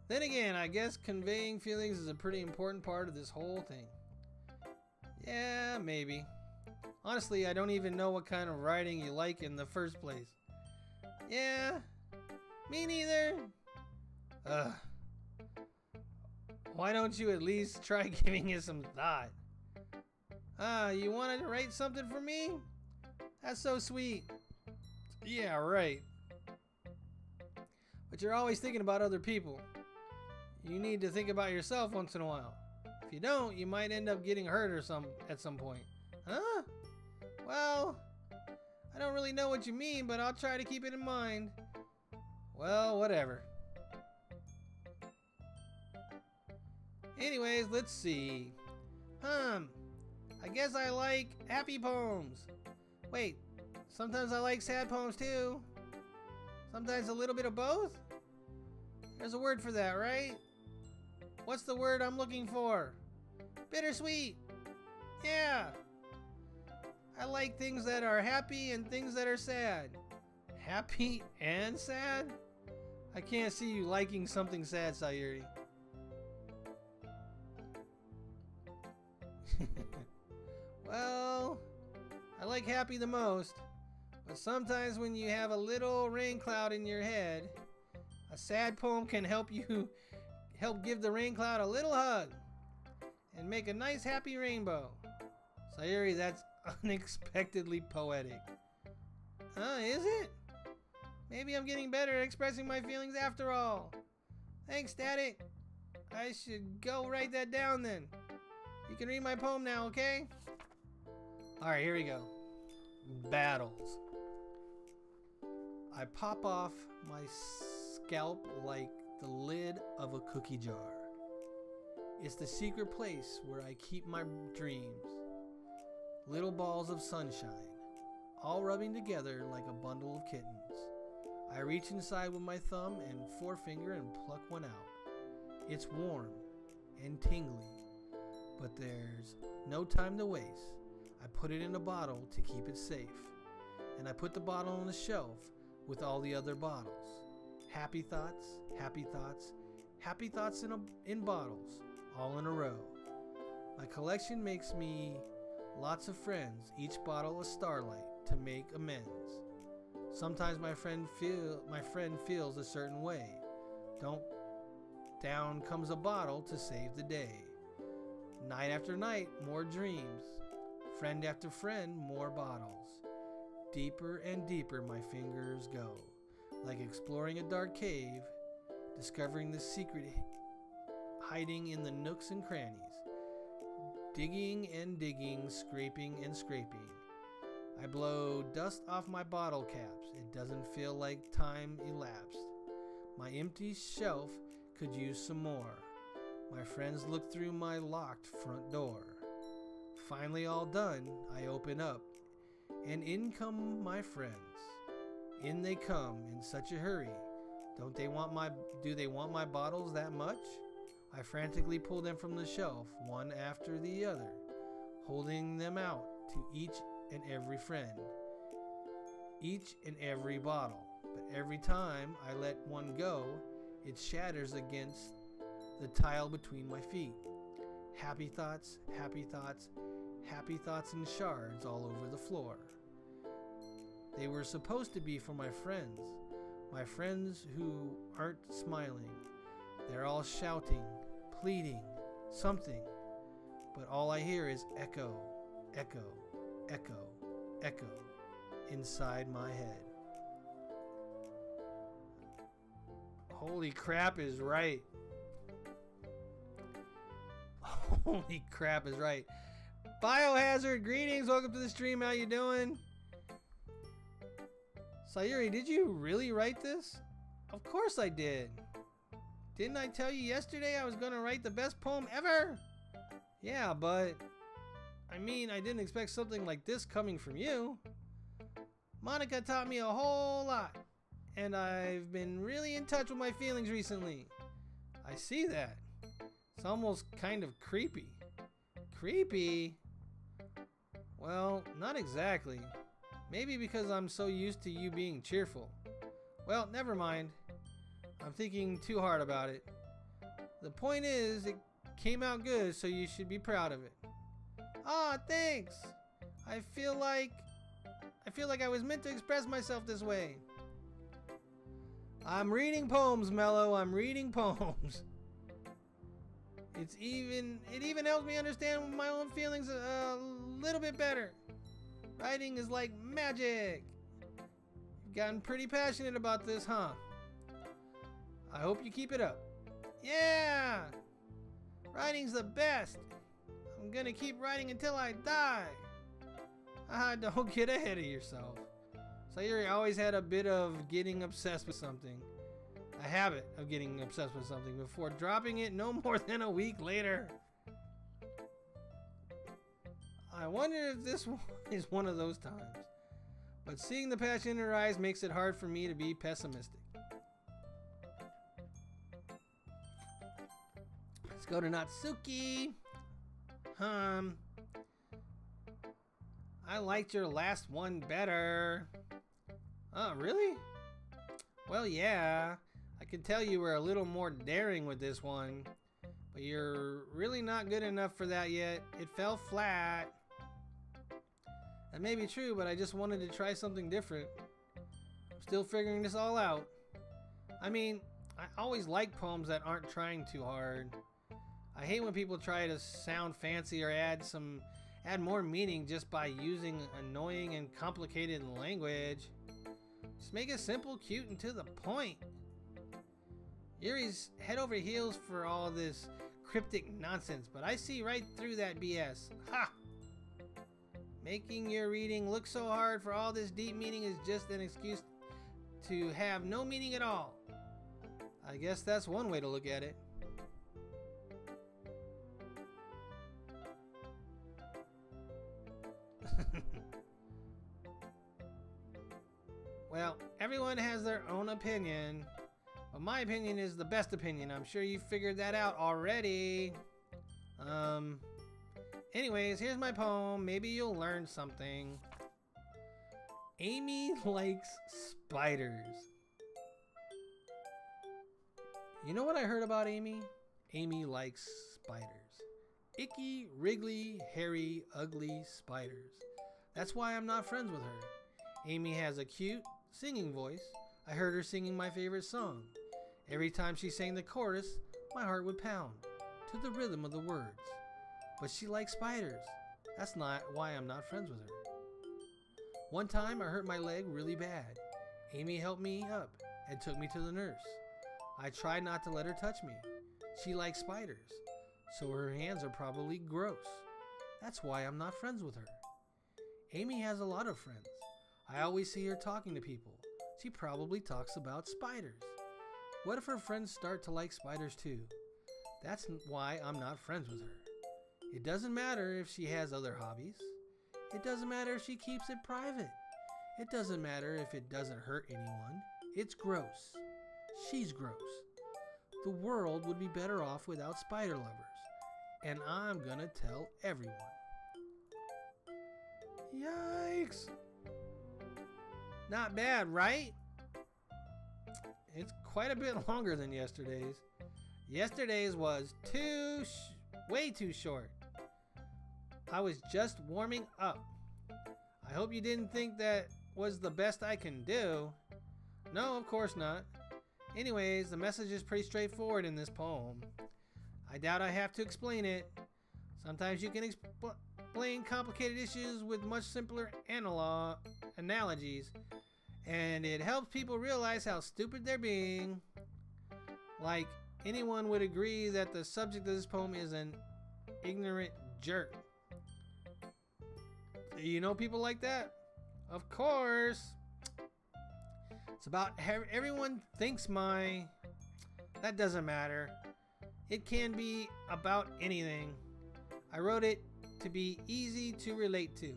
Then again, I guess conveying feelings is a pretty important part of this whole thing. Yeah, maybe. Honestly, I don't even know what kind of writing you like in the first place. Yeah, me neither. Ugh. Why don't you at least try giving it some thought? You wanted to write something for me? That's so sweet. Yeah, right. But you're always thinking about other people. You need to think about yourself once in a while. If you don't, you might end up getting hurt or at some point. Huh? Well, I don't really know what you mean, but I'll try to keep it in mind. Well, whatever. Anyways, let's see. I guess I like happy poems. Wait, sometimes I like sad poems too. Sometimes a little bit of both? There's a word for that, right? What's the word I'm looking for? Bittersweet. Yeah. I like things that are happy and things that are sad. Happy and sad? I can't see you liking something sad, Sayuri. Well, I like happy the most, but sometimes when you have a little rain cloud in your head, a sad poem can help give the rain cloud a little hug and make a nice happy rainbow. Sayuri, that's unexpectedly poetic. Is it? Maybe I'm getting better at expressing my feelings after all. Thanks, Static. I should go write that down then. You can read my poem now, okay? Alright, here we go. battles. I pop off my scalp like the lid of a cookie jar. It's the secret place where I keep my dreams. Little balls of sunshine, all rubbing together like a bundle of kittens. I reach inside with my thumb and forefinger and pluck one out. It's warm and tingly, but there's no time to waste. I put it in a bottle to keep it safe, and I put the bottle on the shelf with all the other bottles. Happy thoughts, happy thoughts, happy thoughts in bottles, all in a row. My collection makes me lots of friends, each bottle a starlight to make amends. Sometimes my friend feels a certain way. Down comes a bottle to save the day. Night after night, more dreams. Friend after friend, more bottles. Deeper and deeper my fingers go, like exploring a dark cave, discovering the secret hiding in the nooks and crannies. Digging and digging, scraping and scraping. I blow dust off my bottle caps. It doesn't feel like time elapsed. My empty shelf could use some more. My friends look through my locked front door. Finally all done, I open up, and in come my friends. In they come in such a hurry. Do they want my bottles that much? I frantically pull them from the shelf, one after the other, holding them out to each and every friend, each and every bottle. But every time I let one go, it shatters against the tile between my feet. Happy thoughts, happy thoughts, happy thoughts in shards all over the floor. They were supposed to be for my friends who aren't smiling. They're all shouting, pleading, something, but all I hear is echo, echo, echo, echo inside my head. Holy crap is right. Holy crap is right. Biohazard, greetings, welcome to the stream, how you doing? Sayuri, did you really write this? Of course I did. Didn't I tell you yesterday I was gonna write the best poem ever? Yeah, but I mean, I didn't expect something like this coming from you. Monica taught me a whole lot, and I've been really in touch with my feelings recently. I see that. It's almost kind of creepy. Creepy? Well, not exactly. Maybe because I'm so used to you being cheerful. Well, never mind. I'm thinking too hard about it. The point is, it came out good, so you should be proud of it. Ah, thanks. I feel like I was meant to express myself this way. I'm reading poems, Mello. I'm reading poems. It even helps me understand my own feelings a little bit better. Writing is like magic. You've gotten pretty passionate about this, huh? I hope you keep it up. Yeah! Writing's the best. I'm gonna keep writing until I die. Don't get ahead of yourself. Sayuri always had a bit of getting obsessed with something. A habit of getting obsessed with something before dropping it no more than a week later. I wonder if this is one of those times. But seeing the passion in her eyes makes it hard for me to be pessimistic. Let's go to Natsuki. I liked your last one better. Oh, really? Well, yeah. I can tell you were a little more daring with this one. But you're really not good enough for that yet. It fell flat. That may be true, but I just wanted to try something different. I'm still figuring this all out. I mean, I always like poems that aren't trying too hard. I hate when people try to sound fancy or add more meaning just by using annoying and complicated language. Just make it simple, cute, and to the point. Yuri's head over heels for all this cryptic nonsense, but I see right through that BS. Ha! Making your reading look so hard for all this deep meaning is just an excuse to have no meaning at all. I guess that's one way to look at it. Well, everyone has their own opinion, but my opinion is the best opinion. I'm sure you figured that out already. Anyways, here's my poem. Maybe you'll learn something. Amy likes spiders. You know what I heard about Amy? Amy likes spiders. Icky, wriggly, hairy, ugly spiders. That's why I'm not friends with her. Amy has a cute singing voice. I heard her singing my favorite song. Every time she sang the chorus, my heart would pound to the rhythm of the words. But she likes spiders. That's not why I'm not friends with her. One time I hurt my leg really bad. Amy helped me up and took me to the nurse. I tried not to let her touch me. She likes spiders, so her hands are probably gross. That's why I'm not friends with her. Amy has a lot of friends. I always see her talking to people. She probably talks about spiders. What if her friends start to like spiders too? That's why I'm not friends with her. It doesn't matter if she has other hobbies. It doesn't matter if she keeps it private. It doesn't matter if it doesn't hurt anyone. It's gross. She's gross. The world would be better off without spider lovers. And I'm gonna tell everyone. Yikes! Not bad, right? It's quite a bit longer than yesterday's. Yesterday's was way too short. I was just warming up. I hope you didn't think that was the best I can do. No, of course not. Anyways, the message is pretty straightforward in this poem. I doubt I have to explain it. Sometimes you can explain complicated issues with much simpler analogies, and it helps people realize how stupid they're being. Like, anyone would agree that the subject of this poem is an ignorant jerk. You know people like that? Of course. It's about everyone thinks my... That doesn't matter. It can be about anything. I wrote it to be easy to relate to.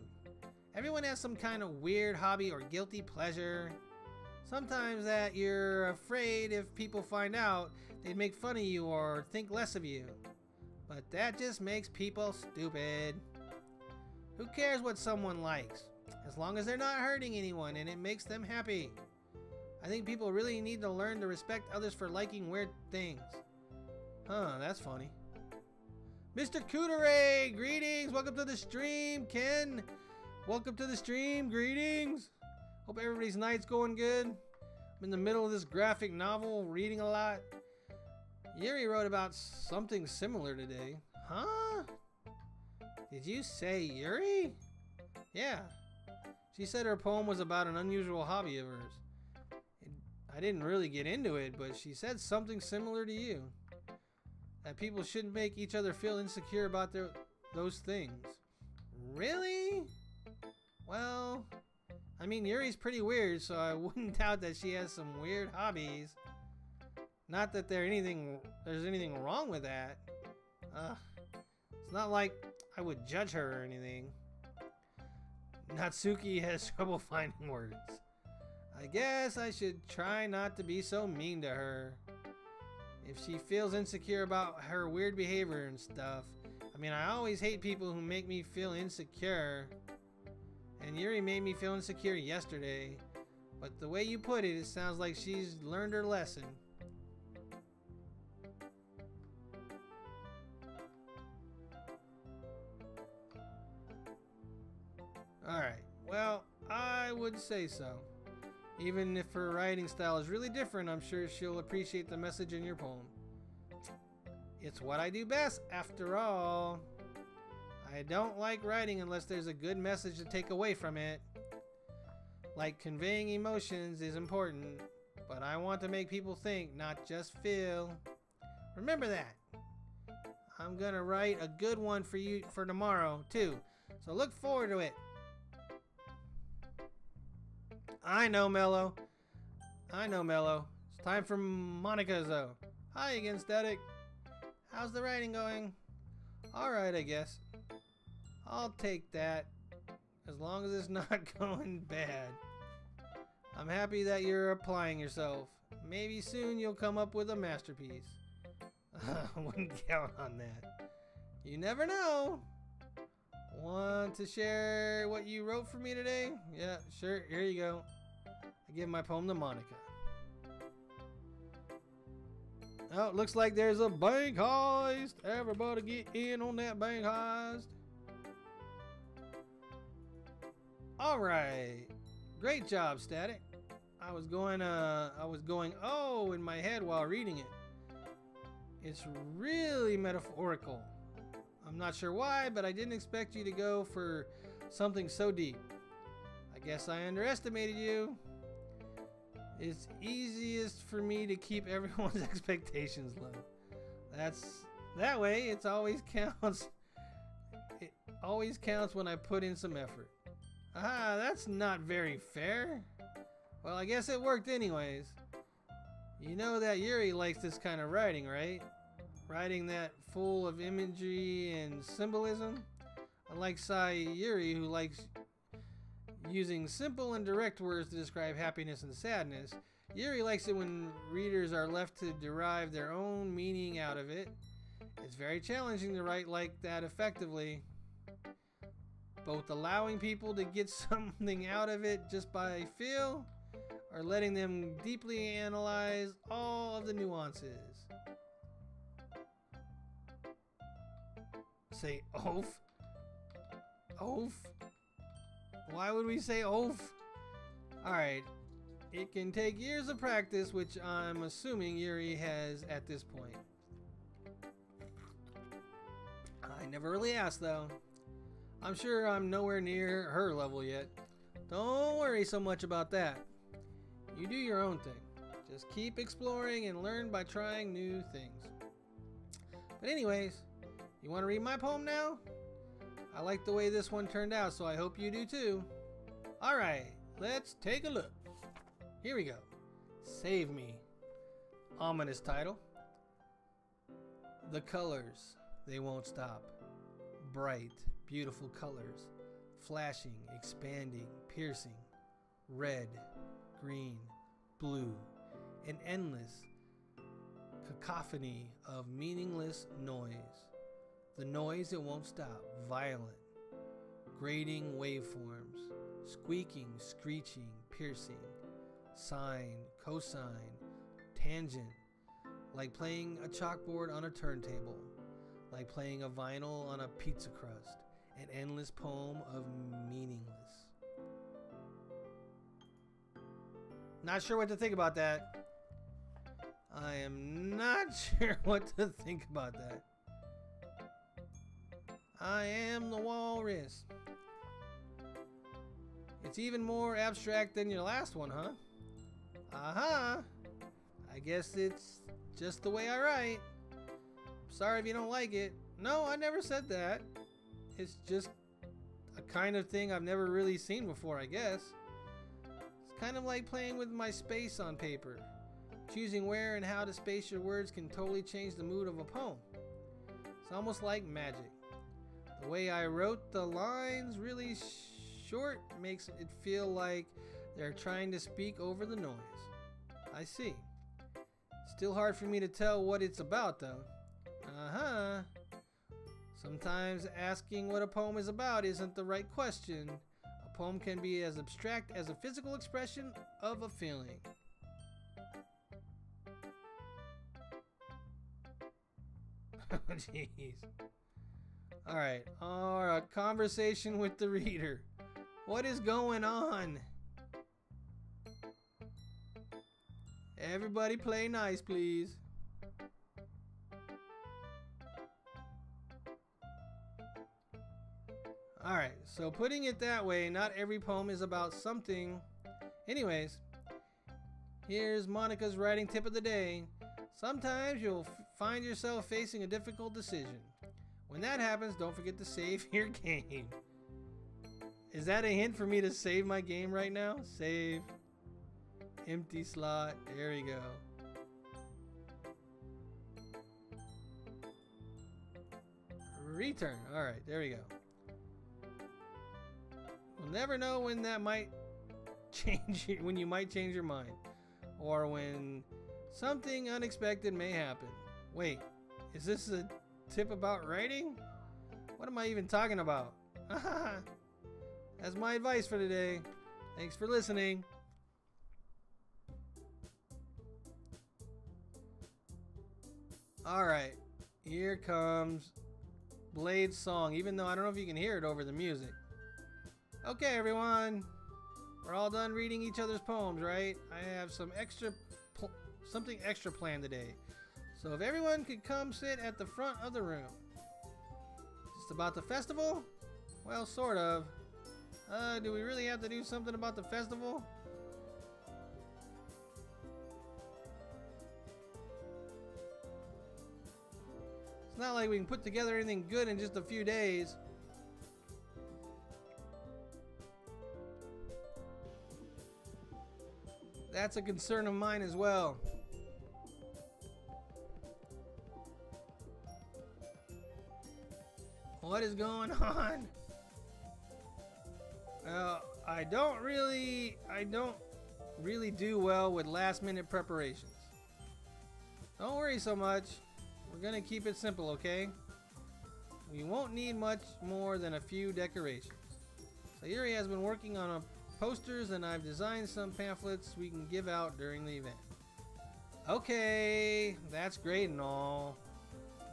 Everyone has some kind of weird hobby or guilty pleasure. Sometimes that you're afraid if people find out, they'd make fun of you or think less of you. But that just makes people stupid. Who cares what someone likes? As long as they're not hurting anyone and it makes them happy. I think people really need to learn to respect others for liking weird things. Huh, that's funny. Mr. Cooteray, greetings. Welcome to the stream. Ken, welcome to the stream. Greetings. Hope everybody's night's going good. I'm in the middle of this graphic novel, reading a lot. Yuri wrote about something similar today. Huh? Did you say Yuri? Yeah. She said her poem was about an unusual hobby of hers. I didn't really get into it, but she said something similar to you. That people shouldn't make each other feel insecure about those things. Really? Well, I mean, Yuri's pretty weird, so I wouldn't doubt that she has some weird hobbies. Not that there's anything wrong with that. It's not like I would judge her or anything. Natsuki has trouble finding words. I guess I should try not to be so mean to her. If she feels insecure about her weird behavior and stuff. I mean, I always hate people who make me feel insecure. And Yuri made me feel insecure yesterday. But the way you put it, it sounds like she's learned her lesson. Alright, well, I would say so. Even if her writing style is really different, I'm sure she'll appreciate the message in your poem. It's what I do best, after all. I don't like writing unless there's a good message to take away from it. Like, conveying emotions is important, but I want to make people think, not just feel. Remember that. I'm gonna write a good one for you for tomorrow, too. So look forward to it. I know, Mello. I know, Mello. It's time for Monica's, though. Hi again, Static. How's the writing going? Alright, I guess. I'll take that. As long as it's not going bad. I'm happy that you're applying yourself. Maybe soon you'll come up with a masterpiece. I wouldn't count on that. You never know. Want to share what you wrote for me today? Yeah, sure. Here you go. I give my poem to Monica. Oh, it looks like there's a bank heist. Everybody get in on that bank heist. All right. Great job, Static. I was going oh in my head while reading it. It's really metaphorical. I'm not sure why, but I didn't expect you to go for something so deep. I guess I underestimated you. It's easiest for me to keep everyone's expectations low. That way it always counts. It always counts when I put in some effort. Ah, that's not very fair. Well, I guess it worked anyways. You know that Yuri likes this kind of writing, right? Writing that full of imagery and symbolism. Unlike Yuri, who likes using simple and direct words to describe happiness and sadness, Yuri likes it when readers are left to derive their own meaning out of it. It's very challenging to write like that effectively. Both allowing people to get something out of it just by feel, or letting them deeply analyze all of the nuances. Say oaf? Oaf? Why would we say oaf? Alright. It can take years of practice, which I'm assuming Yuri has at this point. I never really asked though. I'm sure I'm nowhere near her level yet. Don't worry so much about that. You do your own thing. Just keep exploring and learn by trying new things. But anyways, you want to read my poem now? I like the way this one turned out, so I hope you do too. Alright, let's take a look. Here we go. Save Me. Ominous title. The colors, they won't stop. Bright, beautiful colors. Flashing, expanding, piercing. Red, green, blue. An endless cacophony of meaningless noise. The noise it won't stop, violent, grating waveforms, squeaking, screeching, piercing, sine, cosine, tangent, like playing a chalkboard on a turntable, like playing a vinyl on a pizza crust, an endless poem of meaningless. Not sure what to think about that. I am not sure what to think about that. I am the walrus. It's even more abstract than your last one, huh? Uh-huh. I guess it's just the way I write. Sorry if you don't like it. No, I never said that. It's just a kind of thing I've never really seen before, I guess. It's kind of like playing with my space on paper. Choosing where and how to space your words can totally change the mood of a poem. It's almost like magic. The way I wrote the lines really short makes it feel like they're trying to speak over the noise. I see. Still hard for me to tell what it's about though. Uh-huh. Sometimes asking what a poem is about isn't the right question. A poem can be as abstract as a physical expression of a feeling. Jeez. Alright, our conversation with the reader. What is going on? Everybody play nice, please. Alright, so putting it that way, not every poem is about something. Anyways, here's Monica's writing tip of the day. Sometimes you'll find yourself facing a difficult decision. When that happens, don't forget to save your game. Is that a hint for me to save my game right now? Save. Empty slot. There we go. Return. Alright, there we go. We'll never know when that might change, when you might change your mind. Or when something unexpected may happen. Wait, is this a tip about writing? What am I even talking about? That's my advice for today. Thanks for listening. Alright, here comes Blade's song, even though I don't know if you can hear it over the music. Okay, everyone. We're all done reading each other's poems, right? I have something extra planned today. So if everyone could come sit at the front of the room. Just about the festival? Well, sort of. Do we really have to do something about the festival? It's not like we can put together anything good in just a few days. That's a concern of mine as well. What is going on? I don't really do well with last minute preparations. Don't worry so much. We're gonna keep it simple, okay? We won't need much more than a few decorations. Sayuri has been working on posters, and I've designed some pamphlets we can give out during the event. Okay, that's great and all,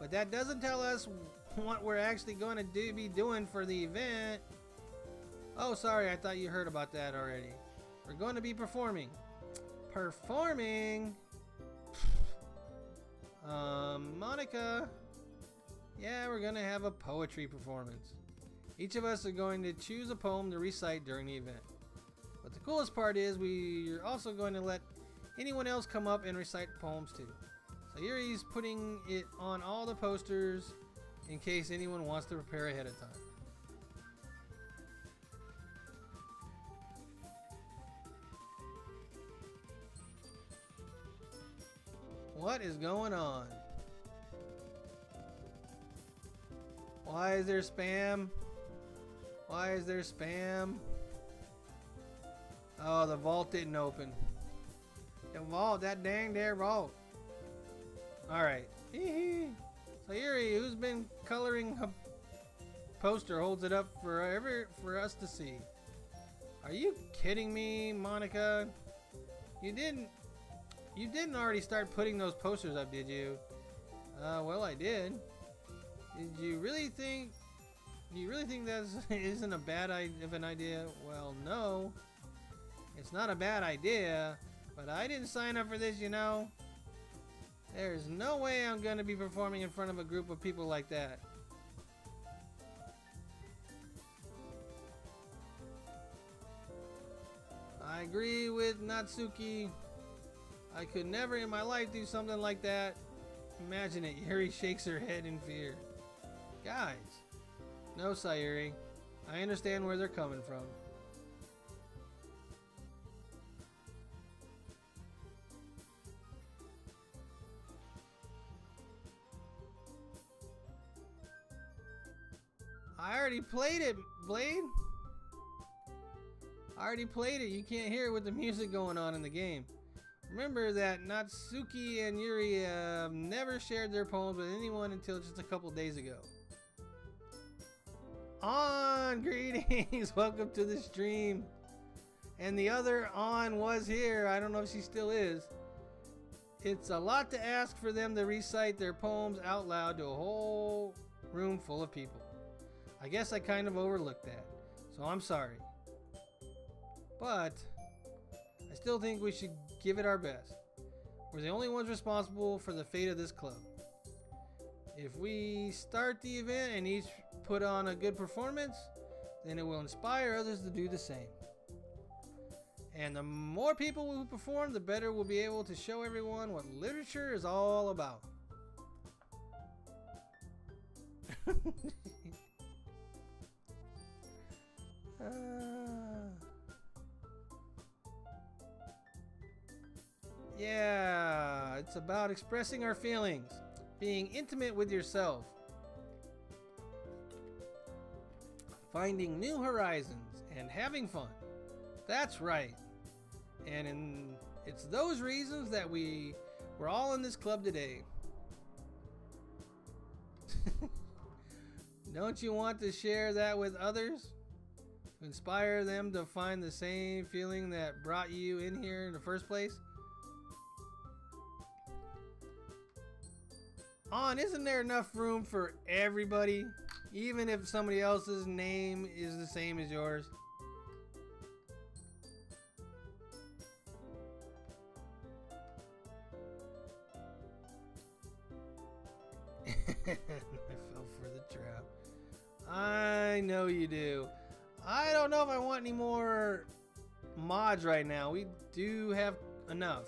but that doesn't tell us what we're actually going to be doing for the event. Oh, sorry, I thought you heard about that already. We're going to be performing. Performing? Monica? Yeah, we're going to have a poetry performance. Each of us are going to choose a poem to recite during the event. But the coolest part is we're also going to let anyone else come up and recite poems too. Sayuri's putting it on all the posters in case anyone wants to prepare ahead of time. What is going on? Why is there spam? Why is there spam? Oh, the vault didn't open. The vault, that dang there vault. Alright. Sayuri, who's been coloring a poster, holds it up for us to see. Are you kidding me, Monica? You didn't already start putting those posters up, did you? Well, I did. Did you really think that isn't a bad of an idea? Well, no. It's not a bad idea, but I didn't sign up for this, you know. There's no way I'm going to be performing in front of a group of people like that. I agree with Natsuki. I could never in my life do something like that. Imagine it. Yuri shakes her head in fear. Guys. No, Sayuri. I understand where they're coming from. I already played it, Blade. I already played it. You can't hear it with the music going on in the game. Remember that Natsuki and Yuri never shared their poems with anyone until just a couple days ago. On, greetings. Welcome to the stream. And the other On was here. I don't know if she still is. It's a lot to ask for them to recite their poems out loud to a whole room full of people. I guess I kind of overlooked that, so I'm sorry. But I still think we should give it our best. We're the only ones responsible for the fate of this club. If we start the event and each put on a good performance, then it will inspire others to do the same. And the more people who perform, the better we'll be able to show everyone what literature is all about. Yeah, it's about expressing our feelings, being intimate with yourself, finding new horizons, and having fun. That's right. And it's those reasons that we're all in this club today. Don't you want to share that with others? To inspire them to find the same feeling that brought you in here in the first place? Isn't there enough room for everybody? Even if somebody else's name is the same as yours? I fell for the trap. I know you do. I don't know if I want any more mods right now. We do have enough.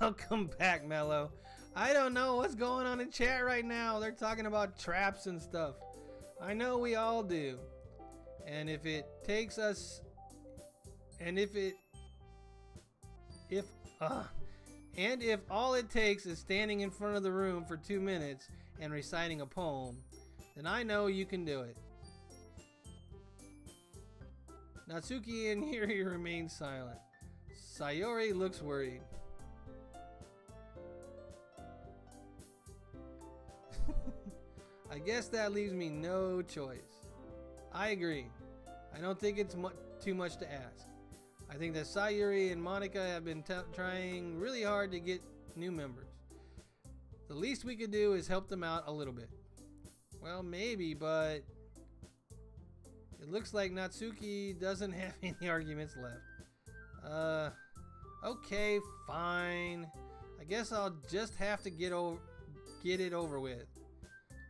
Welcome back, Mello. I don't know what's going on in chat right now. They're talking about traps and stuff. I know we all do. And if it takes us... And if all it takes is standing in front of the room for 2 minutes and reciting a poem, then I know you can do it. Natsuki and Hiri remain silent. Sayori looks worried. I guess that leaves me no choice. I agree. I don't think it's too much to ask. I think that Sayuri and Monica have been trying really hard to get new members. The least we could do is help them out a little bit. Well, maybe, but it looks like Natsuki doesn't have any arguments left. Okay, fine. I guess I'll just have to get it over with.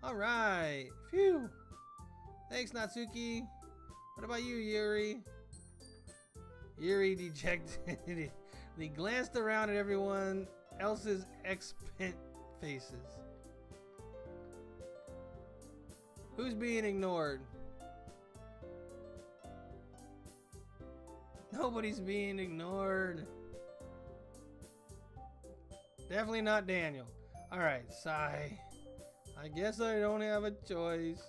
Alright, phew. Thanks, Natsuki. What about you, Yuri? Yuri dejectedly glanced around at everyone else's expectant faces. Who's being ignored? Nobody's being ignored. Definitely not Daniel. Alright, sigh. I guess I don't have a choice.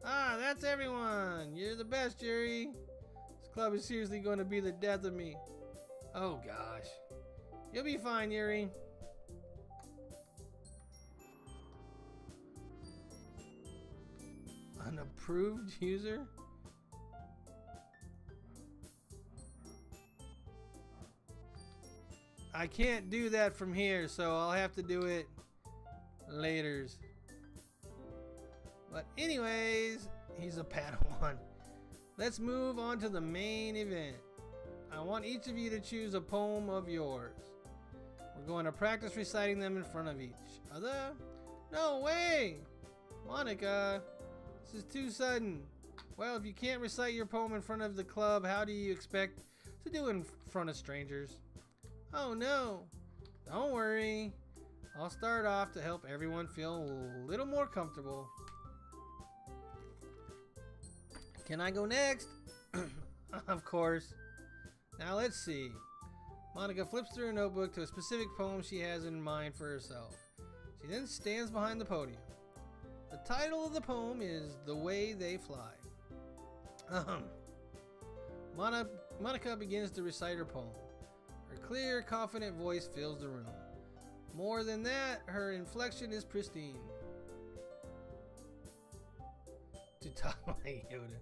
Ah, that's everyone. You're the best, Yuri. This club is seriously going to be the death of me. Oh gosh. You'll be fine, Yuri. Unapproved user? I can't do that from here, so I'll have to do it laters. But anyways, he's a Padawan. Let's move on to the main event. I want each of you to choose a poem of yours. We're going to practice reciting them in front of each other. No way! Monica, this is too sudden. Well, if you can't recite your poem in front of the club, how do you expect to do it in front of strangers? Oh no! Don't worry. I'll start off to help everyone feel a little more comfortable. Can I go next? Of course. Now let's see. Monica flips through a notebook to a specific poem she has in mind for herself. She then stands behind the podium. The title of the poem is The Way They Fly. Monica begins to recite her poem. Her clear, confident voice fills the room. More than that, her inflection is pristine. To talk like Yoda.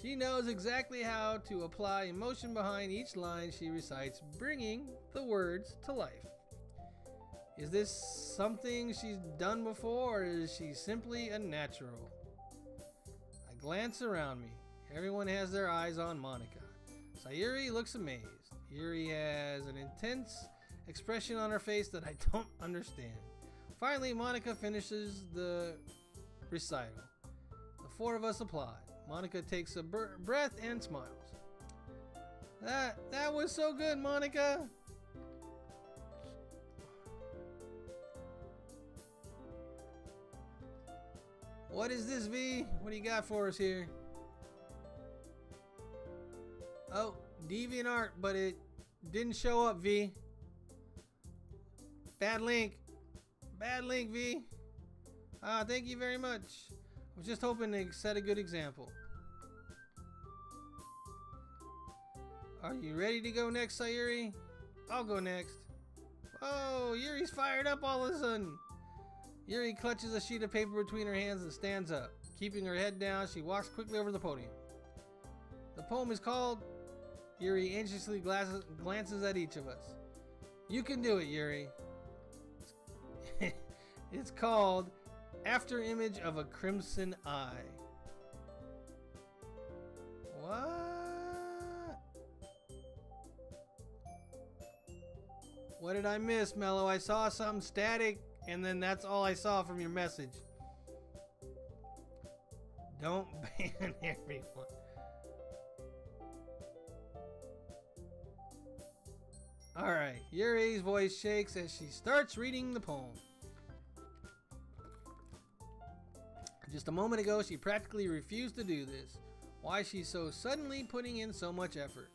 She knows exactly how to apply emotion behind each line she recites, bringing the words to life. Is this something she's done before, or is she simply a natural? I glance around me. Everyone has their eyes on Monica. Sayuri looks amazed. Yuri has an intense expression on her face that I don't understand. Finally, Monica finishes the recital. The four of us applaud. Monica takes a breath and smiles. That was so good, Monica. What is this, V? What do you got for us here? Oh, DeviantArt, but it didn't show up, V. Bad link. Bad link, V. Thank you very much. I was just hoping to set a good example. Are you ready to go next, Sayuri? I'll go next. Oh, Yuri's fired up all of a sudden. Yuri clutches a sheet of paper between her hands and stands up. Keeping her head down, she walks quickly over the podium. The poem is called... Yuri anxiously glances at each of us. You can do it, Yuri. It's called After Image of a Crimson Eye. What? What did I miss, Mello? I saw something static, and then that's all I saw from your message. Don't ban everyone. Alright, Yuri's voice shakes as she starts reading the poem. Just a moment ago, she practically refused to do this. Why she's so suddenly putting in so much effort?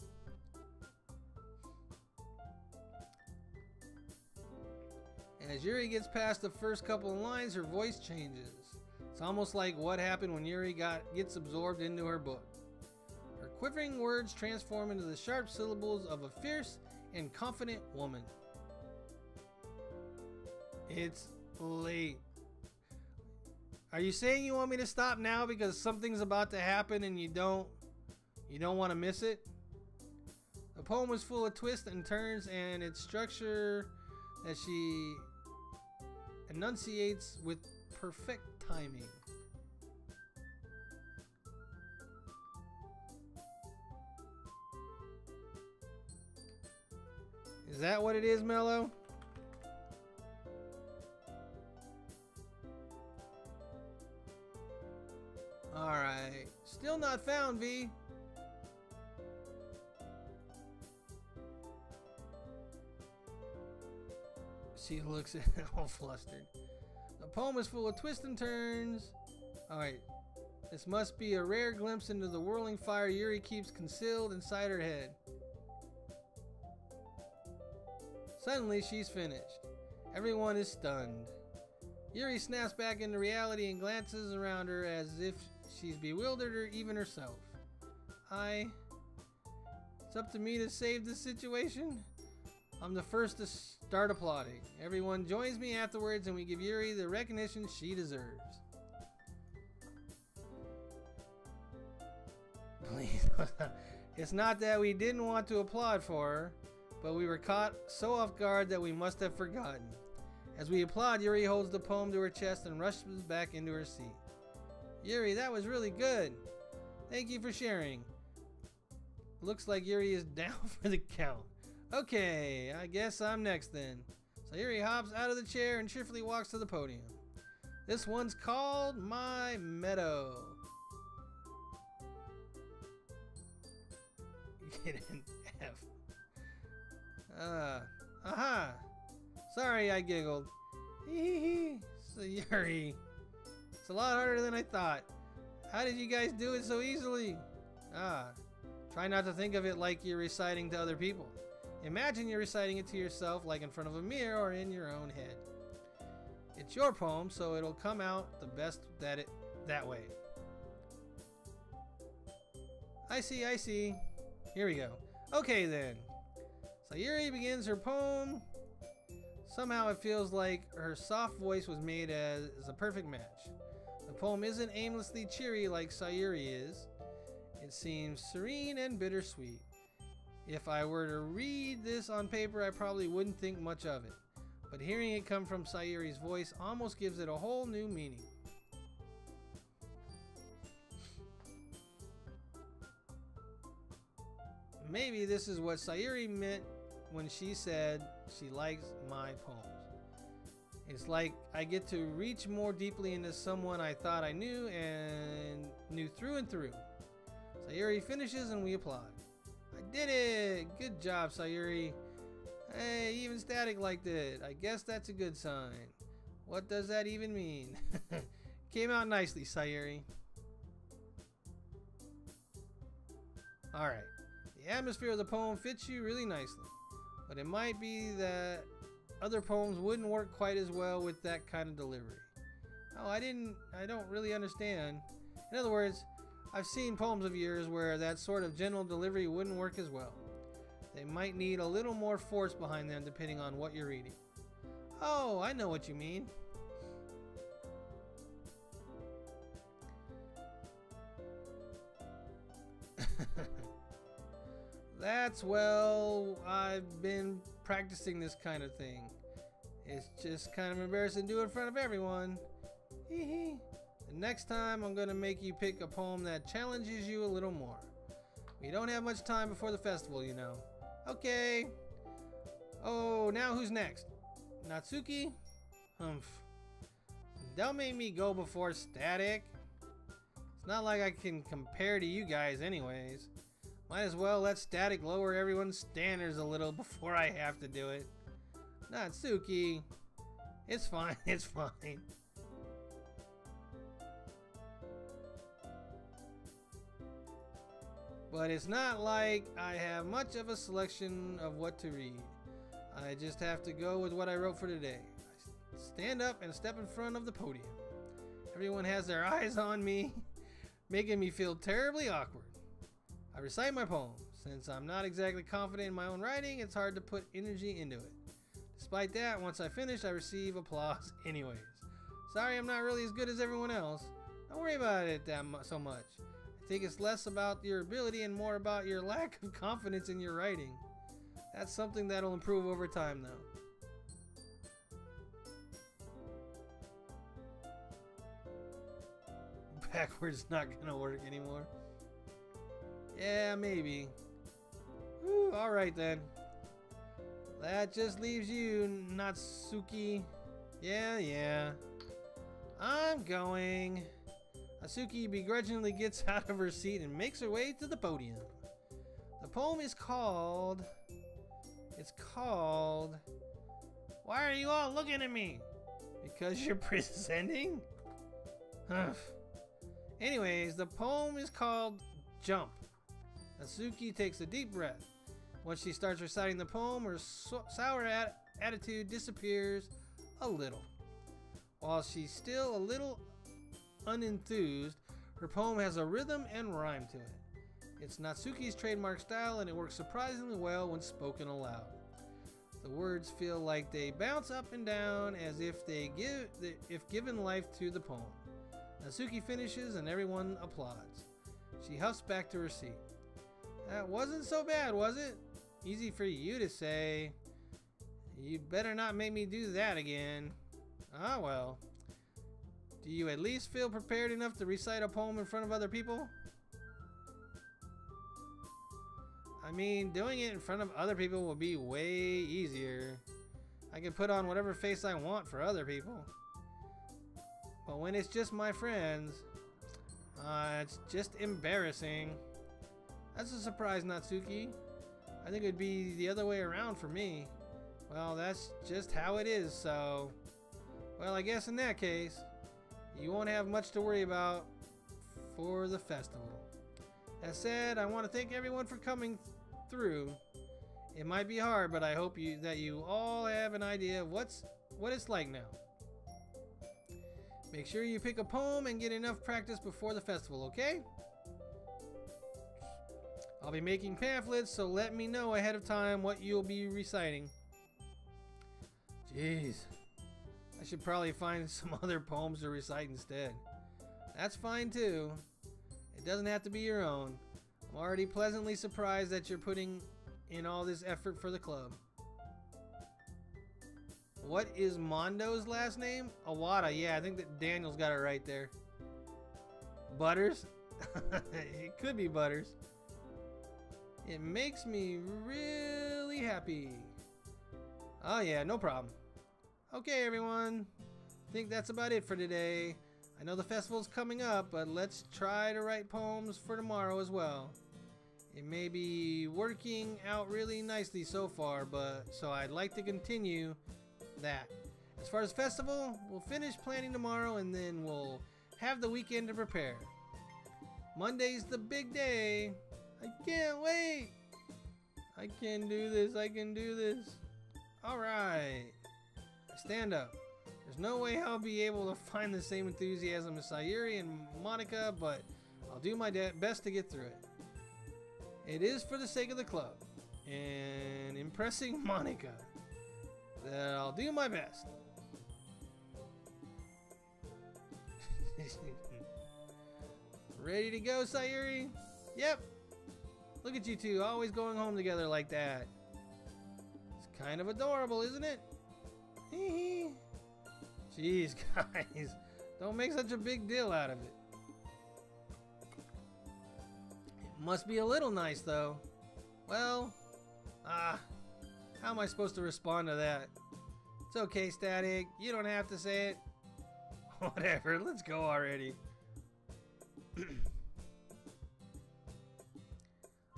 As Yuri gets past the first couple of lines, her voice changes. It's almost like what happened when Yuri gets absorbed into her book. Her quivering words transform into the sharp syllables of a fierce and confident woman. It's late. Are you saying you want me to stop now because something's about to happen and you don't want to miss it? The poem is full of twists and turns, and its structure that she enunciates with perfect timing. Is that what it is, Mello? Alright. Still not found, V. She looks all flustered. The poem is full of twists and turns. Alright. This must be a rare glimpse into the whirling fire Yuri keeps concealed inside her head. Suddenly, she's finished. Everyone is stunned. Yuri snaps back into reality and glances around her as if she's bewildered or even herself. It's up to me to save this situation? I'm the first to start applauding. Everyone joins me afterwards and we give Yuri the recognition she deserves. Please. It's not that we didn't want to applaud for her, but we were caught so off guard that we must have forgotten. As we applaud, Yuri holds the poem to her chest and rushes back into her seat. Yuri, that was really good. Thank you for sharing. Looks like Yuri is down for the count. Okay, I guess I'm next then. So Yuri hops out of the chair and cheerfully walks to the podium. This one's called My Meadow. Get an F. Aha. Sorry, I giggled. Hee. So Yuri, it's a lot harder than I thought. How did you guys do it so easily? Try not to think of it like you're reciting to other people. Imagine you're reciting it to yourself, like in front of a mirror or in your own head. It's your poem, so it'll come out the best that way. I see. Here we go. Okay then. Sayuri begins her poem. Somehow it feels like her soft voice was made as a perfect match. The poem isn't aimlessly cheery like Sayuri is. It seems serene and bittersweet. If I were to read this on paper, I probably wouldn't think much of it. But hearing it come from Sayuri's voice almost gives it a whole new meaning. Maybe this is what Sayuri meant when she said she likes my poems. It's like I get to reach more deeply into someone I thought I knew and knew through and through. Sayuri finishes and we applaud. I did it! Good job, Sayuri. Hey, even Static liked it. I guess that's a good sign. What does that even mean? Came out nicely, Sayuri. Alright. The atmosphere of the poem fits you really nicely. But it might be that other poems wouldn't work quite as well with that kind of delivery. Oh, I don't really understand. In other words, I've seen poems of yours where that sort of general delivery wouldn't work as well. They might need a little more force behind them depending on what you're reading. Oh, I know what you mean. Well, I've been practicing this kind of thing. It's just kind of embarrassing to do it in front of everyone. Hee hee. The next time I'm going to make you pick a poem that challenges you a little more. We don't have much time before the festival, you know. Okay. Oh, now who's next? Natsuki? Humph. Don't make me go before Static. It's not like I can compare to you guys anyways. Might as well let Static lower everyone's standards a little before I have to do it. Natsuki. It's fine, it's fine. But it's not like I have much of a selection of what to read. I just have to go with what I wrote for today. I stand up and step in front of the podium. Everyone has their eyes on me, making me feel terribly awkward. I recite my poem. Since I'm not exactly confident in my own writing, it's hard to put energy into it. Despite that, once I finish, I receive applause anyways. Sorry I'm not really as good as everyone else. Don't worry about it so much. I think it's less about your ability and more about your lack of confidence in your writing. That's something that'll improve over time though. Backwards not gonna work anymore. Yeah, maybe. Whew, alright then. That just leaves you, Natsuki. Yeah. I'm going. Natsuki begrudgingly gets out of her seat and makes her way to the podium. The poem is called... Why are you all looking at me? Because you're presenting? Anyways, the poem is called Jump. Natsuki takes a deep breath. Once she starts reciting the poem, her sour attitude disappears a little. While she's still a little unenthused, her poem has a rhythm and rhyme to it. It's Natsuki's trademark style and it works surprisingly well when spoken aloud. The words feel like they bounce up and down as if given life to the poem. Natsuki finishes and everyone applauds. She huffs back to her seat. That wasn't so bad, was it? Easy for you to say. You better not make me do that again. Ah well. Do you at least feel prepared enough to recite a poem in front of other people? I mean, doing it in front of other people will be way easier. I can put on whatever face I want for other people. But when it's just my friends, it's just embarrassing. That's a surprise, Natsuki. I think it'd be the other way around for me. Well, that's just how it is, so... Well, I guess in that case, you won't have much to worry about for the festival. That said, I want to thank everyone for coming through. It might be hard, but I hope that you all have an idea of what it's like now. Make sure you pick a poem and get enough practice before the festival, okay? I'll be making pamphlets, so let me know ahead of time what you'll be reciting. Jeez. I should probably find some other poems to recite instead. That's fine too. It doesn't have to be your own. I'm already pleasantly surprised that you're putting in all this effort for the club. What is Mondo's last name? Awada. Yeah, I think that Daniel's got it right there. Butters? It could be Butters. It makes me really happy. Oh yeah, no problem. Okay everyone, I think that's about it for today. I know the festival's coming up, but let's try to write poems for tomorrow as well. It may be working out really nicely so far, so I'd like to continue that. As far as festival, we'll finish planning tomorrow and then we'll have the weekend to prepare. Monday's the big day. I can't wait. I can do this. I can do this. Alright. Stand up. There's no way I'll be able to find the same enthusiasm as Sayuri and Monica, but I'll do my best to get through it. It is for the sake of the club and impressing Monica that I'll do my best. Ready to go, Sayuri? Yep. Look at you two, always going home together like that. It's kind of adorable, isn't it? Jeez, guys. Don't make such a big deal out of it. It must be a little nice, though. Well, how am I supposed to respond to that? It's okay, Static. You don't have to say it. Whatever, let's go already.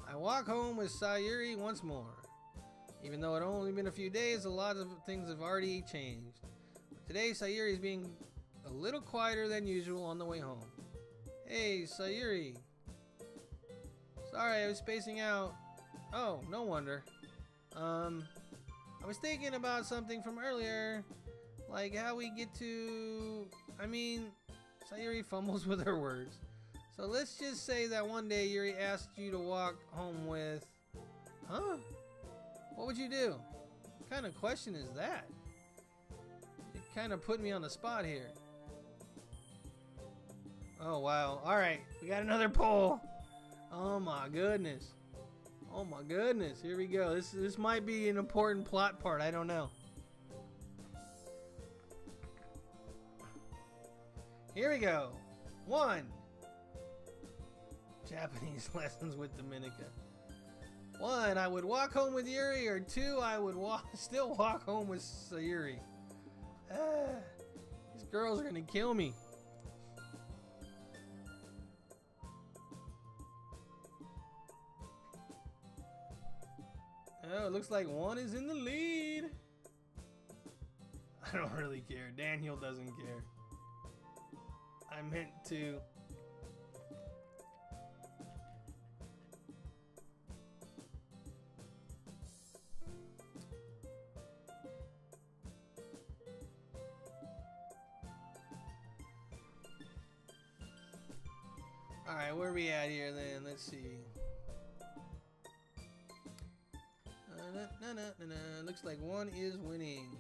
I walk home with Sayuri once more. Even though it only been a few days, a lot of things have already changed. But today, Sayuri is being a little quieter than usual on the way home. Hey, Sayuri. Sorry, I was spacing out. Oh, no wonder. I was thinking about something from earlier. Like how we get to... Sayuri fumbles with her words. So let's just say that one day Yuri asked you to walk home with... Huh? What would you do? What kind of question is that? It kind of put me on the spot here. Oh, wow. Alright, we got another poll. Oh my goodness. Oh my goodness. Here we go. This might be an important plot part. I don't know. Here we go. 1. Japanese lessons with Dominica. 1. I would walk home with Yuri, or 2. I would still walk home with Sayuri. These girls are gonna kill me. Oh, it looks like 1 is in the lead. I don't really care. Daniel doesn't care. I meant to. Alright, where are we at here then? Let's see. Looks like 1 is winning.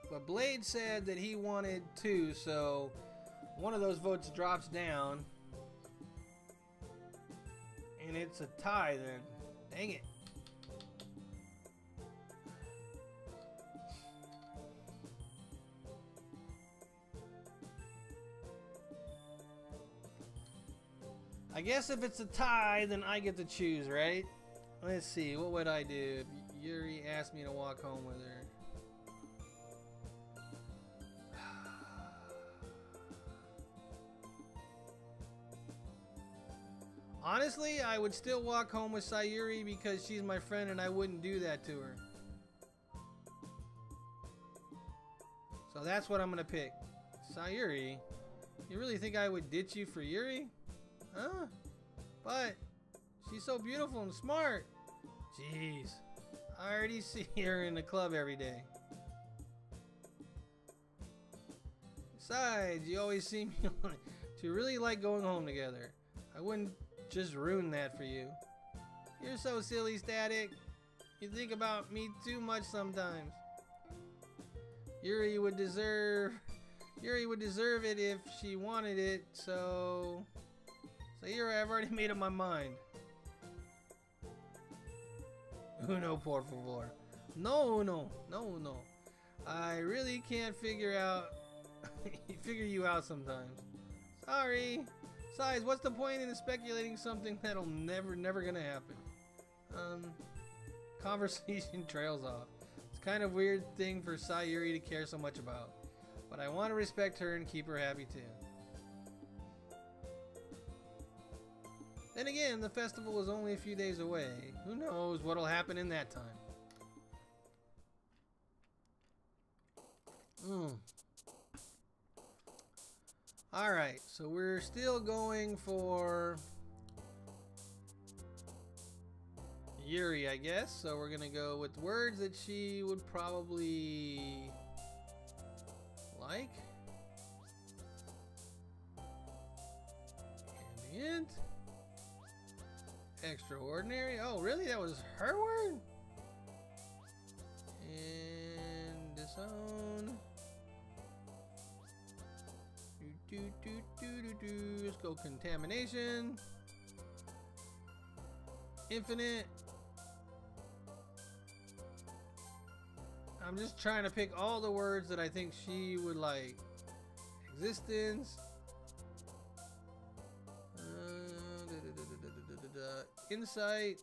But Blade said that he wanted 2, so one of those votes drops down. And it's a tie then. Dang it. I guess if it's a tie, then I get to choose, right? Let's see, what would I do if Yuri asked me to walk home with her? Honestly, I would still walk home with Sayuri because she's my friend and I wouldn't do that to her. So that's what I'm gonna pick. Sayuri? You really think I would ditch you for Yuri? Huh? But she's so beautiful and smart. Jeez. I already see her in the club every day. Besides, you always seem to really like going home together. I wouldn't just ruin that for you. You're so silly, Static. You think about me too much sometimes. Yuri would deserve it if she wanted it, so Yuri, I've already made up my mind. Uno, por favor. No. I really can't figure you out sometimes. Sorry. Besides, what's the point in speculating something that'll never gonna happen? Conversation trails off. It's kind of weird thing for Sayuri to care so much about. But I want to respect her and keep her happy too. Then again, the festival is only a few days away. Who knows what'll happen in that time? Alright, so we're still going for Yuri, I guess. So we're gonna go with words that she would probably like. Ambient. Extraordinary. Oh, really? That was her word? And disown. Let's go contamination. Infinite. I'm just trying to pick all the words that I think she would like. Existence. Insight.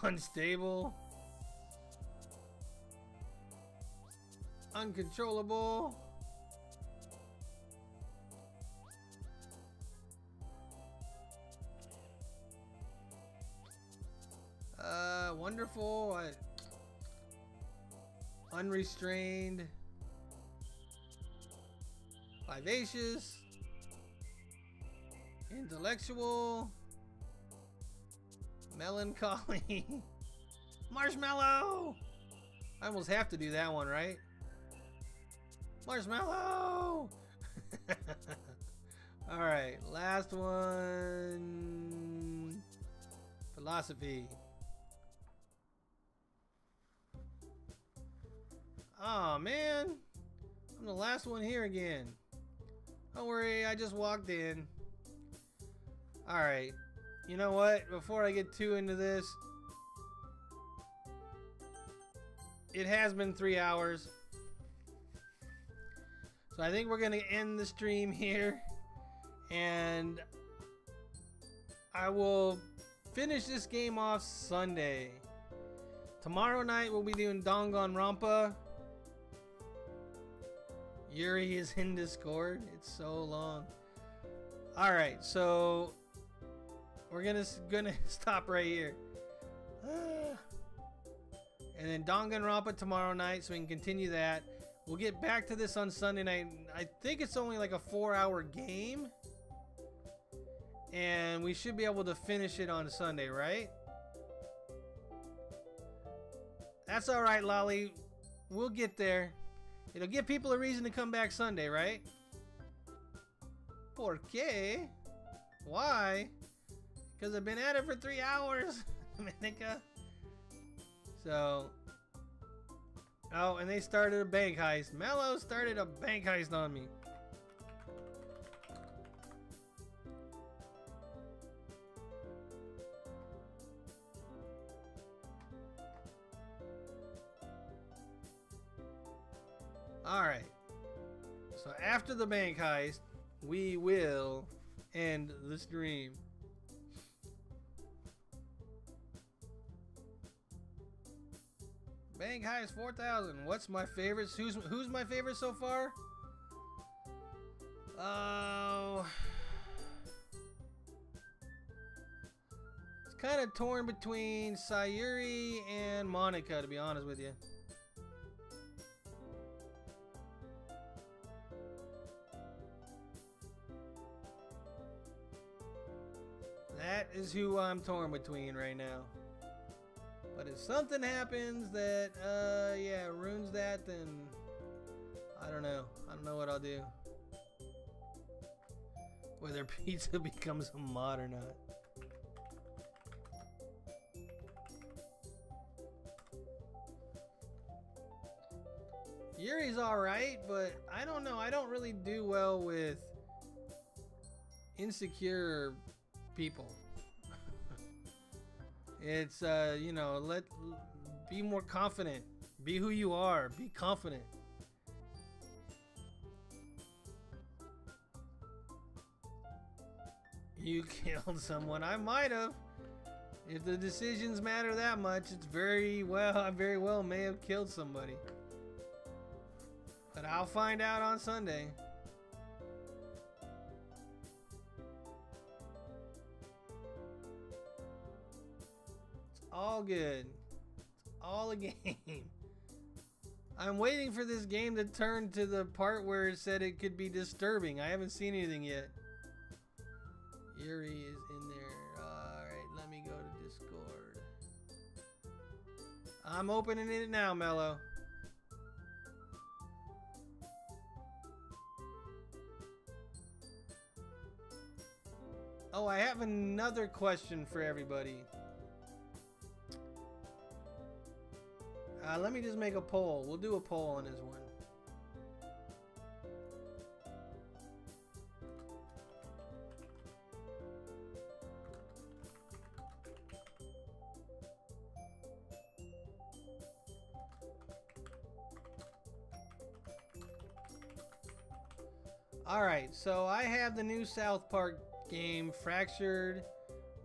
Unstable. Uncontrollable. Wonderful. Unrestrained. Vivacious. Intellectual. Melancholy. Marshmallow. I almost have to do that one, right? Marshmallow. All right, last one. Philosophy. Oh man, I'm the last one here again. Don't worry, I just walked in. All right, you know what? Before I get too into this, it has been 3 hours. So I think we're gonna end the stream here, and I will finish this game off Sunday. Tomorrow night we'll be doing Danganronpa. Yuri is in Discord. It's so long. All right, so we're gonna stop right here. And then Danganronpa tomorrow night, so we can continue that. We'll get back to this on Sunday night. I think it's only like a 4-hour game. And we should be able to finish it on Sunday, right? That's alright, Lolly. We'll get there. It'll give people a reason to come back Sunday, right? ¿Por qué? Why? Because I've been at it for 3 hours. Dominica. So... Oh, and they started a bank heist. Mello started a bank heist on me. Alright. So after the bank heist, we will end the stream. Bank heist 4,000. What's my favorite? Who's my favorite so far? Oh, it's kind of torn between Sayuri and Monica, to be honest with you. That is who I'm torn between right now. But if something happens that, yeah, ruins that, then I don't know. I don't know what I'll do. Whether pizza becomes a mod or not. Yuri's alright, but I don't know. I don't really do well with insecure people. It's, you know, be more confident. Be who you are. Be confident. You killed someone. I might have. If the decisions matter that much, it's very well, I very well may have killed somebody. But I'll find out on Sunday. All good. It's all a game. I'm waiting for this game to turn to the part where it said it could be disturbing. I haven't seen anything yet. Yuri is in there. Alright, let me go to Discord. I'm opening it now, Mello. Oh, I have another question for everybody. Let me just make a poll. We'll do a poll on this one. Alright, so I have the new South Park game, Fractured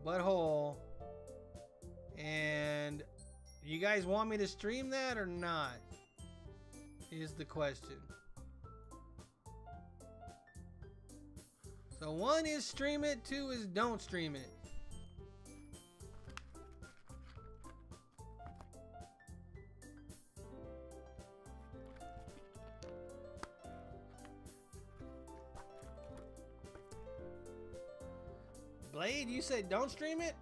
Butthole, and you guys want me to stream that or not? Is the question. So 1 is stream it, 2 is don't stream it. Blade, you said don't stream it?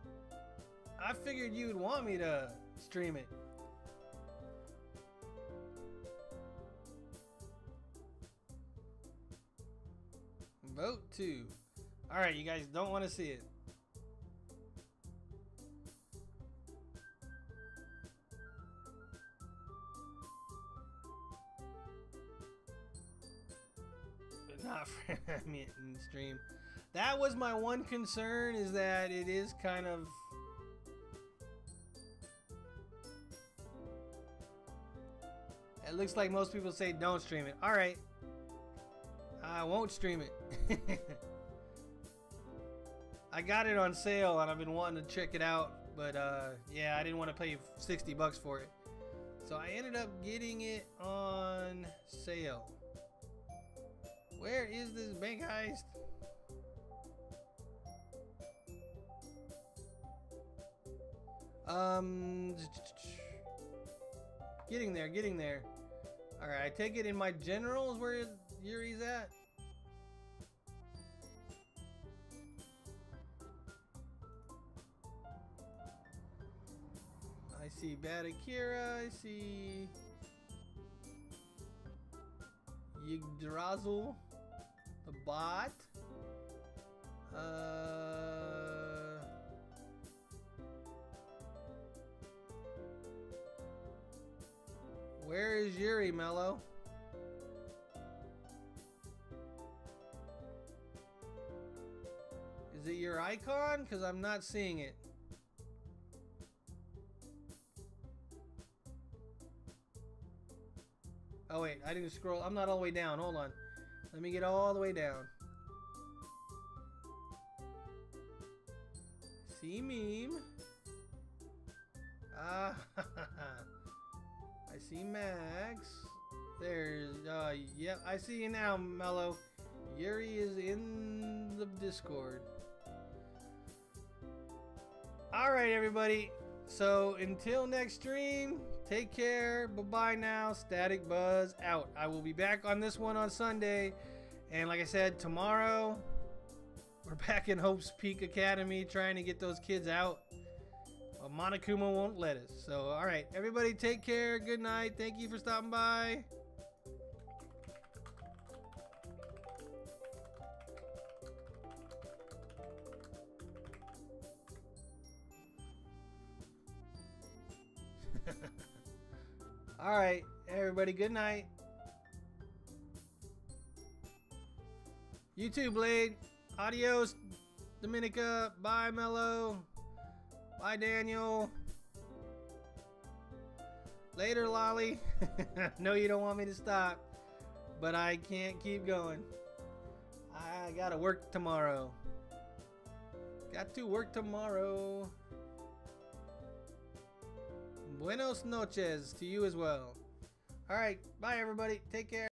I figured you would want me to stream it. Vote 2. Alright, you guys don't want to see it. But not for me in stream. That was my one concern, is that it is kind of... It looks like most people say don't stream it. Alright. I won't stream it. I got it on sale and I've been wanting to check it out. But yeah, I didn't want to pay 60 bucks for it. So I ended up getting it on sale. Where is this bank heist? Getting there, getting there. Alright, I take it in my generals where Yuri's at. I see Bad Akira, I see Yggdrasil, the bot. Where is Yuri, Mello? Is it your icon? Because I'm not seeing it. Oh wait, I didn't scroll. I'm not all the way down. Hold on. Let me get all the way down. See meme. Ah, I see Max. There's, yep, I see you now, Mello. Yuri is in the Discord. Alright, everybody. So, until next stream, take care. Bye-bye now. Static Buzz out. I will be back on this one on Sunday. And like I said, tomorrow, we're back in Hope's Peak Academy trying to get those kids out. Well, Monokuma won't let us. So, alright. Everybody take care. Good night. Thank you for stopping by. Alright, everybody, good night. You too, Blade. Adios, Dominica. Bye, Mello. Bye, Daniel. Later, Lolly. No, you don't want me to stop, but I can't keep going. I gotta work tomorrow. Got to work tomorrow. Buenos noches to you as well. Alright, bye everybody. Take care.